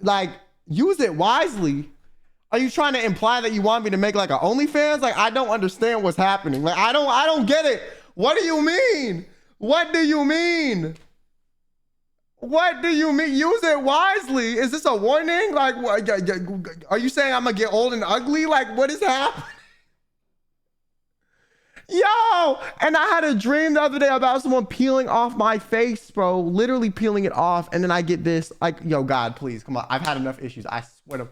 like, use it wisely? Are you trying to imply that you want me to make like a OnlyFans? Like, I don't understand what's happening. Like, I don't get it. What do you mean? What do you mean? What do you mean? Use it wisely. Is this a warning? Like, are you saying I'm gonna get old and ugly? Like, what is happening? Yo, and I had a dream the other day about someone peeling off my face, bro. Literally peeling it off. And then I get this, like, yo, God, please, come on. I've had enough issues. I swear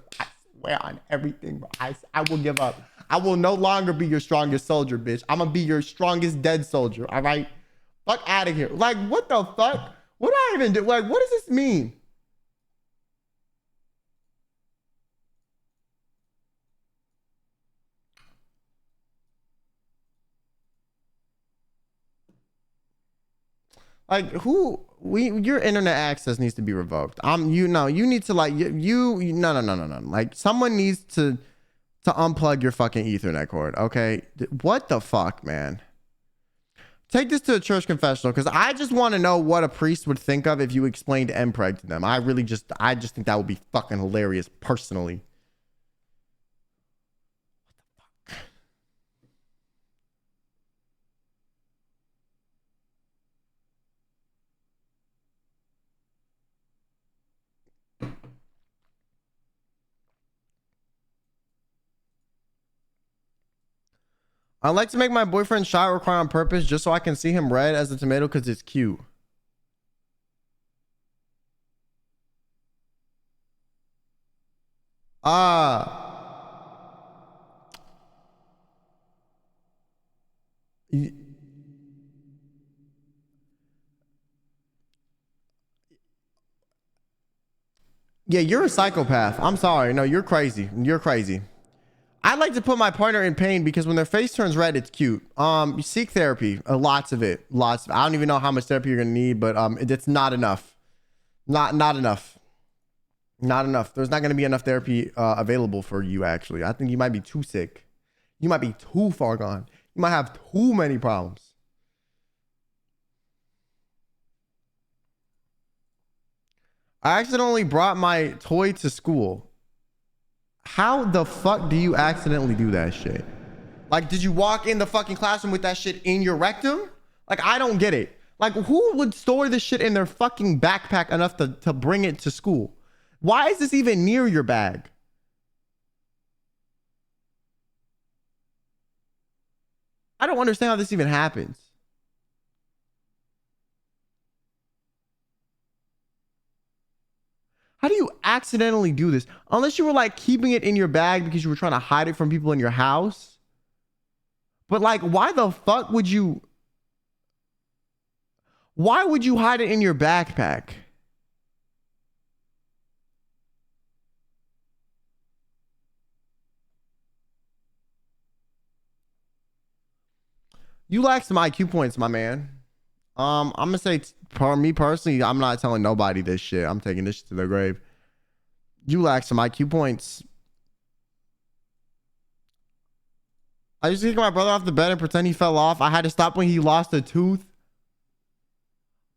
on everything, bro. I will give up. I will no longer be your strongest soldier, bitch. I'm gonna be your strongest dead soldier, all right? Fuck out of here. Like, what the fuck? What do I even do? Like, what does this mean? Like, your internet access needs to be revoked. You need to like, no. Like, someone needs to to unplug your fucking Ethernet cord. Okay. What the fuck, man? Take this to a church confessional because I just want to know what a priest would think of if you explained MPreg to them. I just think that would be fucking hilarious personally. I like to make my boyfriend shy or cry on purpose just so I can see him red as a tomato because it's cute. Yeah, you're a psychopath. I'm sorry. No, you're crazy. You're crazy. I like to put my partner in pain because when their face turns red, it's cute. You seek therapy, lots of it, I don't even know how much therapy you're gonna need, but it's not enough. Not enough. Not enough. There's not gonna be enough therapy available for you. Actually, I think you might be too sick. You might be too far gone. You might have too many problems. I accidentally brought my toy to school. How the fuck do you accidentally do that shit? Like, did you walk in the fucking classroom with that shit in your rectum? Like, I don't get it. Like, who would store this shit in their fucking backpack enough to bring it to school? Why is this even near your bag? I don't understand how this even happens. How do you accidentally do this? Unless you were like keeping it in your bag because you were trying to hide it from people in your house. But like, why the fuck would you? Why would you hide it in your backpack? You lack some IQ points, my man. I'm gonna say, for me personally, I'm not telling nobody this shit. I'm taking this shit to the grave. You lack some IQ points. I used to kick my brother off the bed and pretend he fell off. I had to stop when he lost a tooth.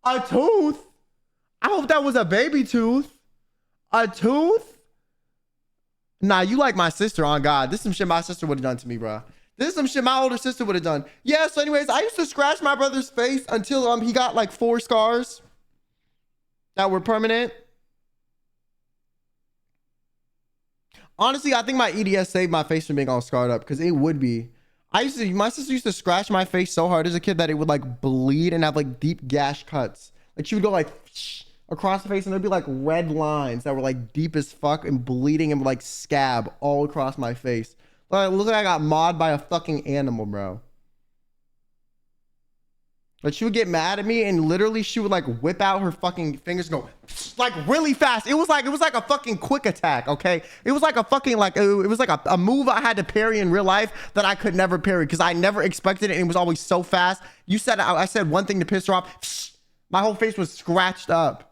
A tooth? I hope that was a baby tooth. A tooth? Nah, you like my sister, on God. This is some shit my sister would have done to me, bro. This is some shit my older sister would have done. Yeah, so anyways, I used to scratch my brother's face until he got like 4 scars that were permanent. Honestly, I think my EDS saved my face from being all scarred up because it would be. My sister used to scratch my face so hard as a kid that it would like bleed and have like deep gash cuts. Like she would go like across the face and there'd be like red lines that were like deep as fuck and bleeding and like scab all across my face. Like, look like I got mauled by a fucking animal, bro. Like she would get mad at me and literally she would like whip out her fucking fingers and go like really fast. It was like a fucking quick attack, okay? It was like a fucking like it was like a move I had to parry in real life that I could never parry because I never expected it and it was always so fast. I said one thing to piss her off. My whole face was scratched up.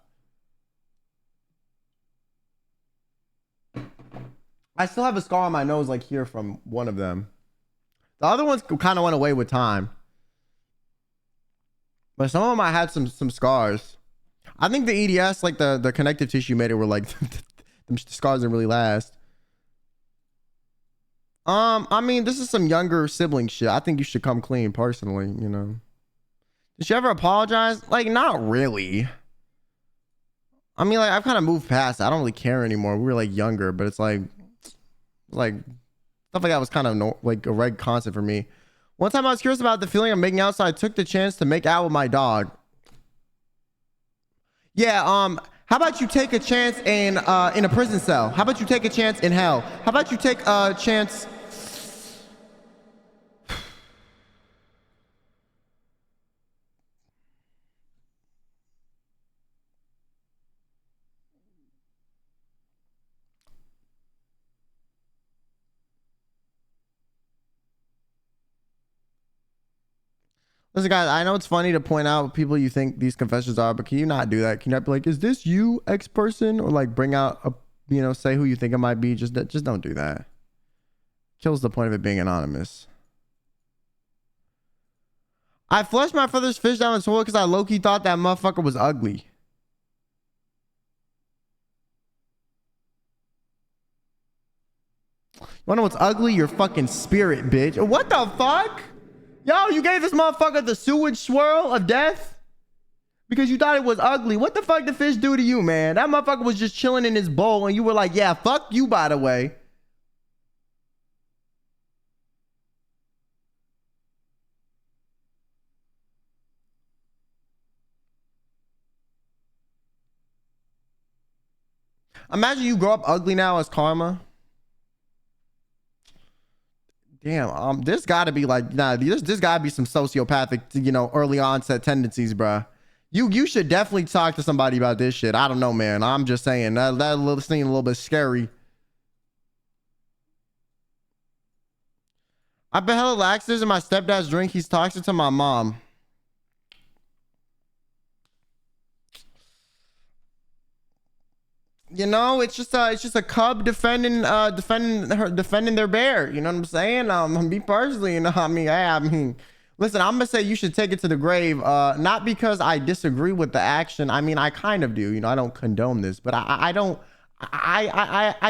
I still have a scar on my nose like here from one of them. The other ones kind of went away with time. But some of them I had some scars. I think the EDS, like the connective tissue made it where like the scars didn't really last. I mean, this is some younger sibling shit. I think you should come clean personally, you know. Did she ever apologize? Like, not really. I mean, like, I've kind of moved past it. I don't really care anymore. We were like younger, but it's like stuff like that was kind of like a reg concept for me. One time I was curious about the feeling of making out, so I took the chance to make out with my dog. Yeah, how about you take a chance in a prison cell? How about you take a chance in hell? How about you take a chance? Listen, guys, I know it's funny to point out people you think these confessions are, but can you not do that? Can you not be like, is this you, X person? Or like bring out a, say who you think it might be. Just don't do that. Kills the point of it being anonymous. I flushed my brother's fish down the toilet because I low-key thought that motherfucker was ugly. You wanna know what's ugly? Your fucking spirit, bitch. What the fuck? Yo, you gave this motherfucker the sewage swirl of death because you thought it was ugly. What the fuck did fish do to you, man? That motherfucker was just chilling in his bowl and you were like, yeah, fuck you, by the way. Imagine you grow up ugly now as karma. Damn, this gotta be like, nah, this gotta be some sociopathic, you know, early onset tendencies, bruh. You should definitely talk to somebody about this shit. I don't know, man. I'm just saying that little thing a little bit scary. I put hella laxatives in my stepdad's drink. He's toxic to my mom. You know, it's just a cub defending their bear. You know what I'm saying? Me personally, you know, I mean, listen, I'm gonna say you should take it to the grave. Not because I disagree with the action. I mean, I kind of do. You know, I don't condone this, but I don't. I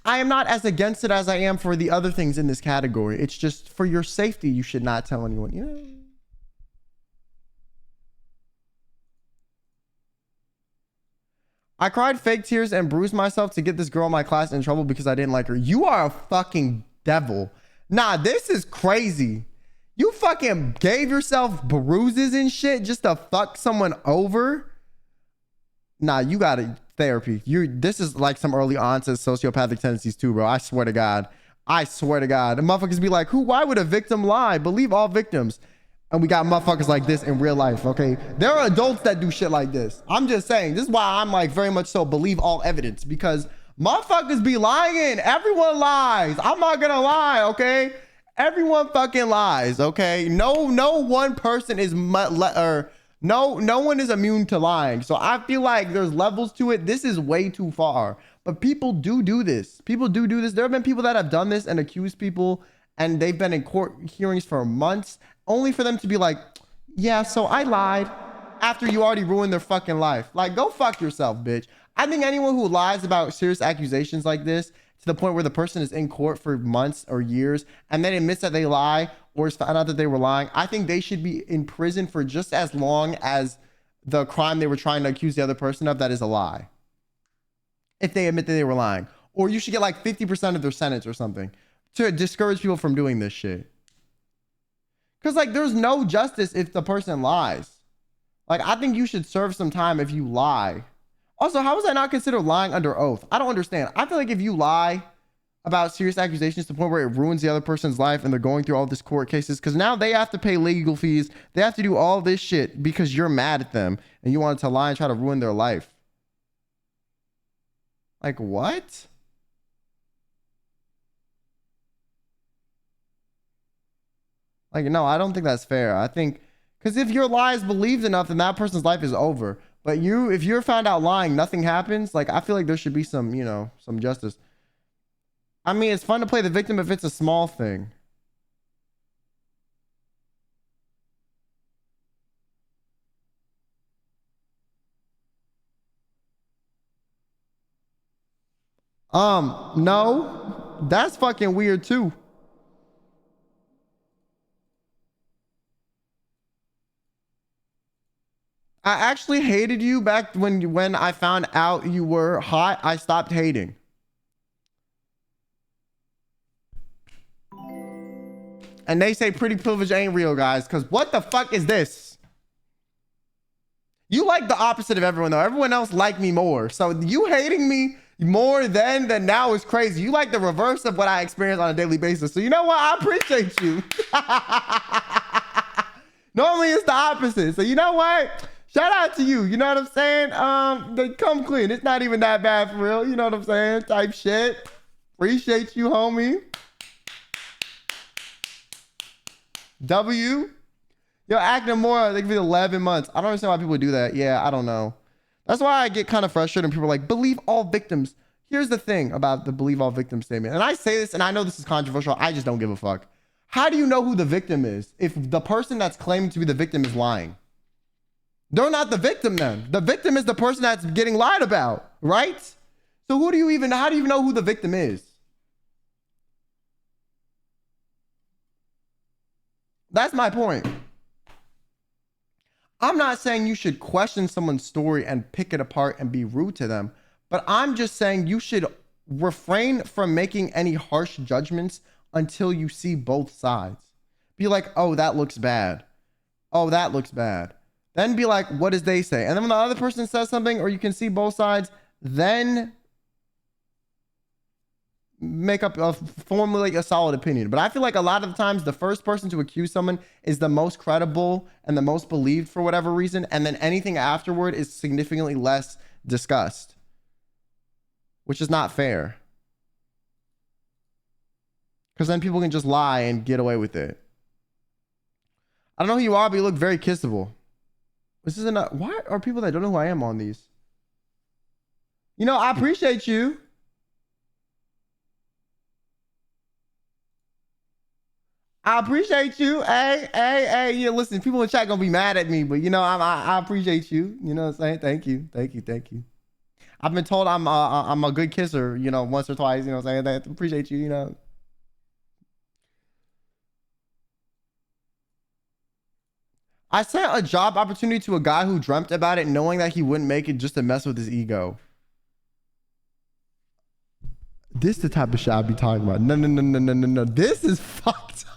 am not as against it as I am for the other things in this category. It's just for your safety, you should not tell anyone. You know. I cried fake tears and bruised myself to get this girl in my class in trouble because I didn't like her. You are a fucking devil. Nah, this is crazy. You fucking gave yourself bruises and shit just to fuck someone over? Nah, you got it. Therapy. This is like some early onset sociopathic tendencies too, bro. I swear to God. I swear to God. The motherfuckers be like, why would a victim lie? Believe all victims. And we got motherfuckers like this in real life, okay? There are adults that do shit like this. I'm just saying, this is why I'm like very much so believe all evidence, because motherfuckers be lying. Everyone lies. I'm not gonna lie, okay? Everyone fucking lies, okay? No one person is no one is immune to lying. So I feel like there's levels to it. This is way too far. But people do this. People do this. There have been people that have done this and accused people, and they've been in court hearings for months, only for them to be like, yeah, so I lied, after you already ruined their fucking life. Like, go fuck yourself, bitch. I think anyone who lies about serious accusations like this to the point where the person is in court for months or years and then admits that they lie or is found out that they were lying, I think they should be in prison for just as long as the crime they were trying to accuse the other person of that is a lie, if they admit that they were lying. Or you should get like 50% of their sentence or something to discourage people from doing this shit. Because, like, there's no justice if the person lies. Like, I think you should serve some time if you lie. Also, how is that not considered lying under oath? I don't understand. I feel like if you lie about serious accusations to the point where it ruins the other person's life and they're going through all this court cases, because now they have to pay legal fees. They have to do all this shit because you're mad at them and you wanted to lie and try to ruin their life. Like, what? Like, no, I don't think that's fair. I think, because if your lie is believed enough, then that person's life is over. But if you're found out lying, nothing happens. Like, I feel like there should be some, you know, some justice. I mean, it's fun to play the victim if it's a small thing. No, that's fucking weird too. I actually hated you back when I found out you were hot. I stopped hating. And they say pretty privilege ain't real, guys, because what the fuck is this? You like the opposite of everyone, though. Everyone else liked me more. So you hating me more then than now is crazy. You like the reverse of what I experience on a daily basis. So you know what? I appreciate you. Normally it's the opposite. So you know what? Shout out to you. You know what I'm saying? They come clean. It's not even that bad for real. You know what I'm saying? Type shit. Appreciate you, homie. W. Yo, acting more. They give you 11 months. I don't understand why people do that. Yeah, I don't know. That's why I get kind of frustrated when people are like, believe all victims. here's the thing about the believe all victims statement. And I say this, and I know this is controversial. I just don't give a fuck. How do you know who the victim is if the person that's claiming to be the victim is lying? They're not the victim then. The victim is the person that's getting lied about, right? So how do you even know who the victim is? That's my point. I'm not saying you should question someone's story and pick it apart and be rude to them, but I'm just saying you should refrain from making any harsh judgments until you see both sides. Be like, oh, that looks bad. Oh, that looks bad. Then be like, what does they say? And then when the other person says something, or you can see both sides, then formulate a solid opinion. But I feel like a lot of the times the first person to accuse someone is the most credible and the most believed for whatever reason, and then anything afterward is significantly less discussed, which is not fair. Because then people can just lie and get away with it. I don't know who you are, but you look very kissable. This isn't a... Why are people that don't know who I am on these? You know, I appreciate you. I appreciate you. Hey. Yeah, listen, people in chat gonna be mad at me, but you know, I appreciate you. You know what I'm saying? Thank you. I've been told I'm a good kisser, you know, once or twice, you know what I'm saying? I appreciate you, you know. I sent a job opportunity to a guy who dreamt about it, knowing that he wouldn't make it just to mess with his ego. This is the type of shit I'd be talking about. No. This is fucked up.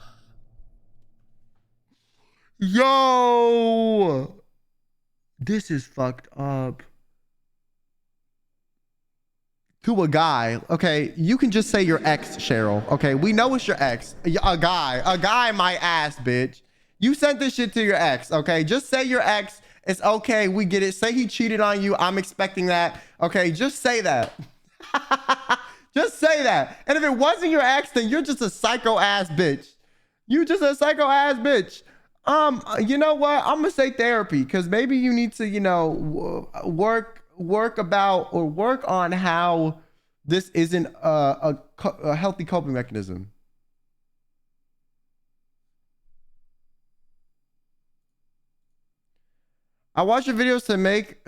Yo. This is fucked up. To a guy, okay, you can just say your ex, Cheryl. Okay, we know it's your ex. A guy, my ass, bitch. You sent this shit to your ex, okay? Just say your ex. It's okay. We get it. Say he cheated on you. I'm expecting that. Okay, just say that. Just say that. And if it wasn't your ex, then you're just a psycho ass bitch. You just a psycho ass bitch. You know what? I'm gonna say therapy, because maybe you need to, you know, work on how this isn't a healthy coping mechanism. I watch your videos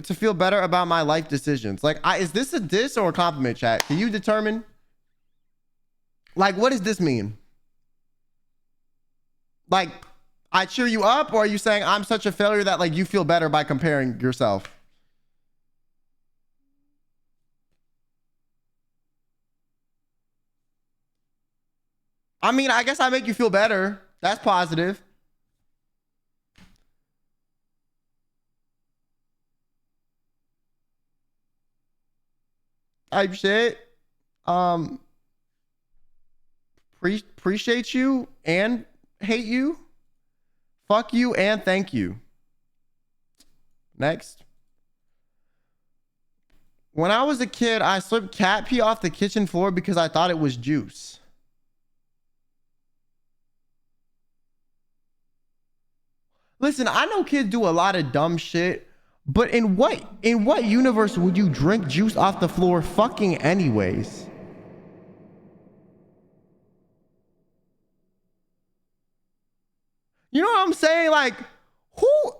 to feel better about my life decisions. Like, is this a diss or a compliment, chat? Can you determine? Like, what does this mean? Like, I cheer you up, or are you saying I'm such a failure that like you feel better by comparing yourself? I mean, I guess I make you feel better. That's positive. Type shit. Appreciate you and hate you. Fuck you and thank you. Next. When I was a kid, I slipped cat pee off the kitchen floor because I thought it was juice. Listen, I know kids do a lot of dumb shit, but in what universe would you drink juice off the floor fucking anyways? You know what I'm saying? Like, who?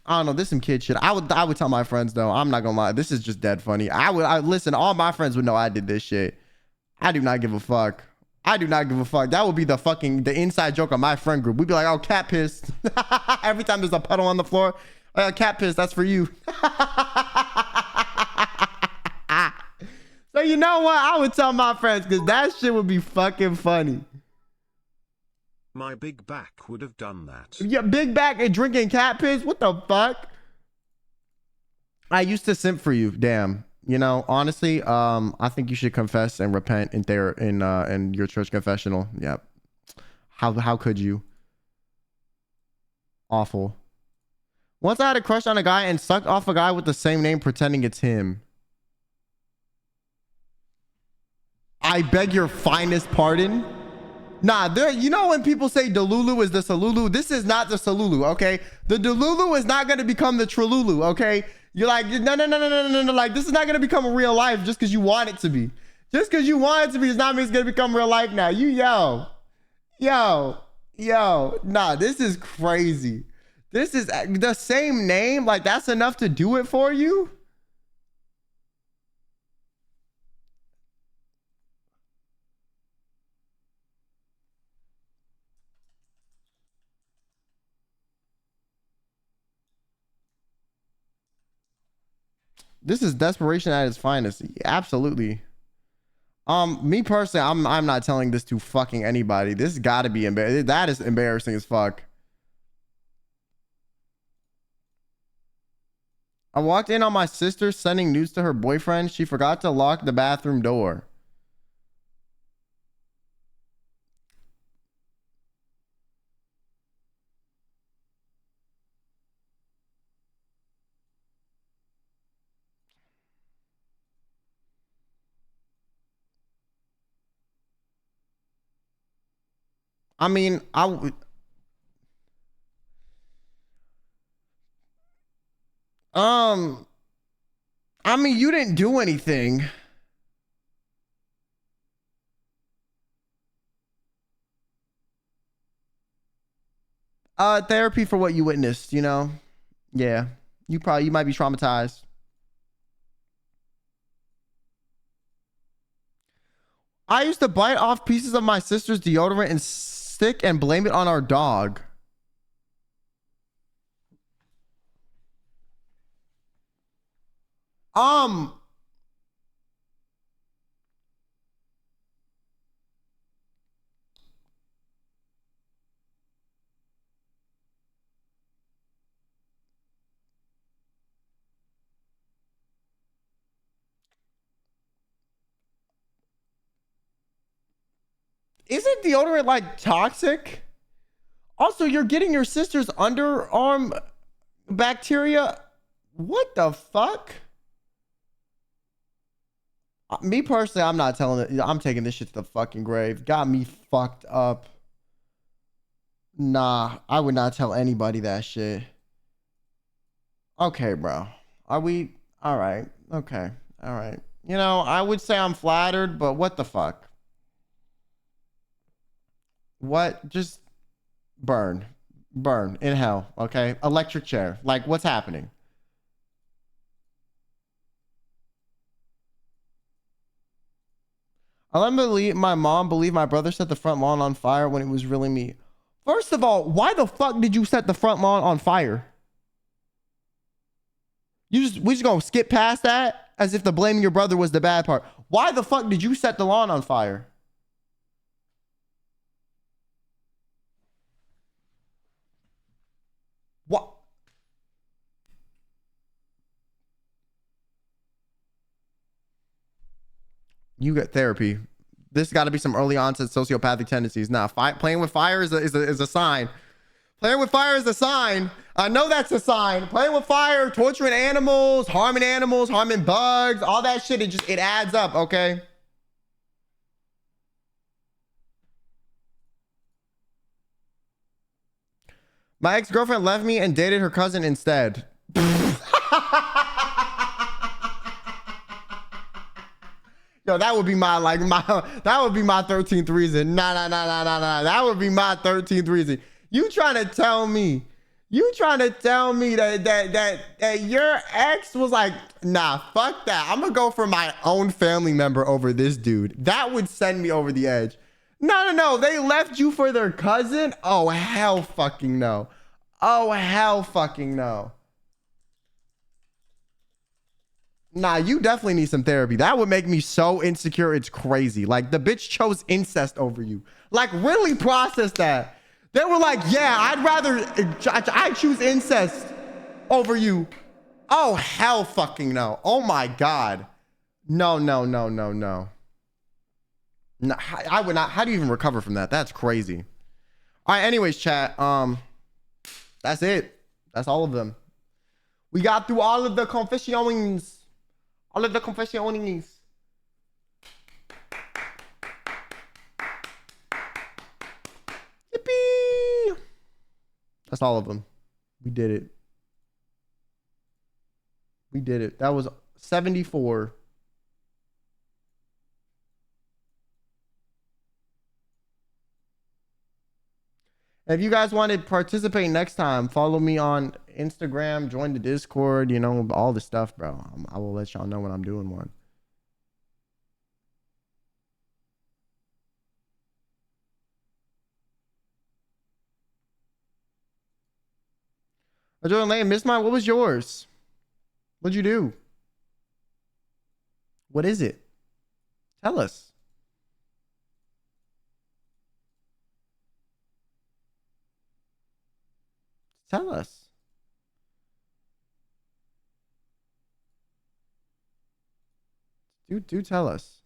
I don't know. This is some kid shit. I would tell my friends though. I'm not gonna lie. This is just dead funny. I listen. All my friends would know I did this shit. I do not give a fuck. I do not give a fuck. That would be the inside joke of my friend group. We'd be like, oh, cat piss. Every time there's a puddle on the floor, cat piss, that's for you. So you know what? I would tell my friends, because that shit would be fucking funny. My big back would have done that. Yeah, big back and drinking cat piss? What the fuck? I used to simp for you. Damn. You know, honestly, I think you should confess and repent in your church confessional. Yep. How could you? Awful. Once I had a crush on a guy and sucked off a guy with the same name pretending it's him. I beg your finest pardon. Nah, you know when people say Delulu is the Salulu? This is not the Salulu, okay? The Delulu is not going to become the Tralulu, okay? You're like, no. Like, this is not gonna become a real life just because you want it to be. Just because you want it to be does not mean it's gonna become real life now. Nah, this is crazy. This is the same name. Like, that's enough to do it for you? This is desperation at its finest. Absolutely. Me personally, I'm not telling this to fucking anybody. This gotta be embarrassing. That is embarrassing as fuck. I walked in on my sister sending nudes to her boyfriend. She forgot to lock the bathroom door. I mean, I mean, you didn't do anything. Therapy for what you witnessed, you know? Yeah. You might be traumatized. I used to bite off pieces of my sister's deodorant and stick and blame it on our dog. Isn't deodorant like toxic? Also, you're getting your sister's underarm bacteria. What the fuck? Me personally, I'm not telling it. I'm taking this shit to the fucking grave. Got me fucked up. Nah, I would not tell anybody that shit. Okay, bro. Are we all right? Okay. All right. You know, I would say I'm flattered, but what the fuck? What? Just burn. Burn in hell, okay? Electric chair. Like, what's happening? I let my mom believe my brother set the front lawn on fire when it was really me. First of all, why the fuck did you set the front lawn on fire? We just gonna skip past that as if the blaming your brother was the bad part. Why the fuck did you set the lawn on fire? What? You get therapy. This got to be some early onset sociopathic tendencies. Nah, playing with fire is a sign. Playing with fire is a sign. I know that's a sign. Playing with fire, torturing animals, harming bugs, all that shit. It adds up. Okay. My ex-girlfriend left me and dated her cousin instead. Yo, that would be my 13th reason. Nah. That would be my 13th reason. You trying to tell me that your ex was like, nah, fuck that. I'm gonna go for my own family member over this dude. That would send me over the edge. No. They left you for their cousin? Oh, hell fucking no. Oh, hell fucking no. Nah, you definitely need some therapy. That would make me so insecure. It's crazy. Like, the bitch chose incest over you. Like, really process that. They were like, yeah, I choose incest over you. Oh, hell fucking no. Oh my God. No. No, I would not. How do you even recover from that? That's crazy. All right, anyways, chat. That's it. That's all of them. We got through all of the confessions. All of the confessions. Yippee! That's all of them. We did it. We did it. That was 74. If you guys want to participate next time, follow me on Instagram, join the Discord, you know, all the stuff, bro. I will let y'all know when I'm doing one. Jordan Lane, missed mine. What was yours? What'd you do? What is it? Tell us. Tell us. Do tell us.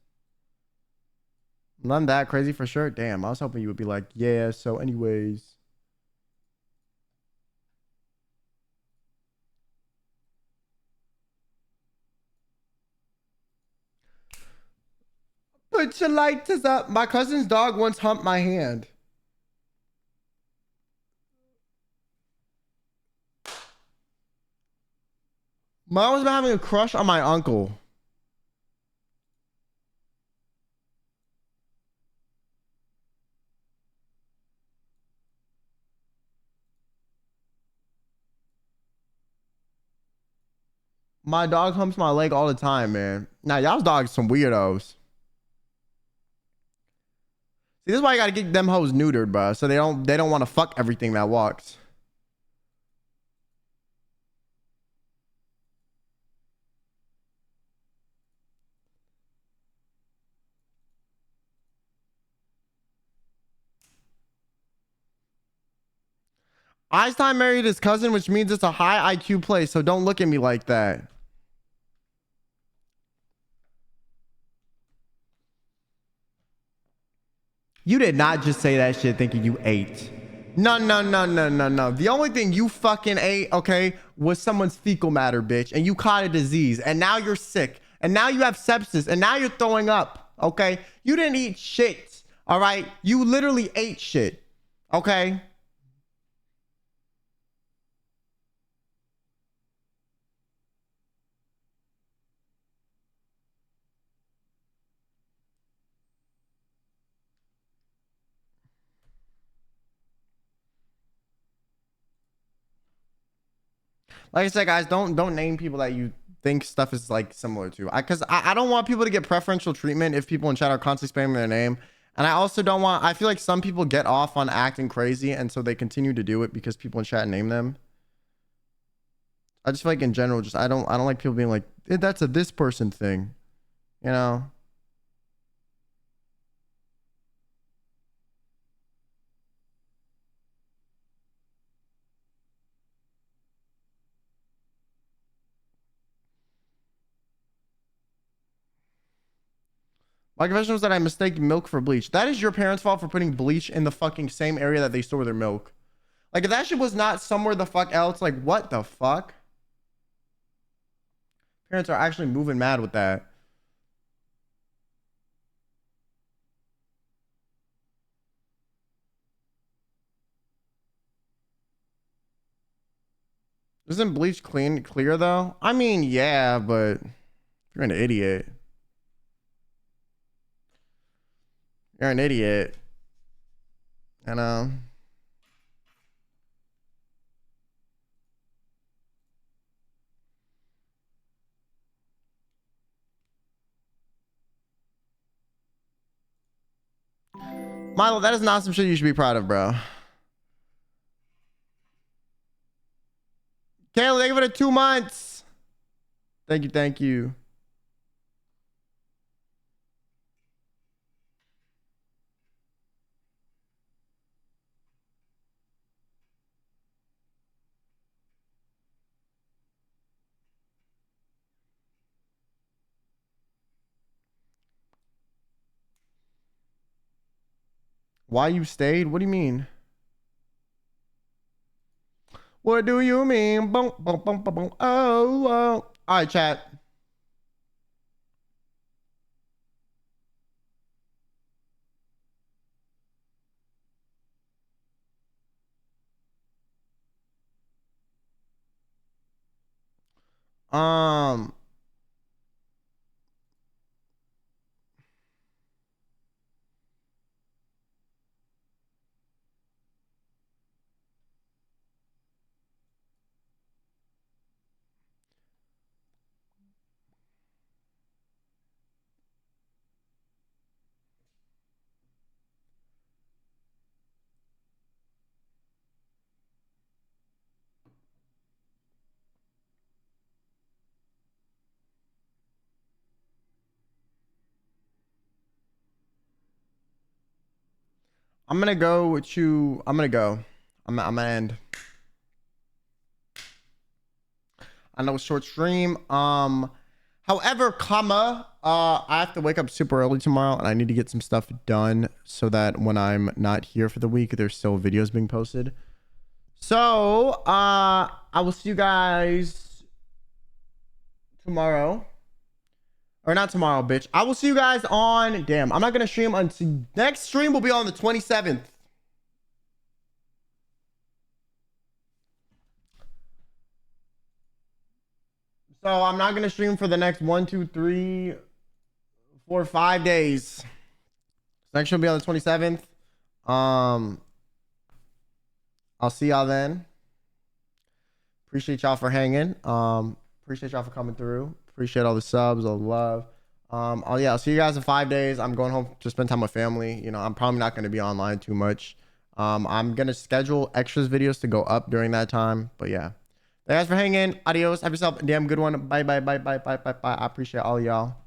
None that crazy for sure. Damn, I was hoping you would be like, yeah, so anyways. Put your lighters up. My cousin's dog once humped my hand. Mom was having a crush on my uncle. My dog humps my leg all the time, man. Now, y'all's dogs some weirdos. See, this is why you gotta get them hoes neutered, bro. So they don't want to fuck everything that walks. Einstein married his cousin, which means it's a high IQ place. So don't look at me like that. You did not just say that shit thinking you ate. No, no, no, no, no, no. The only thing you fucking ate, okay, was someone's fecal matter, bitch. And you caught a disease. And now you're sick. And now you have sepsis. And now you're throwing up, okay? You didn't eat shit, all right? You literally ate shit, okay? Like I said, guys, don't name people that you think stuff is like similar to. Because I don't want people to get preferential treatment if people in chat are constantly spamming their name. And I also don't want, I feel like some people get off on acting crazy and so they continue to do it because people in chat name them. I just feel like in general, just I don't like people being like, that's a this person thing, you know? My confession was that I mistake milk for bleach. That is your parents' fault for putting bleach in the fucking same area that they store their milk. Like if that shit was not somewhere the fuck else, like what the fuck? Parents are actually moving mad with that. Isn't bleach clear though? I mean, yeah, but you're an idiot. You're an idiot. And Milo, that is not some shit you should be proud of, bro. Kayla, thank you for the 2 months. Thank you, thank you. Why you stayed? What do you mean? What do you mean? Boom, boom, boom, boom, boom. Oh, oh. All right, chat. Um, I'm gonna go with you. I'm gonna go. I'm gonna end. I know it's short stream. However, I have to wake up super early tomorrow and I need to get some stuff done so that when I'm not here for the week, there's still videos being posted. So, I will see you guys tomorrow. Or not tomorrow, bitch. I will see you guys on, damn, I'm not gonna stream until next stream will be on the 27th. So I'm not gonna stream for the next 1, 2, 3, 4, 5 days. Next should be on the 27th. I'll see y'all then. Appreciate y'all for hanging. Appreciate y'all for coming through. Appreciate all the subs, all the love. I'll see you guys in 5 days. I'm going home to spend time with family. You know, I'm probably not gonna be online too much. I'm gonna schedule extras videos to go up during that time. But yeah. Thanks for hanging. Adios. Have yourself a damn good one. Bye, bye, bye, bye, bye, bye, bye. I appreciate all y'all.